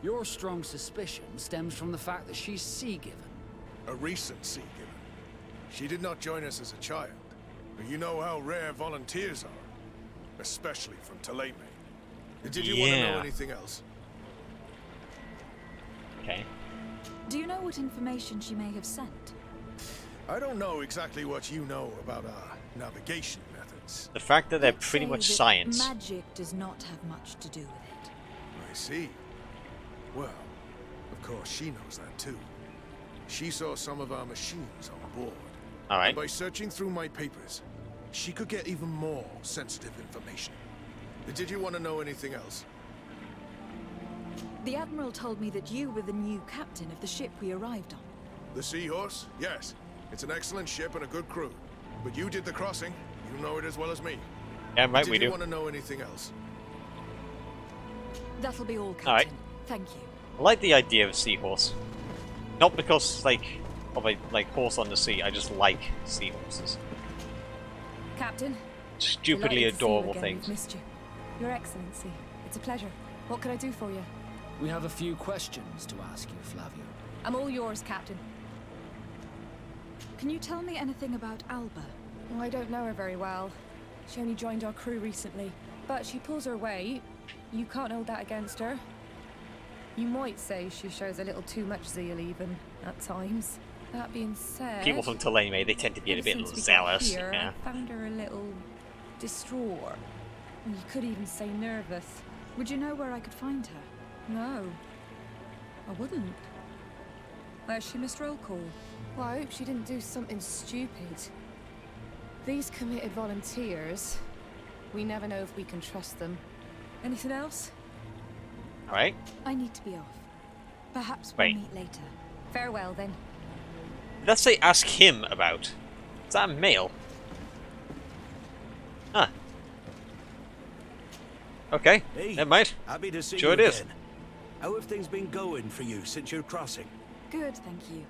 your strong suspicion stems from the fact that she's sea-given. A recent sea-given. She did not join us as a child. But you know how rare volunteers are. Especially from Thélème. Did you want to know anything else? Okay. Do you know what information she may have sent? I don't know exactly what you know about our navigation methods. The fact that they're Let's pretty say much that science. Magic does not have much to do with it. I see. Well, of course she knows that too. She saw some of our machines on board. Alright. And by searching through my papers, she could get even more sensitive information. Did you want to know anything else? The Admiral told me that you were the new captain of the ship we arrived on. The Seahorse? Yes. It's an excellent ship and a good crew. But you did the crossing. You know it as well as me. Yeah, right, we Did you do. want to know anything else? That'll be all, Captain. All right. Thank you. I like the idea of a seahorse. Not because, like, of a horse on the sea. I just like seahorses. Captain. Stupidly Delighted to see you adorable again. things. We've missed you. Your Excellency, it's a pleasure. What can I do for you? We have a few questions to ask you, Flavio. I'm all yours, Captain. Can you tell me anything about Alba? I don't know her very well. She only joined our crew recently. But she pulls her weight. You can't hold that against her. You might say she shows a little too much zeal even, at times. That being said... People from Tulane, they tend to get a bit since we got zealous. here, Yeah. I found her a little... distraught. You could even say nervous. Would you know where I could find her? No. I wouldn't. Where's she missed roll call? Well, I hope she didn't do something stupid. These committed volunteers, we never know if we can trust them. Anything else? Alright. I need to be off. Perhaps Wait. we'll meet later. Farewell, then. Did that say ask him about? Is that a male? Huh. Okay, Hey, never mind. Happy to see Sure you it is. again. How have things been going for you since your crossing? Good, thank you.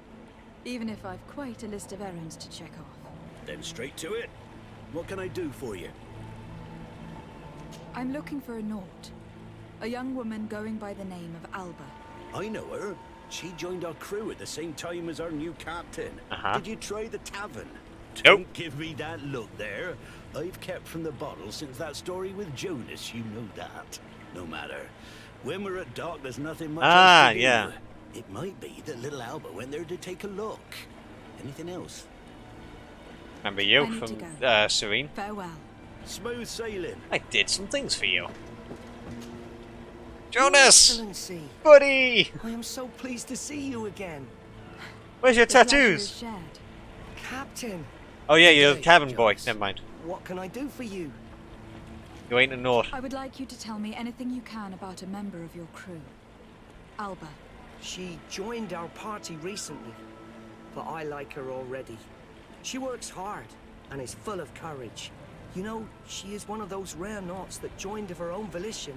Even if I've quite a list of errands to check off. Then straight to it. What can I do for you? I'm looking for a Naut. A young woman going by the name of Alba. I know her. She joined our crew at the same time as our new captain. Uh-huh. Did you try the tavern? Nope. Don't give me that look there. I've kept from the bottle since that story with Jonas, you know that. No matter. When we're at dock, there's nothing much else to do. Yeah. It might be that little Alba went there to take a look. Anything else? Remember you I need to from go. Serene? Farewell. Smooth sailing. I did some things for you. Your Jonas! Excellency, Buddy! I am so pleased to see you again. Where's your The pleasure tattoos? is shared. Captain, Oh yeah, you're the Hey, tavern boy. Jonas. Never mind. what can I do for you? You ain't a Naut. I would like you to tell me anything you can about a member of your crew. Alba. She joined our party recently, but I like her already. She works hard and is full of courage. You know, she is one of those rare Nauts that joined of her own volition,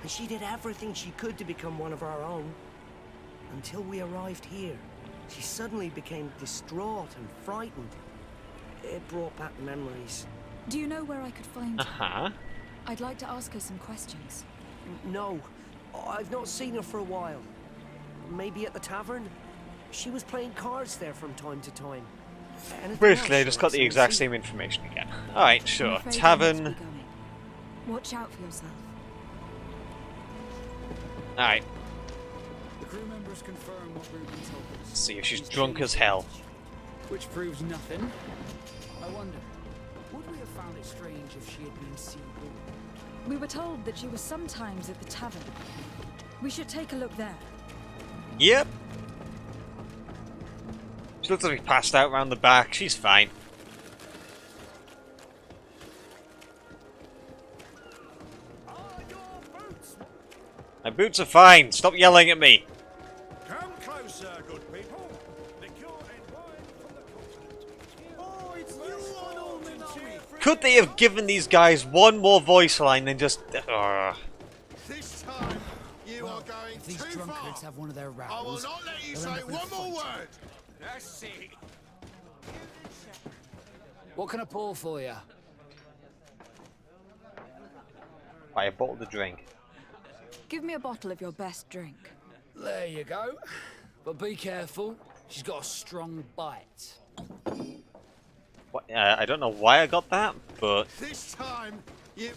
and she did everything she could to become one of our own. Until we arrived here, she suddenly became distraught and frightened. It brought back memories. Do you know where I could find her? Uh-huh. I'd like to ask her some questions. No, I've not seen her for a while. Maybe at the tavern? She was playing cards there from time to time. Anything Basically, I else, just Your got the exact Excellency? same information again. Alright, I'm sure. afraid I need Tavern. to be going. Watch out for yourself. Alright. The crew members confirm what Ruby told us. See if she's She's drunk as changed hell. age, which proves nothing. I wonder, would we have found it strange if she had been seaborn? We were told that she was sometimes at the tavern. We should take a look there. Yep. She looks like she passed out round the back. She's fine. My boots are fine. Stop yelling at me. Come closer, good people. Liqueur and wine from the continent. Oh, it's you on all the Could they have given these guys one more voice line than just... This time, you are going If these too far. drunkards have one of their I will rows, not let you they'll say end up in a one more fight. word. That's it. What can I pour for you? Buy a bottle of drink. Give me a bottle of your best drink. There you go. But be careful. She's got a strong bite. What, I don't know why I got that, but... This time, you...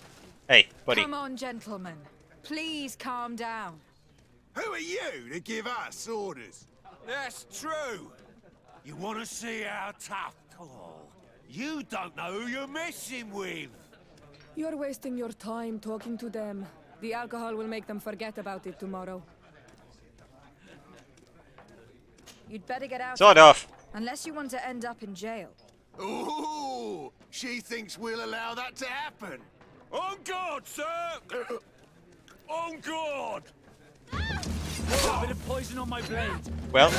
Hey, buddy. Come on, gentlemen. Please calm down. Who are you to give us orders? That's true. You want to see how tough? Oh, you don't know who you're messing with. You're wasting your time talking to them. The alcohol will make them forget about it tomorrow. You'd better get out. Sort of. Unless you want to end up in jail. Ooh, she thinks we'll allow that to happen. On guard, sir! On guard! A bit of poison on my blade. Well,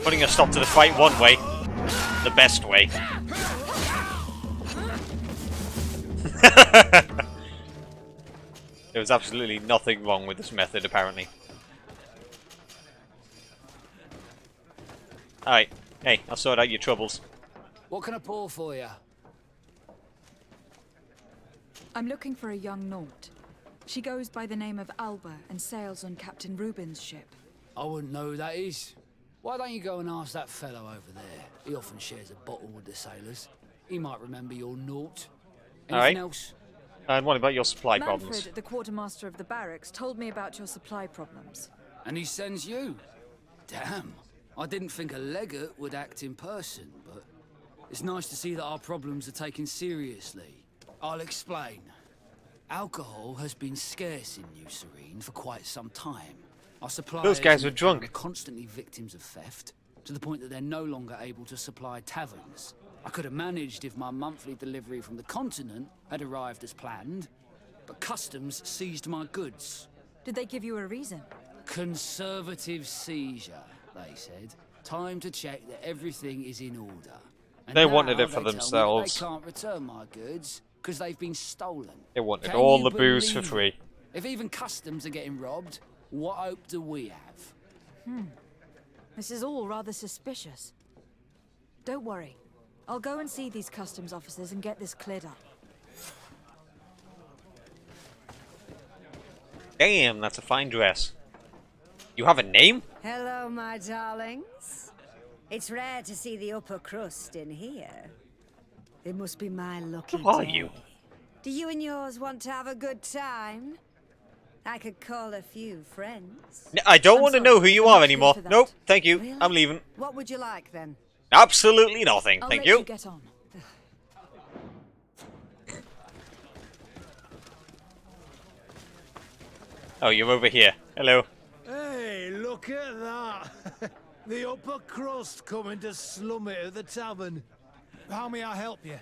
putting a stop to the fight one way, the best way. There was absolutely nothing wrong with this method, apparently. Alright, hey, I'll sort out your troubles. What can I pour for you? I'm looking for a young Naut. She goes by the name of Alba and sails on Captain Reuben's ship. I wouldn't know who that is. Why don't you go and ask that fellow over there? He often shares a bottle with the sailors. He might remember your Naut. Anything else? And what about your supply Manfred, problems? the quartermaster of the barracks, told me about your supply problems. And he sends you? Damn. I didn't think a legate would act in person, but it's nice to see that our problems are taken seriously. I'll explain. Alcohol has been scarce in New Serene for quite some time. Our suppliers Those guys were drunk. are constantly victims of theft, to the point that they're no longer able to supply taverns. I could have managed if my monthly delivery from the continent had arrived as planned, but customs seized my goods. Did they give you a reason? Conservative seizure, they said. Time to check that everything is in order. And They now wanted it for they tell me that themselves. they can't return my goods because they've been stolen. They wanted Can all you the booze for believe free. it? If even customs are getting robbed, what hope do we have? This is all rather suspicious. Don't worry. I'll go and see these customs officers and get this cleared up. Damn, that's a fine dress. You have a name? Hello, my darlings. It's rare to see the upper crust in here. It must be my lucky Who are day. you? Do you and yours want to have a good time? I could call a few friends. I don't want to know who you are anymore. Nope, thank you. Really? I'm leaving. What would you like then? Absolutely nothing, I'll thank let you. you get on. Oh, you're over here. Hello. Hey, look at that. The upper crust coming to slum it at the tavern. How may I help you?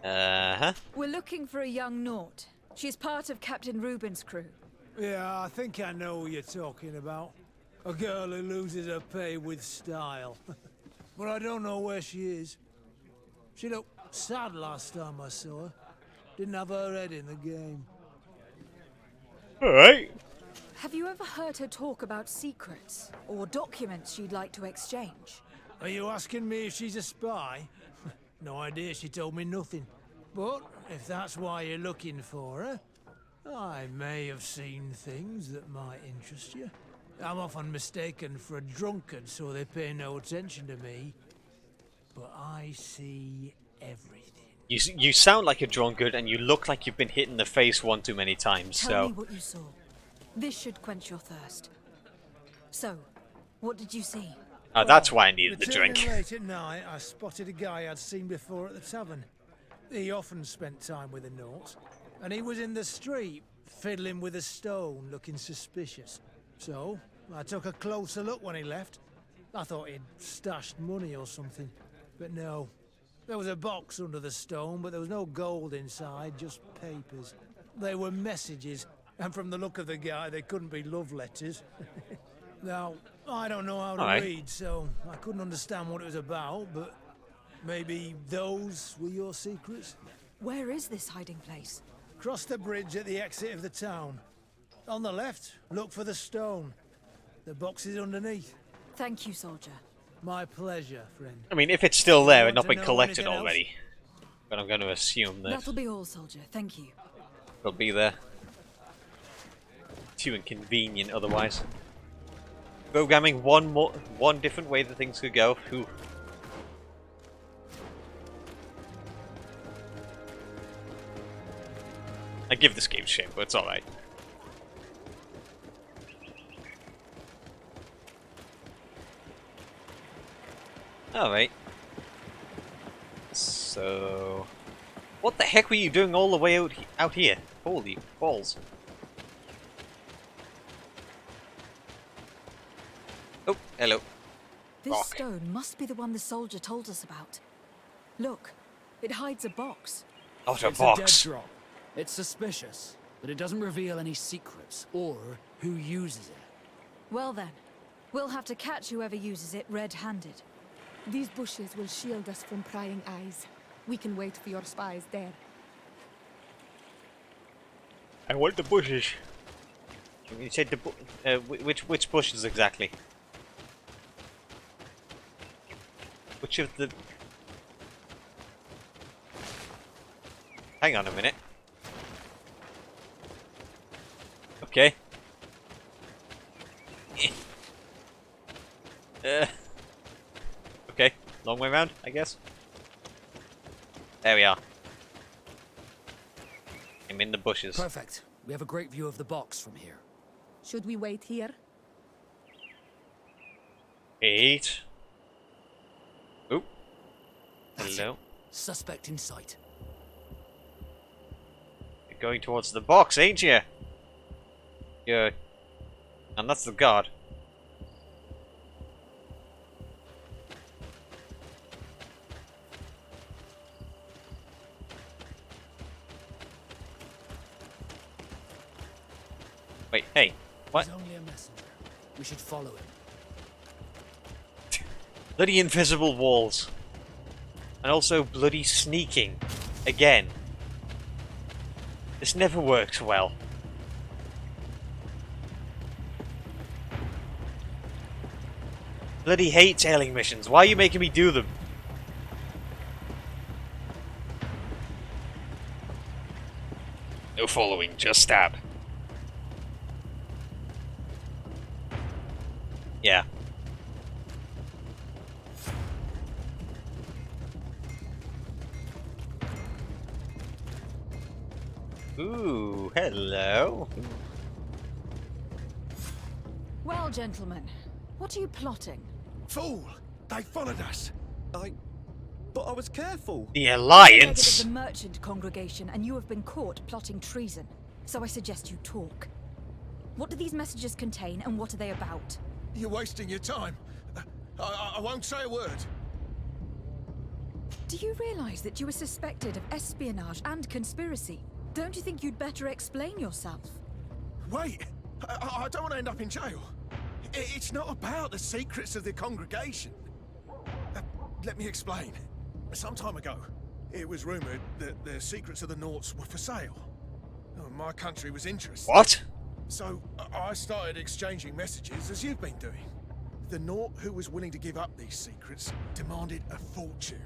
Uh-huh. We're looking for a young Naut. She's part of Captain Reuben's crew. Yeah, I think I know who you're talking about. A girl who loses her pay with style. But I don't know where she is. She looked sad last time I saw her. Didn't have her head in the game. Alright. Have you ever heard her talk about secrets or documents she'd like to exchange? Are you asking me if she's a spy? No idea, she told me nothing. But if that's why you're looking for her, I may have seen things that might interest you. I'm often mistaken for a drunkard, so they pay no attention to me. But I see everything. You sound like a drunkard and you look like you've been hit in the face one too many times, Tell so... me what you saw. This should quench your thirst. So, what did you see? That's why I needed the Returning drink. late at night, I spotted a guy I'd seen before at the tavern. He often spent time with the Nauts, and he was in the street, fiddling with a stone, looking suspicious. So, I took a closer look when he left. I thought he'd stashed money or something, but no. There was a box under the stone, but there was no gold inside, just papers. They were messages, and from the look of the guy, they couldn't be love letters. Now, I don't know how to read, so I couldn't understand what it was about, but maybe those were your secrets? Where is this hiding place? Cross the bridge at the exit of the town. On the left, look for the stone. The box is underneath. Thank you, soldier. My pleasure, friend. I mean, if it's still there and Want not to been know collected anything else? already. But I'm going to assume that That'll be all, soldier. Thank you. it'll be there. Too inconvenient otherwise. Programming one different way that things could go. Whew. I give this game shit, but it's alright. Alright. So... What the heck were you doing all the way out here? Holy balls. Oh, hello. This Rock. stone must be the one the soldier told us about. Look, it hides a box. Not a It's box. a dead drop. It's suspicious. but it doesn't reveal any secrets or who uses it. Well then, we'll have to catch whoever uses it red-handed. These bushes will shield us from prying eyes. We can wait for your spies there. I want the bushes. You said the which bushes exactly? Which of the... Hang on a minute. Okay. Okay, long way round, I guess. There we are. I'm in the bushes. Perfect. We have a great view of the box from here. Should we wait here? Wait. Oop. That's Hello. it. Suspect in sight. You're going towards the box, ain't you? Yeah. And that's the guard. Wait, hey, what? He's only a messenger. We should follow him. Bloody invisible walls. And also bloody sneaking. Again. This never works well. Bloody hate tailing missions. Why are you making me do them? No following, just stab. Yeah. Ooh, hello. Well, gentlemen, what are you plotting? Fool! They followed us. But I was careful. The You're Alliance? of the merchant congregation, and you have been caught plotting treason. So I suggest you talk. What do these messages contain, and what are they about? You're wasting your time. I won't say a word. Do you realize that you are suspected of espionage and conspiracy? Don't you think you'd better explain yourself? Wait! I don't want to end up in jail. It's not about the secrets of the congregation. Let me explain. Some time ago, it was rumored that the secrets of the Nauts were for sale. My country was interested. What? So I started exchanging messages as you've been doing. The Naut who was willing to give up these secrets demanded a fortune.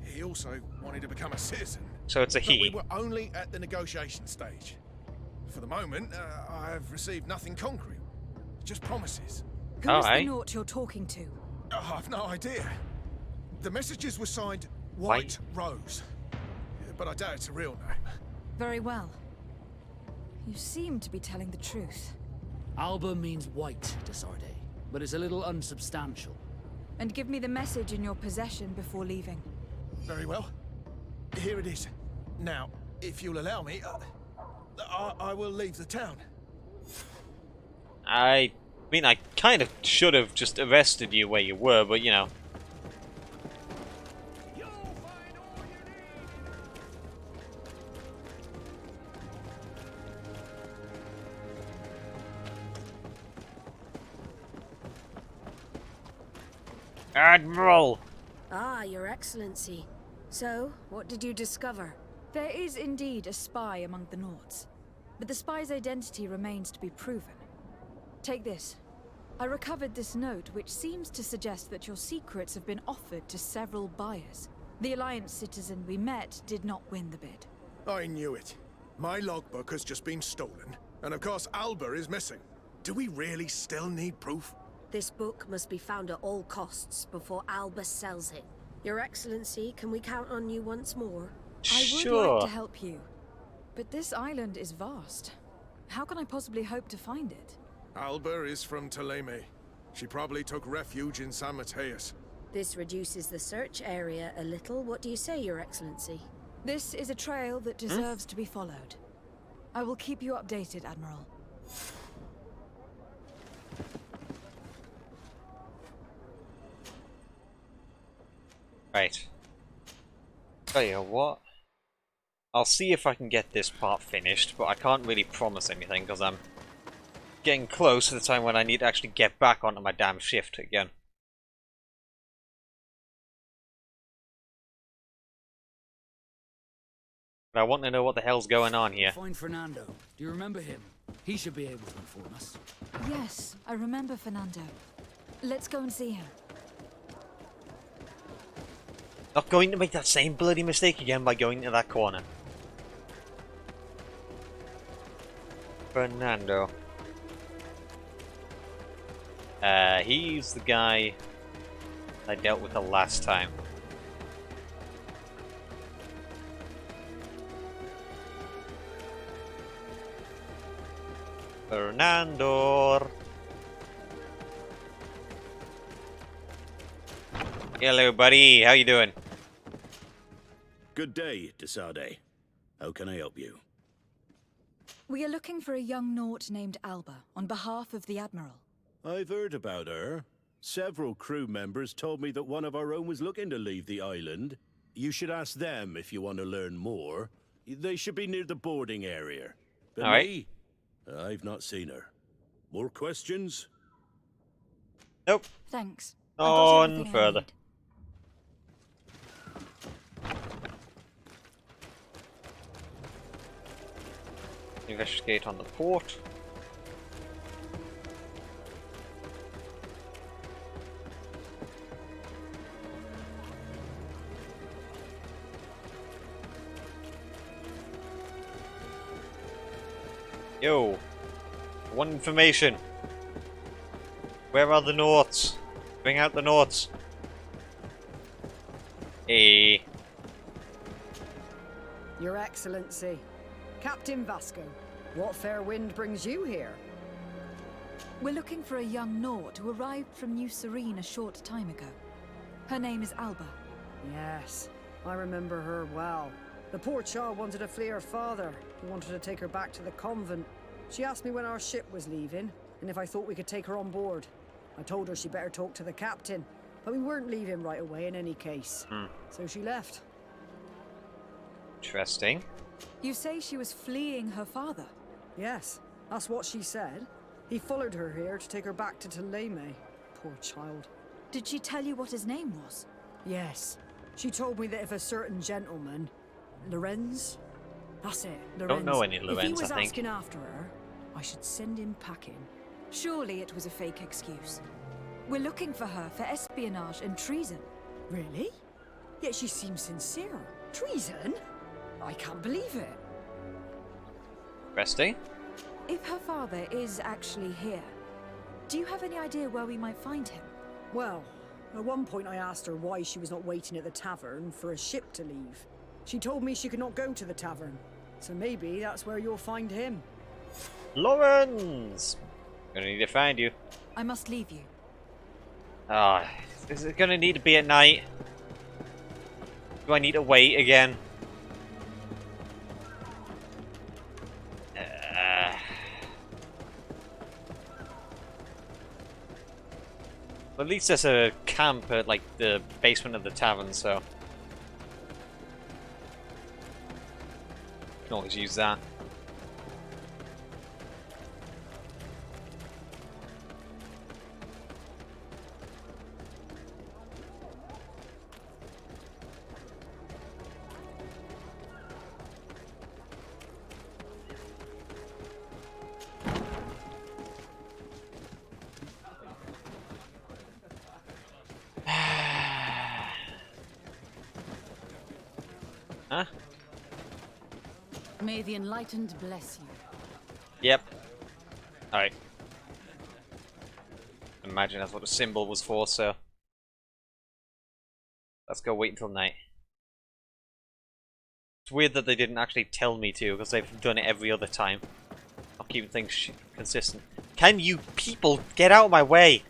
He also wanted to become a citizen. So it's a But he. we were only at the negotiation stage. For the moment, I have received nothing concrete. Just promises. Who is the Naut you're talking to? I've no idea. The messages were signed White Rose. But I doubt it's a real name. Very well. You seem to be telling the truth. Alba means white, Desarde, but it's a little unsubstantial. And give me the message in your possession before leaving. Very well. Here it is. Now, if you'll allow me, I will leave the town. I mean, I kind of should have just arrested you where you were, but you know. Admiral! Ah, Your Excellency. So, what did you discover? There is indeed a spy among the Nauts, but the spy's identity remains to be proven. Take this. I recovered this note, which seems to suggest that your secrets have been offered to several buyers. The Alliance citizen we met did not win the bid. I knew it. My logbook has just been stolen, and of course Alba is missing. Do we really still need proof? This book must be found at all costs before Alba sells it. Your Excellency, can we count on you once more? I would like to help you, but this island is vast. How can I possibly hope to find it? Alba is from Thélème. She probably took refuge in San Mateus. This reduces the search area a little. What do you say, Your Excellency? This is a trail that deserves to be followed. I will keep you updated, Admiral. Right. Tell you what. I'll see if I can get this part finished, but I can't really promise anything because I'm getting close to the time when I need to actually get back onto my damn shift again. But I want to know what the hell's going on here. Find Fernando. Do you remember him? He should be able to inform us. Yes, I remember Fernando. Let's go and see him. Not going to make that same bloody mistake again by going to that corner. Fernando. He's the guy I dealt with the last time. Fernando. Hello, buddy. How you doing? Good day, Desade. How can I help you? We are looking for a young Naut named Alba on behalf of the Admiral. I've heard about her. Several crew members told me that one of our own was looking to leave the island. You should ask them if you want to learn more. They should be near the boarding area. But all right. me, I've not seen her. More questions? Nope. Thanks. On further. Investigate on the port. Yo, one information. Where are the Nauts? Bring out the Nauts. Hey. Your Excellency, Captain Vasco, what fair wind brings you here? We're looking for a young Naut who arrived from New Serene a short time ago. Her name is Alba. Yes, I remember her well. The poor child wanted to flee her father. He wanted to take her back to the convent. She asked me when our ship was leaving, and if I thought we could take her on board. I told her she better talk to the captain, but we weren't leaving right away in any case. So she left. Interesting. You say she was fleeing her father? Yes, that's what she said. He followed her here to take her back to Thélème. Poor child. Did she tell you what his name was? Yes. She told me that if a certain gentleman, Lorenz? That's it, Lorenz. Don't know any Lorenz, if he was I think. asking after her, I should send him packing. Surely it was a fake excuse. We're looking for her for espionage and treason. Really? Yet she seems sincere. Treason? I can't believe it. Interesting. If her father is actually here, do you have any idea where we might find him? Well, at one point I asked her why she was not waiting at the tavern for a ship to leave. She told me she could not go to the tavern, so maybe that's where you'll find him. Lorenz! Gonna need to find you. I must leave you. Ah, is it gonna need to be at night? Do I need to wait again? At least there's a camp at like the basement of the tavern, so can always use that. Huh? May the Enlightened bless you. Yep. Alright. Imagine that's what the symbol was for, so let's go wait until night. It's weird that they didn't actually tell me to, because they've done it every other time. I'm keeping things consistent. Can you people get out of my way?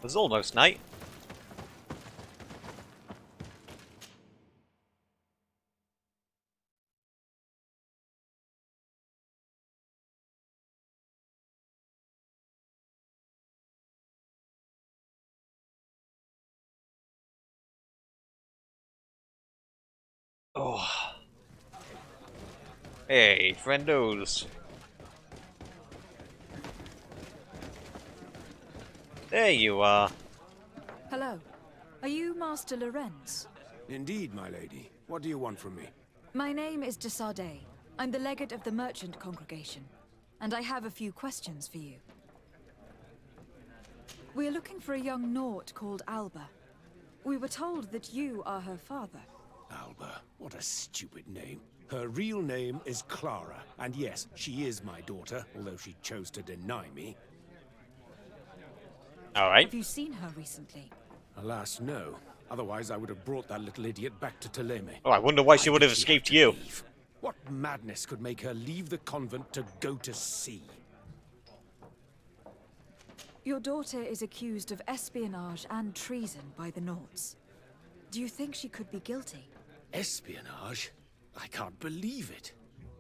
It's almost night. Oh. Hey, friendos. There you are. Hello. Are you Master Lorenz? Indeed, my lady. What do you want from me? My name is de Sardet. I'm the legate of the merchant congregation, and I have a few questions for you. We're looking for a young Naut called Alba. We were told that you are her father. Alba, what a stupid name. Her real name is Clara, and yes, she is my daughter, although she chose to deny me. Alright. Have you seen her recently? Alas, no. Otherwise, I would have brought that little idiot back to Thélème. Oh, I wonder why she would have escaped you. What madness could make her leave the convent to go to sea? Your daughter is accused of espionage and treason by the Nauts. Do you think she could be guilty? Espionage? I can't believe it.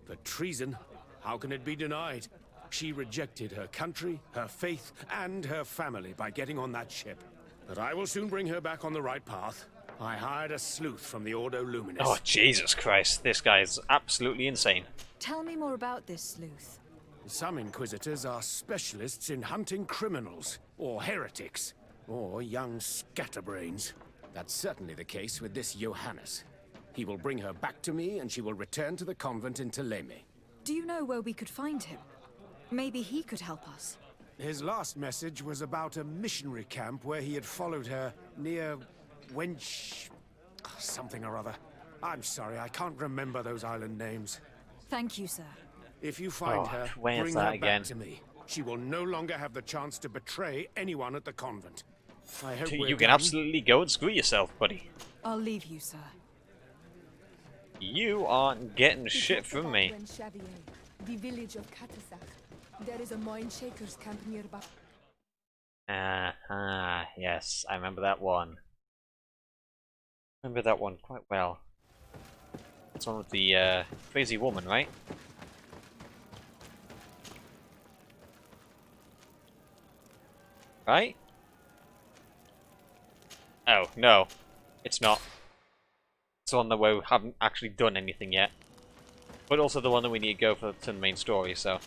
But treason? How can it be denied? She rejected her country, her faith, and her family by getting on that ship. But I will soon bring her back on the right path. I hired a sleuth from the Ordo Luminis. Oh, Jesus Christ. This guy is absolutely insane. Tell me more about this sleuth. Some Inquisitors are specialists in hunting criminals, or heretics, or young scatterbrains. That's certainly the case with this Johannes. He will bring her back to me, and she will return to the convent in Thélème. Do you know where we could find him? Maybe he could help us. His last message was about a missionary camp where he had followed her near Wench... something or other. I'm sorry, I can't remember those island names. Thank you, sir. If you find her, bring her back to me. She will no longer have the chance to betray anyone at the convent. I hope You can absolutely go and screw yourself, buddy. I'll leave you, sir. You aren't getting shit from me. The village of Katasach. There is a mine shaker's camp nearby. Yes, I remember that one. Remember that one quite well. It's one with the crazy woman, right? Right? Oh, no. It's not. It's the one that we haven't actually done anything yet. But also the one that we need to go for to the main story, so...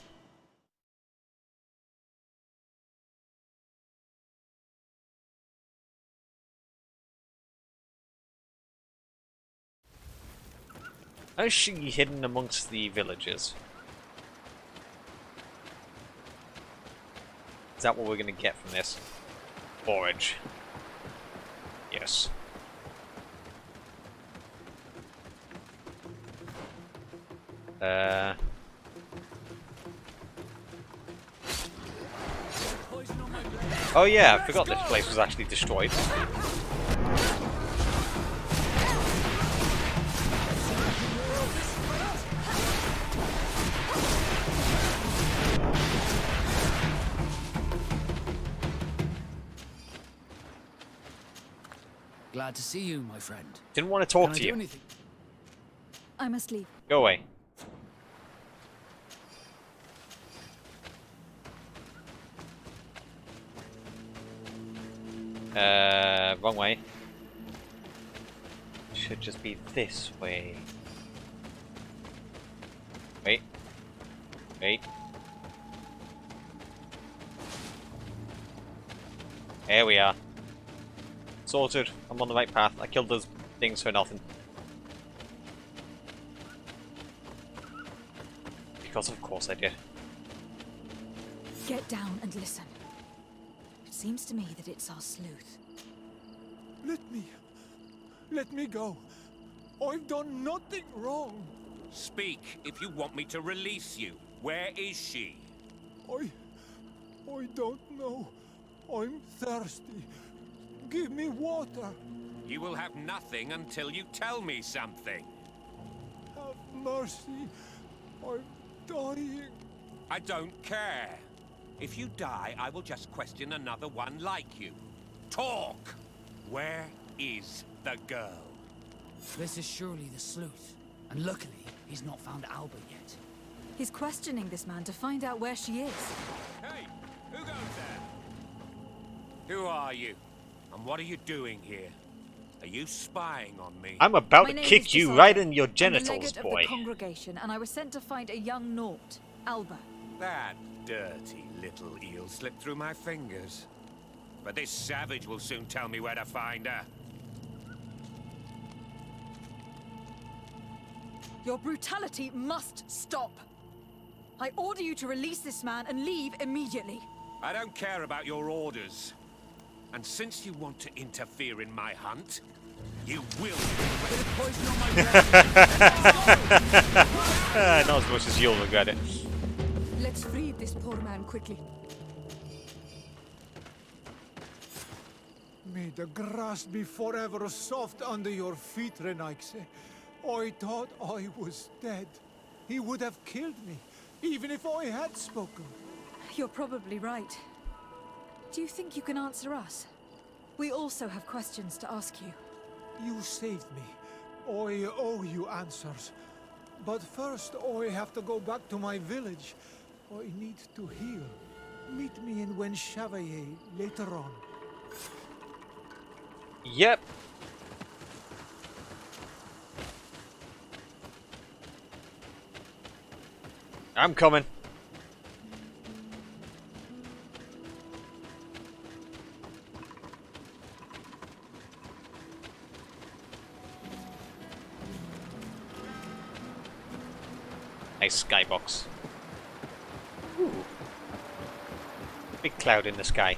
How is she hidden amongst the villagers? Is that what we're gonna get from this? Forage. Yes. Oh yeah, I forgot this place was actually destroyed. Glad to see you, my friend. Didn't want to talk to you. Anything? I must leave. Go away. Wrong way. Should just be this way. Wait. Wait. There we are. Sorted. I'm on the right path. I killed those things for nothing. Because of course I did. Get down and listen. It seems to me that it's our sleuth. Let me go. I've done nothing wrong. Speak if you want me to release you. Where is she? I don't know. I'm thirsty. Give me water. You will have nothing until you tell me something. Have mercy. I'm dying. I don't care. If you die, I will just question another one like you. Talk! Where is the girl? This is surely the sleuth. And luckily, he's not found Alba yet. He's questioning this man to find out where she is. Hey, who goes there? Who are you? And what are you doing here? Are you spying on me? I'm about My to name kick is you Gisela. right in your I'm the genitals, legate of boy. the congregation, and I was sent to find a young Naut, Alba. That dirty little eel slipped through my fingers. But this savage will soon tell me where to find her. Your brutality must stop. I order you to release this man and leave immediately. I don't care about your orders. And since you want to interfere in my hunt, you will. Poison on my breath. Not as much as you'll regret it. Let's free this poor man quickly. May the grass be forever soft under your feet, Renaigse. I thought I was dead. He would have killed me, even if I had spoken. You're probably right. Do you think you can answer us? We also have questions to ask you. You saved me. I owe you answers. But first, I have to go back to my village. I need to heal. Meet me in Wen Chevalier later on. Yep. I'm coming. Nice skybox. Ooh. Big cloud in the sky.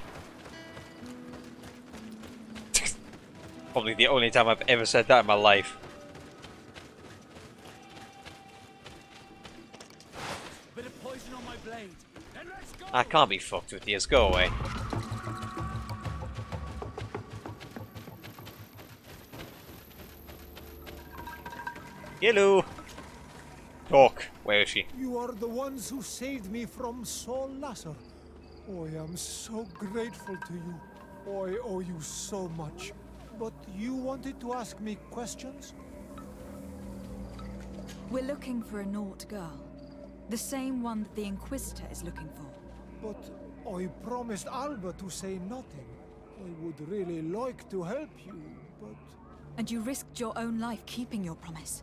Probably the only time I've ever said that in my life. Bit of poison on my blade. Then let's go. I can't be fucked with these. Go away. Hello. Talk. Where is she? You are the ones who saved me from Saul Lasser. I am so grateful to you. I owe you so much. But you wanted to ask me questions? We're looking for a Naut girl. The same one that the Inquisitor is looking for. But I promised Alba to say nothing. I would really like to help you, but... And you risked your own life keeping your promise.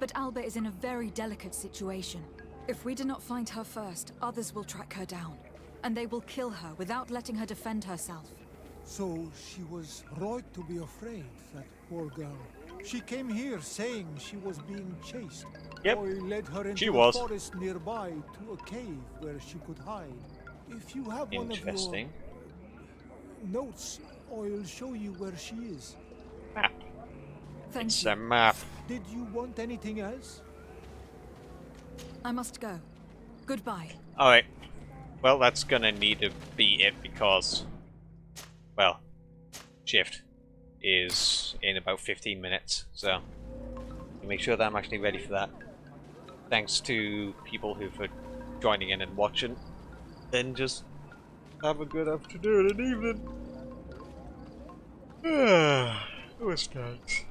But Alba is in a very delicate situation. If we do not find her first, others will track her down. And they will kill her without letting her defend herself. So she was right to be afraid, that poor girl. She came here saying she was being chased. Yep, I led her into the forest nearby to a cave where she could hide. If you have one of your notes, I'll show you where she is. Map. Thank It's you. a map. Did you want anything else? I must go. Goodbye. Alright. Well, that's gonna need to be it because... Well, shift is in about 15 minutes, so make sure that I'm actually ready for that. Thanks to people who for joining in and watching. Then just have a good afternoon and evening. It was nice.